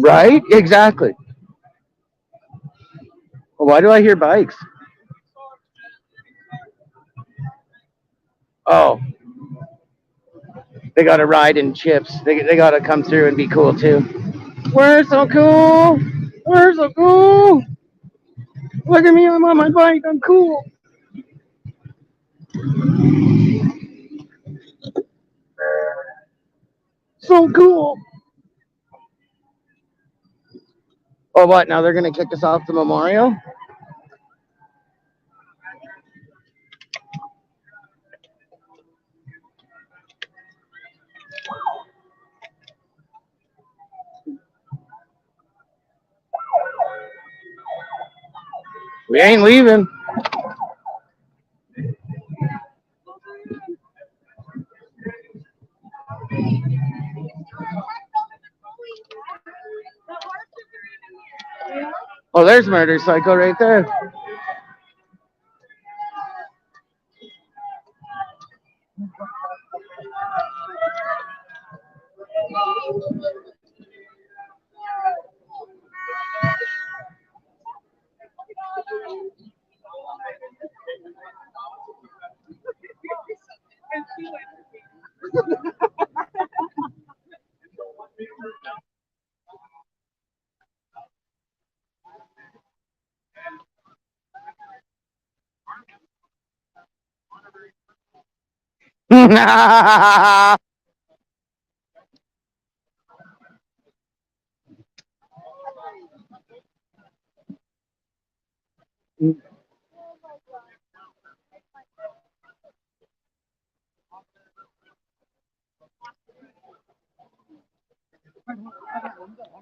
Right? Exactly. Well, why do I hear bikes? Oh, they got to ride in chips. They got to come through and be cool too. We're so cool. We're so cool. Look at me, I'm on my bike. I'm cool. So cool. Oh, what? Now they're going to kick us off the memorial? We ain't leaving. Oh, there's Murder Cycle right there.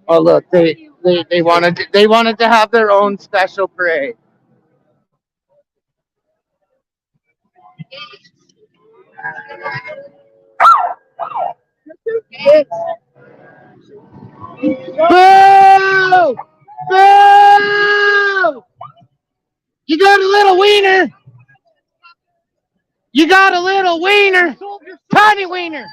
Oh, look, they wanted to have their own special parade. Boo! Boo! You got a little wiener. You got a little wiener. Tiny wiener.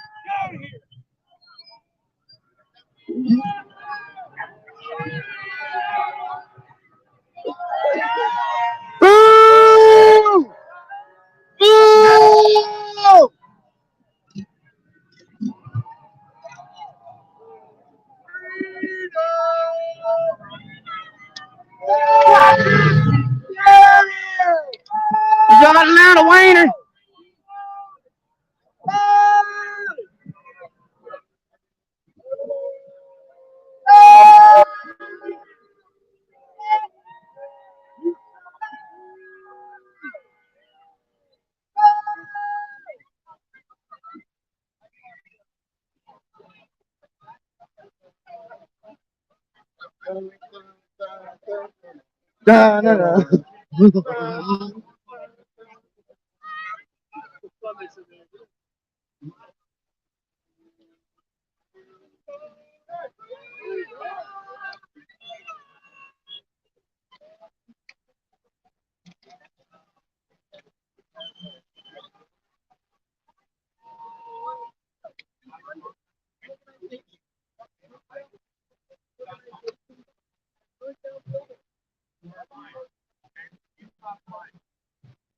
Boo! Boo! You got a little wiener. Da, da, da.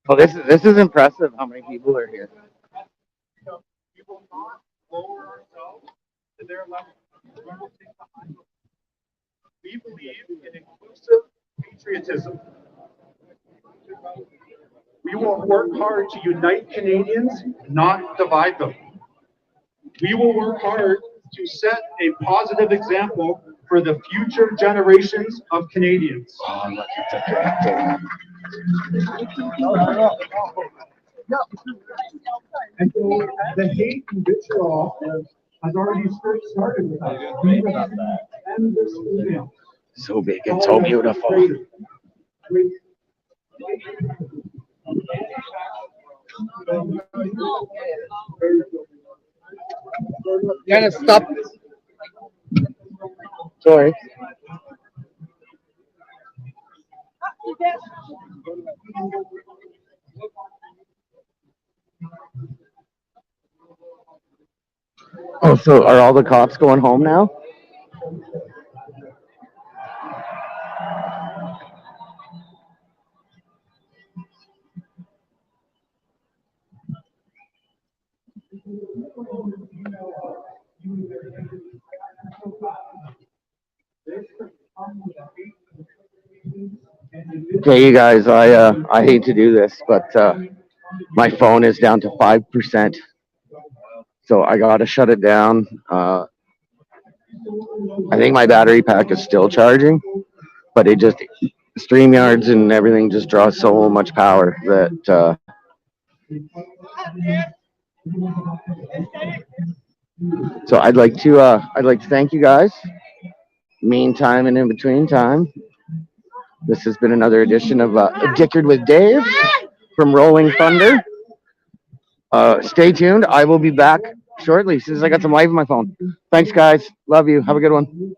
Oh, this is impressive. How many people are here? We will not lower ourselves to their level. We will take the high road. We believe in inclusive patriotism. We will work hard to unite Canadians, not divide them. We will work hard to set a positive example for the future generations of Canadians. And so the hate and vitriol has already started with us. And this email. So big and so beautiful. Gotta stop. Sorry. Oh, so are all the cops going home now? Okay, you guys, I hate to do this, but my phone is down to 5%, so I gotta shut it down. I think my battery pack is still charging, but it just StreamYards and everything just draws so much power that so I'd like to thank you guys. Meantime and in between time, this has been another edition of Dickered with Dave from Rolling Thunder. Stay tuned. I will be back shortly as soon as I got some live on my phone. Thanks, guys. Love you. Have a good one.